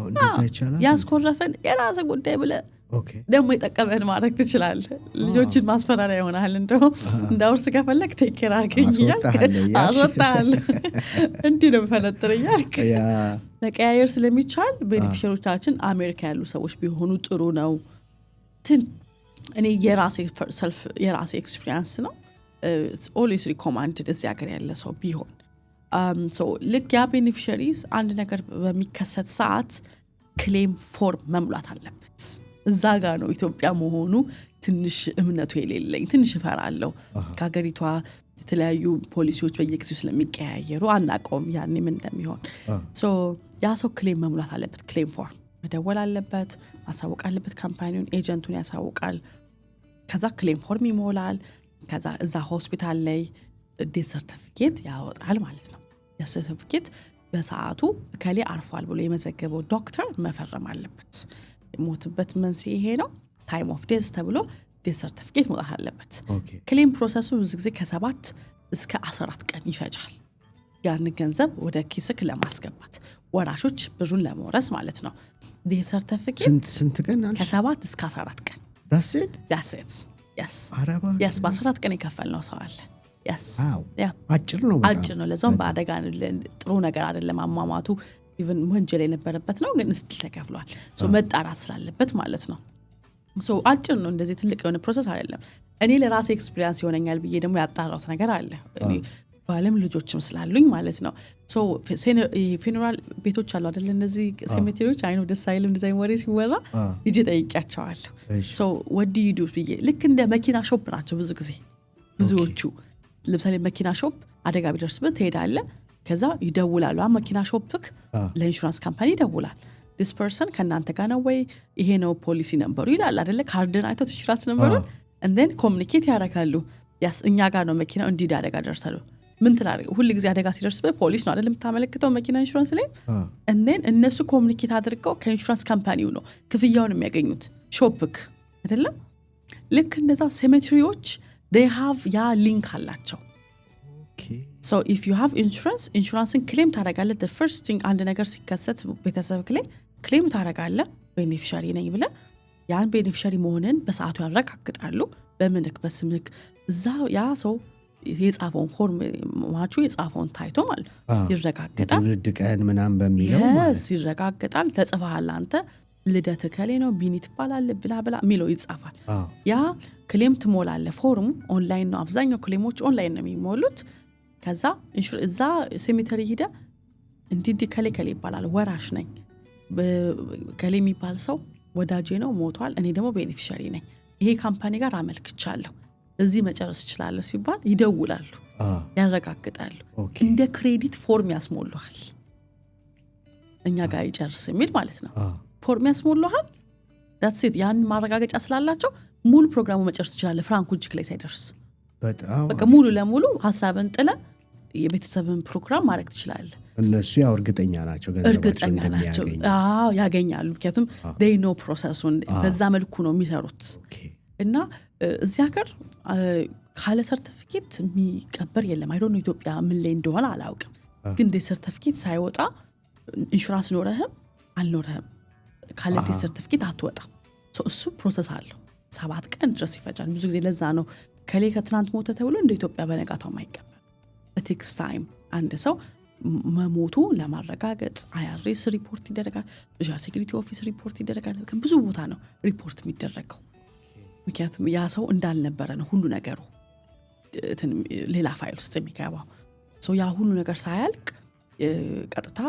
እንደዛ ይቻላል ያስኮረፈን የራስ ጉዳይ ብለ ደግሞ ይጠቀመን ማድረግ ትችላለህ ልጆችን ማስፈራሪያ ይሆናል እንደው እንዳውርስ ከፈለክ ቴኬር አርገኝ አስወጣል እንዴ ነው ፈነጥር ያልክ ለቀያየር ስለሚቻል ቤኔፊሻሪዎቻችን አሜሪካ ያሉ ሰዎች ቢሆኑ ጥሩ ነው እኔ የራሴ ኤክስፒሪየንስ ነው it's always recommended እዚህ ሀገር ያለ ሰው ቢሆን so ልክ ያ ቤኔፊሻሪስ አንድ ነገር በሚከሰት ሰዓት ክሌም ፎርም መሙላት አለበት እዛ ጋር ነው ኢትዮጵያ መሆኑ ትንሽ እምነቱ የሌለኝ ትንሽ እፈራለሁ ከሀገሪቷ የተለያዩ ፖሊሲዎች በየጊዜው ስለሚቀያየሩ አናውቀውም ያኔ ምን እንደሚሆን so ያ ሰው ክሌም መሙላት አለበት ክሌም ፎርም መደወል አለበት ማሳወቅ አለበት ካምፓኒውን ኤጀንቱን ያሳውቃል ከዛ ክሌም ፎርም ይሞላል ከዛ እዛ ሆስፒታል ላይ ዴት ሰርቲፊኬት ያወጣል ማለት ነው ያ ሰርቲፊኬት በሰዓቱ ከሌ አርፏል ብሎ የመዘገበው ዶክተር መፈረም አለበት ሞትበት መንስኤ ይሄ ነው ታይም ኦፍ ዴዝ ተብሎ ዴት ሰርቲፊኬት መውጣት አለበት። ክሌም ፕሮሰሱ ብዙ ጊዜ ከ7 እስከ 14 ቀን ይፈጃል። ያን ገንዘብ ወደ ኪስክ ለማስገባት ወራሾች ብሩን ለመውረስ ማለት ነው። ዴት ሰርቲፊኬት ስንት ቀን አለ? ከ7 እስከ 14 ቀን። that's it yes በ14 ቀን የከፈልነው ሰው አለ። yes አጭር ነው ለዛም በአደጋ ጥሩ ነገር አይደለም አሟሟቱ ኢቭን ወንጀል የነበረበት ነው ግን ስቲል ተከፍሏል። መጣራት ስላለበት ማለት ነው። አጭር ነው እንደዚህ ትልቅ የሆነ ፕሮሰስ አይደለም። እኔ ለራሴ ኤክስፒሪየንስ ይሆነኛል ብዬ ደግሞ ያጣራሁት ነገር አለ። እኔ ባለም ልጆችም ስላሉኝ ማለት ነው። ፌኔራል ቤቶች አሉ አይደል እነዚህ ሴሜቴሪዎች አይኑ ደስ አይልም እንደዚህ ወሬ ሲወራ ልጅ ጠይቂያቸዋለሁ። ወዲ ይዱ ብዬ ልክ እንደ መኪና ሾፕ ናቸው ብዙ ጊዜ ብዙዎቹ። ለምሳሌ መኪና ሾፕ አደጋ ቢደርስበት ትሄዳለህ ከዛ ይደውላሉ። መኪና ሾፕክ ለኢንሹራንስ ካምፓኒ ይደውላል። this person ከናንተ ጋር ነው ወይ ይሄ ነው ፖሊሲ ነበሩ ይላል አይደለ ካርድን አይተው ኢንሹራንስ ነበሩ and then ኮሙኒኬት ያደርጋሉ። ያስ እኛ ጋር ነው መኪናው እንዲህ አደጋ ደርሷል። ምን ትላለህ? ሁሉ ጊዜ አደጋ ሲደርስበት ፖሊስ ነው አይደል የምታመለክተው መኪና ኢንሹራንስ ላይ and then እነሱ ኮሙኒኬት አድርገው ከኢንሹራንስ ካምፓኒው ነው ክፍያውን የሚያገኙት ሾፕክ አይደለ። ልክ እንደዛ ሴሜትሪዎች they have ያ ሊንክ አላቸው። so if you have insuranceን ክሌም ታደርጋለህ። the first thing አንድ ነገር ሲከሰት ቤተሰብክ ላይ ክሌም ታደርጋለህ ቤኔፊሻሪ ነኝ ብለህ ያን ቤኔፊሻሪ መሆንን በሰዓቱ ያረጋግጣሉ። በምንክ በስምክ እዛ ያ ሰው የጻፈውን ፎርም ማቹ የጻፈውን ታይቶ ማለት ይረጋግጣል። ትውልድ ቀን ምናምን በሚለው ይረጋግጣል። ተጽፈሃል አንተ ልደት ከሌ ነው ቢኒት ይባላል ብላ ሚለው ይጻፋል። ያ ክሌም ትሞላለህ። ፎርሙ ኦንላይን ነው። አብዛኛው ክሌሞች ኦንላይን ነው የሚሞሉት። ከዛ እዛ ሴሜተሪ ሄደ እንዲህ ከሌ ይባላል ወራሽ ነኝ ከሌ የሚባል ሰው ወዳጄ ነው ሞቷል እኔ ደግሞ ቤኔፊሻሪ ነኝ ይሄ ካምፓኒ ጋር አመልክቻለሁ እዚህ መጨረስ ይችላል ሲባል ይደውላሉ ያረጋግጣሉ። እንደ ክሬዲት ፎርም ያስሞሉሃል እኛ ጋር ይጨርስ የሚል ማለት ነው። ፎርም ያስሞሉሃል that's it ያን ማረጋገጫ ስላላቸው ሙሉ ፕሮግራሙ መጨረስ ይችላል ፍራንኩ እጅክ ላይ ሳይደርስ። በቃ ሙሉ ለሙሉ ሐሳብን ጥለ የቤተሰብን ፕሮግራም ማድረግ ትችላለህ። እነሱ ያው እርግጠኛ ናቸው ገንዘባቸውን እንደሚያገኙ ያገኛሉ። ምክንያቱም they know ፕሮሰሱን በዛ መልኩ ነው የሚሰሩት። እና እዚያ ሀገር ካለ ሰርቲፊኬት የሚቀበር የለም። አይ ዶንት ኖ ኢትዮጵያ ምን ላይ እንደሆነ አላውቅም። ግን ዴት ሰርቲፊኬት ሳይወጣ ኢንሹራንስ ኖረህም አልኖረህም ካለ ዴት ሰርቲፊኬት አትወጣም። እሱ ፕሮሰስ አለው 7 ቀን ድረስ ይፈጃል። ብዙ ጊዜ ለዛ ነው ከሌ ከትናንት ሞተ ተብሎ እንደ ኢትዮጵያ በነጋታው ማይቀበል። it takes time አንድ ሰው መሞቱ ለማረጋገጥ IRS ሪፖርት ይደረጋል፣ ሶሻል ሴኩሪቲ ኦፊስ ሪፖርት ይደረጋል። ብዙ ቦታ ነው ሪፖርት የሚደረገው። ምክንያቱም ያ ሰው እንዳልነበረ ነው ሁሉ ነገሩ ሌላ ፋይል ውስጥ የሚገባው። ያ ሁሉ ነገር ሳያልቅ ቀጥታ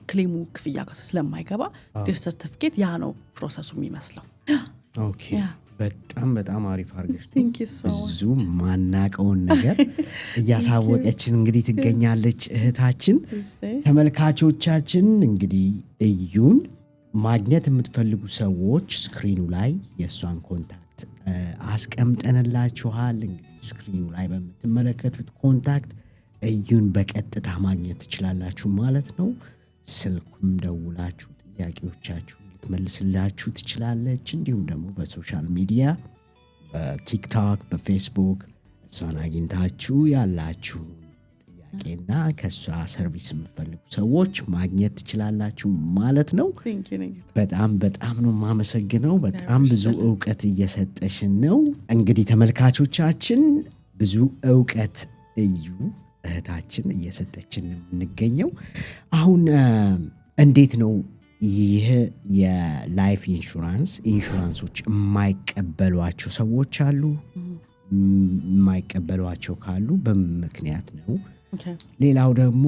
ክሌሙ ክፍያ ስለማይገባ ዴት ሰርቲፊኬት ያ ነው ፕሮሰሱ የሚመስለው። ኦኬ በጣም አሪፍ አድርገሽ ብዙ ማናቀውን ነገር እያሳወቀችን እንግዲህ ትገኛለች እህታችን። ተመልካቾቻችን እንግዲህ እዩን ማግኘት የምትፈልጉ ሰዎች ስክሪኑ ላይ የሷን ኮንታክት አስቀምጠንላችኋል። እንግዲህ ስክሪኑ ላይ በምትመለከቱት ኮንታክት እዩን በቀጥታ ማግኘት ትችላላችሁ ማለት ነው። ስልኩም ደውላችሁ ጥያቄዎቻችሁ ልትመልስላችሁ ትችላለች። እንዲሁም ደግሞ በሶሻል ሚዲያ በቲክቶክ በፌስቡክ እሷን አግኝታችሁ ያላችሁ ጥያቄና ከሷ ሰርቪስ የምትፈልጉ ሰዎች ማግኘት ትችላላችሁ ማለት ነው። በጣም ነው የማመሰግነው። በጣም ብዙ እውቀት እየሰጠሽን ነው። እንግዲህ ተመልካቾቻችን ብዙ እውቀት እዩ እህታችን እየሰጠችን የምንገኘው። አሁን እንዴት ነው ይህ የላይፍ ኢንሹራንሶች የማይቀበሏቸው ሰዎች አሉ? የማይቀበሏቸው ካሉ በምክንያት ነው። ሌላው ደግሞ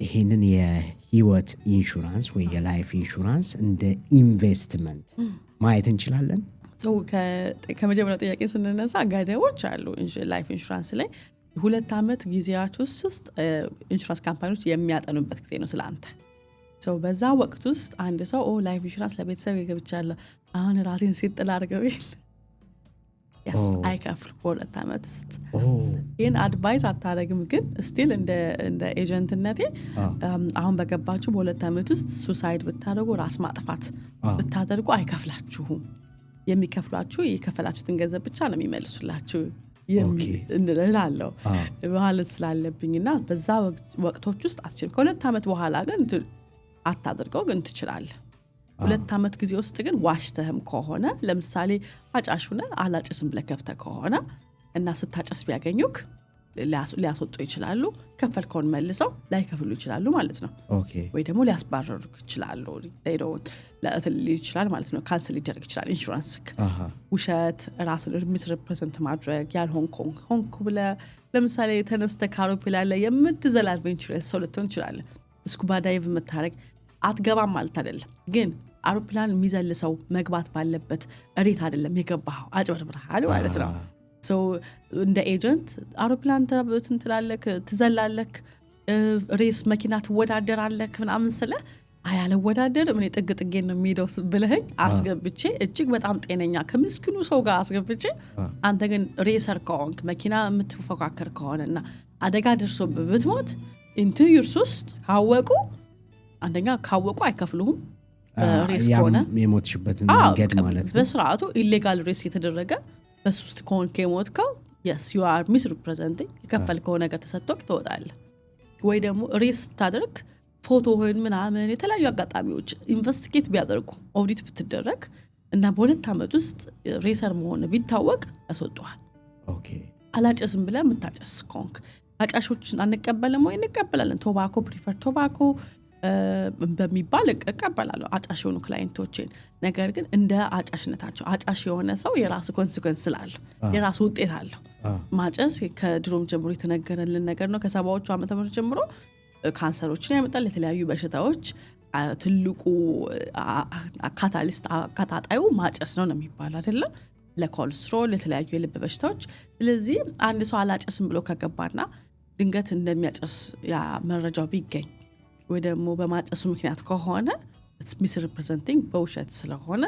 ይሄንን የህይወት ኢንሹራንስ ወይ የላይፍ ኢንሹራንስ እንደ ኢንቨስትመንት ማየት እንችላለን? ከመጀመሪያው ጥያቄ ስንነሳ ገደቦች አሉ ላይፍ ኢንሹራንስ ላይ 2 ዓመት ጊዜያት ውስጥ ኢንሹራንስ ካምፓኒዎች የሚያጠኑበት ጊዜ ነው ስለአንተ። በዛ ወቅት ውስጥ አንድ ሰው ላይፍ ኢንሹራንስ ለቤተሰብ ይገብቻለሁ አሁን ራሴን ሲጥል አድርገው አይከፍሉ በ2 ዓመት ውስጥ። ይህን አድቫይስ አታደርግም፣ ግን ስቲል እንደ ኤጀንትነቴ አሁን በገባችሁ በ2 ዓመት ውስጥ ሱሳይድ ብታደርጉ ራስ ማጥፋት ብታደርጉ አይከፍላችሁም። የሚከፍሏችሁ የከፈላችሁትን ገንዘብ ብቻ ነው የሚመልሱላችሁ እንላለው ማለት ስላለብኝና በዛ ወቅቶች ውስጥ አትችልም። ከ2 ዓመት በኋላ ግን አታደርገው ግን ትችላለህ። 2 ዓመት ጊዜ ውስጥ ግን ዋሽተህም ከሆነ ለምሳሌ አጫሹነ አላጭስም ብለህ ከፍተህ ከሆነ እና ስታጨስ ቢያገኙክ ሊያስወጡ ይችላሉ። ከፈልከውን መልሰው ላይከፍሉ ይችላሉ ማለት ነው። ወይ ደግሞ ሊያስባረሩክ ይችላሉ። ለእትል ይችላል ማለት ነው። ካንስል ሊደረግ ይችላል ኢንሹራንስ። ውሸት ራስን ሚስሪፕሬዘንት ማድረግ ሆንኩ ብለህ ለምሳሌ ተነስተህ ከአውሮፕላን ላይ የምትዘል አድቬንቸረስ ሰው ልትሆን ትችላለህ። ስኩባ ዳይቭ የምታደርግ አትገባም ማለት አይደለም፣ ግን አውሮፕላን የሚዘል ሰው መግባት ባለበት ሬት አይደለም የገባኸው፣ አጭበርብረሃል ማለት ነው። እንደ ኤጀንት አውሮፕላን ትላለክ፣ ትዘላለክ፣ ሬስ መኪና ትወዳደራለክ ምናምን ስለ አያለወዳደርም እኔ ጥግ ነው የሚሄደው ብለኸኝ አስገብቼ እጅግ በጣም ጤነኛ ከምስኪኑ ሰው ጋር አስገብቼ አንተ ግን ሬሰር ከሆንክ መኪና የምትፎካከር ከሆነና አደጋ ደርሶብህ ብትሞት ኢንቱዩርስ ውስጥ አንደኛ ካወቁ አይከፍሉህም። ሬስ ከሆነ የሞትሽበትን መንገድ ማለት ነው። በስርዓቱ ኢሌጋል ሬስ የተደረገ በሱ ውስጥ ከሆንክ የሞትከው yes you are misrepresenting የከፈልከው ነገር ተሰጥቶክ ትወጣለህ። ወይ ደግሞ ሬስ ታደርግ ፎቶህን ምናምን የተለያዩ አጋጣሚዎች ኢንቨስቲጌት ቢያደርጉ ኦዲት ብትደረግ እና በ2 ዓመት ውስጥ ሬሰር መሆን ቢታወቅ ያስወጡሃል። አላጨስም ብለህ የምታጨስ ከሆንክ አጫሾችን አንቀበልም ወይ እንቀበላለን። ቶባኮ ፕሪፈር ቶባኮ በሚባል እቀበላለሁ አጫሽ የሆኑ ክላይንቶችን። ነገር ግን እንደ አጫሽነታቸው አጫሽ የሆነ ሰው የራሱ ኮንሲኩዌንስ ስላለው የራሱ ውጤት አለው። ማጨስ ከድሮም ጀምሮ የተነገረልን ነገር ነው። ከ70ዎቹ ዓመተ ምህረት ጀምሮ ካንሰሮችን ያመጣል፣ የተለያዩ በሽታዎች ትልቁ ካታሊስት አቀጣጣዩ ማጨስ ነው የሚባለው አይደለ? ለኮሌስትሮል፣ ለተለያዩ የልብ በሽታዎች። ስለዚህ አንድ ሰው አላጨስም ብሎ ከገባና ድንገት እንደሚያጨስ ያ መረጃው ቢገኝ ወይ ደግሞ በማጨሱ ምክንያት ከሆነ ሚስሪፕሬዘንቲንግ በውሸት ስለሆነ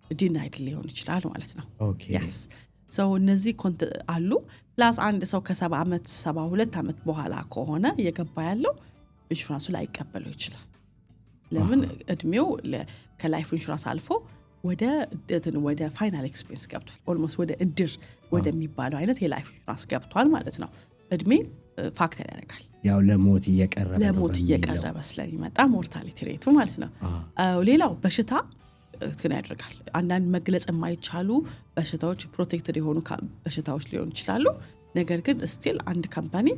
ዲናይድ ሊሆን ይችላል ማለት ነው። yes so እነዚህ አሉ። ፕላስ አንድ ሰው ከ70 ዓመት 72 ዓመት በኋላ ከሆነ የገባ ያለው ኢንሹራንሱ ላይ ይቀበለው ይችላል። ለምን እድሜው ከላይፍ ኢንሹራንስ አልፎ ወደ ፋይናል ኤክስፔንስ ገብቷል። ኦልሞስት ወደ እድር ወደሚባለው አይነት የላይፍ ኢንሹራንስ ገብቷል ማለት ነው። እድሜ ፋክተር ያደርጋል። ያው ለሞት እየቀረበ ስለሚመጣ ሞርታሊቲ ሬቱ ማለት ነው። ሌላው በሽታ እንትን ያደርጋል። አንዳንድ መግለጽ የማይቻሉ በሽታዎች ፕሮቴክትድ የሆኑ በሽታዎች ሊሆኑ ይችላሉ። ነገር ግን ስቲል አንድ ካምፓኒ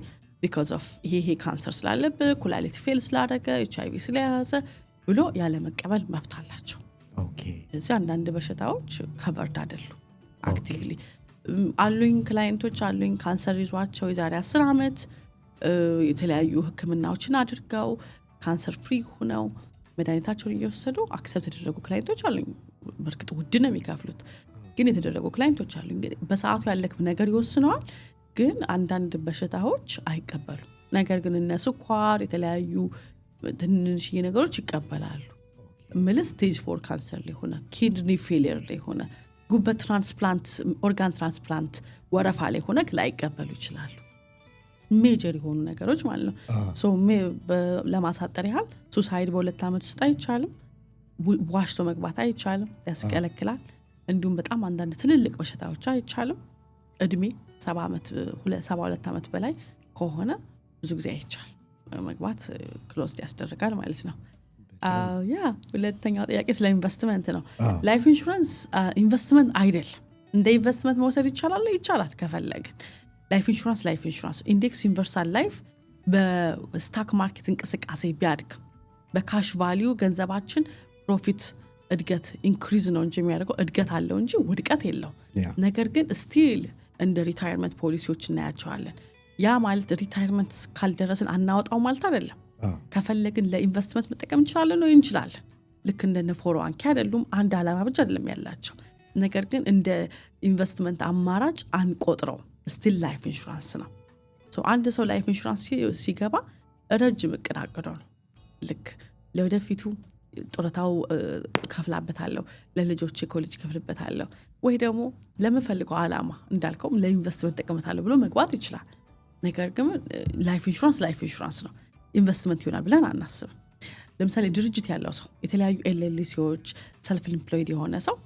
because of ይሄ ካንሰር ስላለብህ ኩላሊት ፌል ስላደረገ HIV ስለያዘ ብሎ ያለ መቀበል መብት አላቸው። እዚህ አንዳንድ በሽታዎች ከቨርድ አይደሉም። አክቲቭሊ አሉኝ ክላይንቶች አሉኝ ካንሰር ይዟቸው የዛሬ 10 ዓመት የተለያዩ ሕክምናዎችን አድርገው ካንሰር ፍሪ ሆነው መድኃኒታቸውን እየወሰዱ አክሰፕት የተደረጉ ክላይንቶች አሉኝ። በርግጥ ውድ ነው የሚከፍሉት፣ ግን የተደረጉ ክላይንቶች አሉኝ። በሰዓቱ ያለክ ነገር ይወስነዋል፣ ግን አንዳንድ በሽታዎች አይቀበሉም። ነገር ግን እነ ስኳር የተለያዩ ትንንሽዬ ነገሮች ይቀበላሉ። ስቴጅ 4 ካንሰር ሊሆነ ኪድኒ ፌሊየር ሊሆነ ጉበት ትራንስፕላንት ኦርጋን ትራንስፕላንት ወረፋ ላይ ሆነ ላይቀበሉ ይችላሉ። ሜጀር የሆኑ ነገሮች ማለት ነው። ለማሳጠር ያህል ሱሳይድ በ2 ዓመት ውስጥ አይቻልም። ዋሽቶ መግባት አይቻልም፣ ያስከለክላል። እንዲሁም በጣም አንዳንድ ትልልቅ በሽታዎች አይቻልም። እድሜ 72 ዓመት በላይ ከሆነ ብዙ ጊዜ አይቻል መግባት ክሎዝድ ያስደርጋል ማለት ነው። ሁለተኛው ጥያቄ ስለ ኢንቨስትመንት ነው። ላይፍ ኢንሹራንስ ኢንቨስትመንት አይደለም። እንደ ኢንቨስትመንት መውሰድ ይቻላል ከፈለግን። ላይፍ ኢንሹራንስ ኢንዴክስ ዩኒቨርሳል ላይፍ በስታክ ማርኬት እንቅስቃሴ ቢያድግ በካሽ ቫሊዩ ገንዘባችን ፕሮፊት እድገት ኢንክሪዝ ነው እንጂ የሚያደርገው እድገት አለው እንጂ ውድቀት የለው። ነገር ግን ስቲል እንደ ሪታየርመንት ፖሊሲዎች እናያቸዋለን። ያ ማለት ሪታየርመንት ካልደረስን አናወጣው ማለት አይደለም። ከፈለግን ለኢንቨስትመንት መጠቀም እንችላለን። ልክ እንደነ 401k አይደሉም፣ አንድ ዓላማ ብቻ አይደለም ያላቸው። ነገር ግን እንደ ኢንቨስትመንት አማራጭ አንቆጥረው። ስቲል ላይፍ ኢንሹራንስ ነው። አንድ ሰው ላይፍ ኢንሹራንስ ሲገባ ረጅም እቅድ አቅዶ ነው። ልክ ለወደፊቱ ጡረታው ከፍላበታለሁ፣ ለልጆች ኮሌጅ ከፍልበታለሁ፣ ወይ ደግሞ ለምፈልገው ዓላማ እንዳልከውም ለኢንቨስትመንት ጠቀምታለሁ ብሎ መግባት ይችላል። ነገር ግን ላይፍ ኢንሹራንስ ነው፣ ኢንቨስትመንት ይሆናል ብለን አናስብም። ለምሳሌ ድርጅት ያለው ሰው የተለያዩ ኤልኤልሲዎች ሰልፍ ኢምፕሎይድ የሆነ ሰው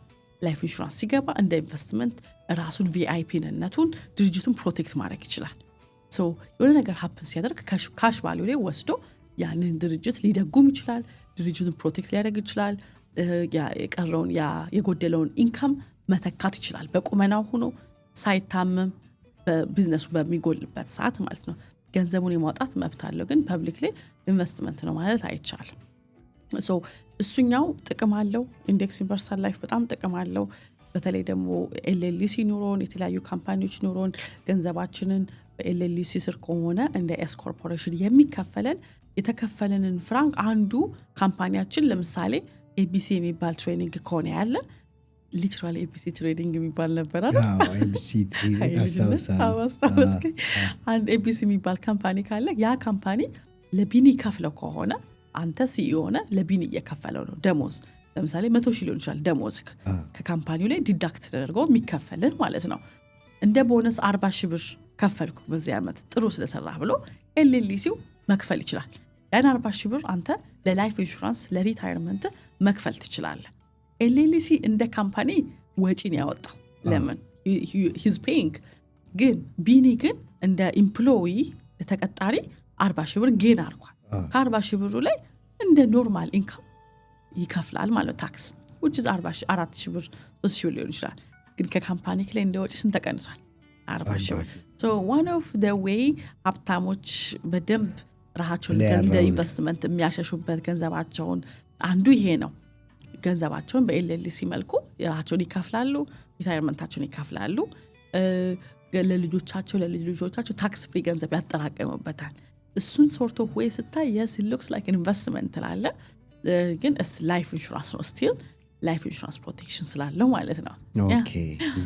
ላይፍ ኢንሹራንስ ሲገባ እንደ ኢንቨስትመንት ራሱን ቪአይፒነቱን ድርጅቱን ፕሮቴክት ማድረግ ይችላል። ሶ የሆነ ነገር ሀፕን ሲያደርግ ካሽ ቫልዩ ላይ ወስዶ ያንን ድርጅት ሊደጉም ይችላል፣ ድርጅቱን ፕሮቴክት ሊያደርግ ይችላል፣ የቀረውን የጎደለውን ኢንካም መተካት ይችላል በቁመናው ሆኖ ሳይታመም በቢዝነሱ በሚጎልበት ሰዓት ማለት ነው። ገንዘቡን የማውጣት መብት አለው፣ ግን ፐብሊክ ላይ ኢንቨስትመንት ነው ማለት አይቻልም። ሶ እሱኛው ጥቅም አለው። ኢንዴክስ ዩኒቨርሳል ላይፍ በጣም ጥቅም አለው። በተለይ ደግሞ ኤልኤልሲ ኑሮን የተለያዩ ካምፓኒዎች ኑሮን ገንዘባችንን በኤልኤልሲ ስር ከሆነ እንደ ኤስ ኮርፖሬሽን የሚከፈለን የተከፈለንን ፍራንክ አንዱ ካምፓኒያችን ለምሳሌ ኤቢሲ የሚባል ትሬኒንግ ከሆነ ያለ ሊትራሊ ኤቢሲ ትሬዲንግ የሚባል ነበር አይደል? ኤቢሲ አንድ ኤቢሲ የሚባል ካምፓኒ ካለ ያ ካምፓኒ ለቢኒ ከፍለው ከሆነ አንተ ሲኢኦ ሆነ ለቢኒ እየከፈለው ነው ደሞዝ። ለምሳሌ 100 ሺህ ሊሆን ይችላል ደሞዝ ከካምፓኒው ላይ ዲዳክት ተደርጎ የሚከፈልህ ማለት ነው። እንደ ቦነስ 40 ሺህ ብር ከፈልኩ በዚህ ዓመት ጥሩ ስለሰራህ ብሎ ኤልኤልሲው መክፈል ይችላል። ያን 40 ሺህ ብር አንተ ለላይፍ ኢንሹራንስ ለሪታየርመንት መክፈል ትችላለህ። ኤልኤልሲ እንደ ካምፓኒ ወጪን ያወጣው ለምን he's paying፣ ግን ቢኒ ግን እንደ ኢምፕሎይ ለተቀጣሪ 40 ሺህ ብር ጌን አድርጓል። ከ40 ሺህ ብሩ ላይ እንደ ኖርማል ኢንካም ይከፍላል ማለት ታክስ which is 4 ሺህ ብር 3 ሺህ ብር ሊሆን ይችላል። ግን ከካምፓኒ ላይ እንደ ወጪ ስንት ተቀንሷል? 40 ሺህ ብር። so one of the way ሀብታሞች በደንብ ራሳቸውን እንደ ኢንቨስትመንት የሚያሸሹበት ገንዘባቸውን አንዱ ይሄ ነው። ገንዘባቸውን በኤልኤልሲ መልኩ የራሳቸውን ይከፍላሉ፣ ሪታየርመንታቸውን ይከፍላሉ፣ ለልጆቻቸው ታክስ ፍሪ ገንዘብ ያጠራቀሙበታል። እሱን ሶርት ኦፍ ዌይ ስታይ yes it looks like investment ትላለ፣ ግን ላይፍ ኢንሹራንስ ነው ስቲል ላይፍ ኢንሹራንስ ፕሮቴክሽን ስላለው ማለት ነው። ኦኬ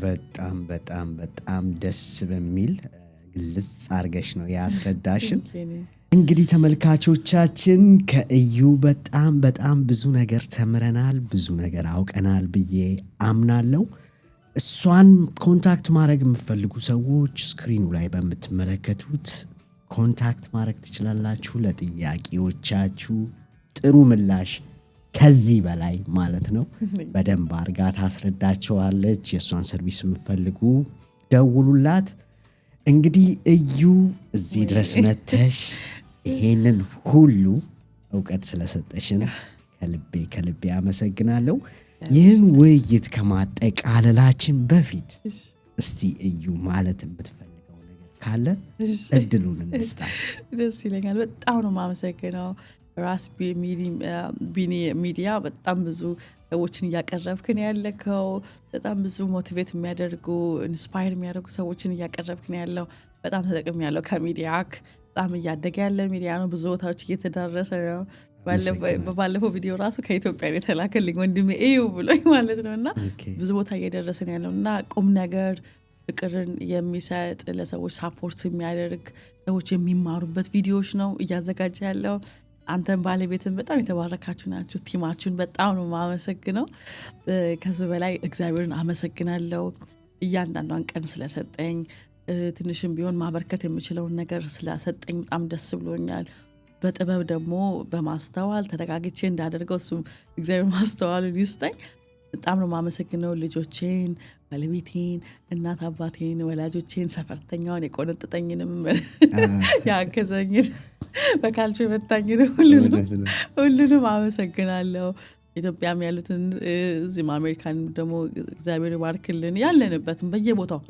በጣም በጣም በጣም ደስ በሚል ግልጽ አርገሽ ነው ያስረዳሽን። እንግዲህ ተመልካቾቻችን ከእዩ በጣም በጣም ብዙ ነገር ተምረናል፣ ብዙ ነገር አውቀናል ብዬ አምናለሁ። እሷን ኮንታክት ማድረግ የምትፈልጉ ሰዎች ስክሪኑ ላይ በምትመለከቱት ኮንታክት ማድረግ ትችላላችሁ። ለጥያቄዎቻችሁ ጥሩ ምላሽ ከዚህ በላይ ማለት ነው በደንብ አርጋ ታስረዳቸዋለች። የእሷን ሰርቪስ የምትፈልጉ ደውሉላት። እንግዲህ እዩ እዚህ ድረስ መተሽ ይሄንን ሁሉ እውቀት ስለሰጠሽን ከልቤ አመሰግናለሁ። ይህን ውይይት ከማጠቃለላችን በፊት እስቲ እዩ ማለት የምትፈልገው ነገር ካለ እድሉን እንስጣ። ደስ ይለኛል። በጣም ነው የማመሰግነው። ራስ ቢኒ ሚዲያ በጣም ብዙ ሰዎችን እያቀረብክን ያለከው፣ በጣም ብዙ ሞቲቬት የሚያደርጉ ኢንስፓየር የሚያደርጉ ሰዎችን እያቀረብክን ያለው በጣም ተጠቅም ያለው ከሚዲያክ በጣም እያደገ ያለ ሚዲያ ነው። ብዙ ቦታዎች እየተዳረሰ ነው። ባለፈው ቪዲዮ ራሱ ከኢትዮጵያ የተላከልኝ ወንድሜ እዩ ብሎኝ ማለት ነው። እና ብዙ ቦታ እየደረሰን ያለው እና ቁም ነገር ፍቅርን የሚሰጥ ለሰዎች ሳፖርት የሚያደርግ ሰዎች የሚማሩበት ቪዲዮዎች ነው እያዘጋጀ ያለው። አንተን ባለቤትን በጣም የተባረካችሁ ናችሁ። ቲማችሁን በጣም ነው ማመሰግነው። ከዚህ በላይ እግዚአብሔርን አመሰግናለሁ እያንዳንዷን ቀን ስለሰጠኝ፣ ትንሽም ቢሆን ማበርከት የምችለውን ነገር ስለሰጠኝ በጣም ደስ ብሎኛል። በጥበብ ደግሞ በማስተዋል ተደጋግቼ እንዳደርገው እሱ እግዚአብሔር ማስተዋሉን ይስጠኝ። በጣም ነው ማመሰግነው ልጆቼን፣ ባለቤቴን፣ እናት አባቴን፣ ወላጆቼን፣ ሰፈርተኛውን የቆነጠጠኝንም ያገዘኝን በካልቾ የመታኝን ሁሉንም አመሰግናለሁ። ኢትዮጵያም ያሉትን እዚህም አሜሪካን ደግሞ እግዚአብሔር ባርክልን። ያለንበትም በየቦታው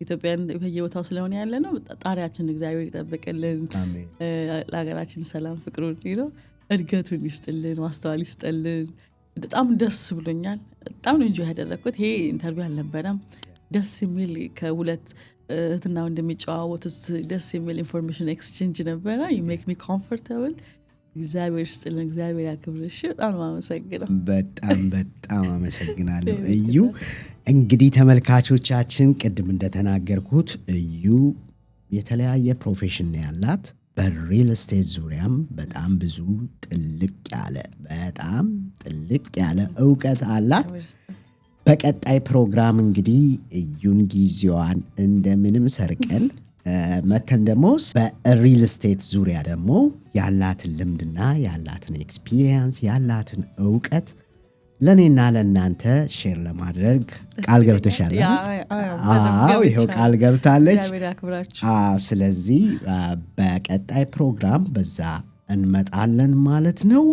ኢትዮጵያን በየቦታው ስለሆነ ያለ ነው። ጣሪያችን እግዚአብሔር ይጠብቅልን። ለሀገራችን ሰላም ፍቅሩን ነው እድገቱን ይስጥልን፣ ማስተዋል ይስጥልን። በጣም ደስ ብሎኛል። በጣም ነው እንጂ ያደረኩት። ይሄ ኢንተርቪው አልነበረም። ደስ የሚል ከሁለት እህትና እንደሚጨዋወቱት ደስ የሚል ኢንፎርሜሽን ኤክስቼንጅ ነበረ። you make me comfortable። እግዚአብሔር ይስጥልን፣ እግዚአብሔር ያክብርሽ። በጣም አመሰግናለሁ። በጣም አመሰግናለሁ እዩ። እንግዲህ ተመልካቾቻችን ቅድም እንደተናገርኩት እዩ የተለያየ ፕሮፌሽን ያላት በሪል ስቴት ዙሪያም በጣም ብዙ ጥልቅ ያለ እውቀት አላት። በቀጣይ ፕሮግራም እንግዲህ እዩን ጊዜዋን እንደምንም ሰርቀን መተን ደግሞ በሪል ስቴት ዙሪያ ደግሞ ያላትን ልምድና ያላትን ኤክስፒሪየንስ ያላትን እውቀት ለእኔና ለእናንተ ሼር ለማድረግ ቃል ገብተሻል። ይኸው ቃል ገብታለች። ስለዚህ በቀጣይ ፕሮግራም በዛ እንመጣለን ማለት ነው።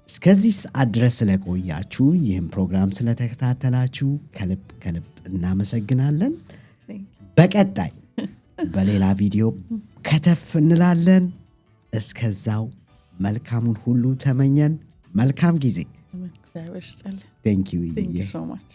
እስከዚህ ሰዓት ድረስ ስለቆያችሁ ይህም ፕሮግራም ስለተከታተላችሁ ከልብ እናመሰግናለን። በቀጣይ በሌላ ቪዲዮ ከተፍ እንላለን። እስከዛው መልካሙን ሁሉ ተመኘን። መልካም ጊዜ። እግዚአብሔር ይስጥልኝ። Thank you. Thank you so much.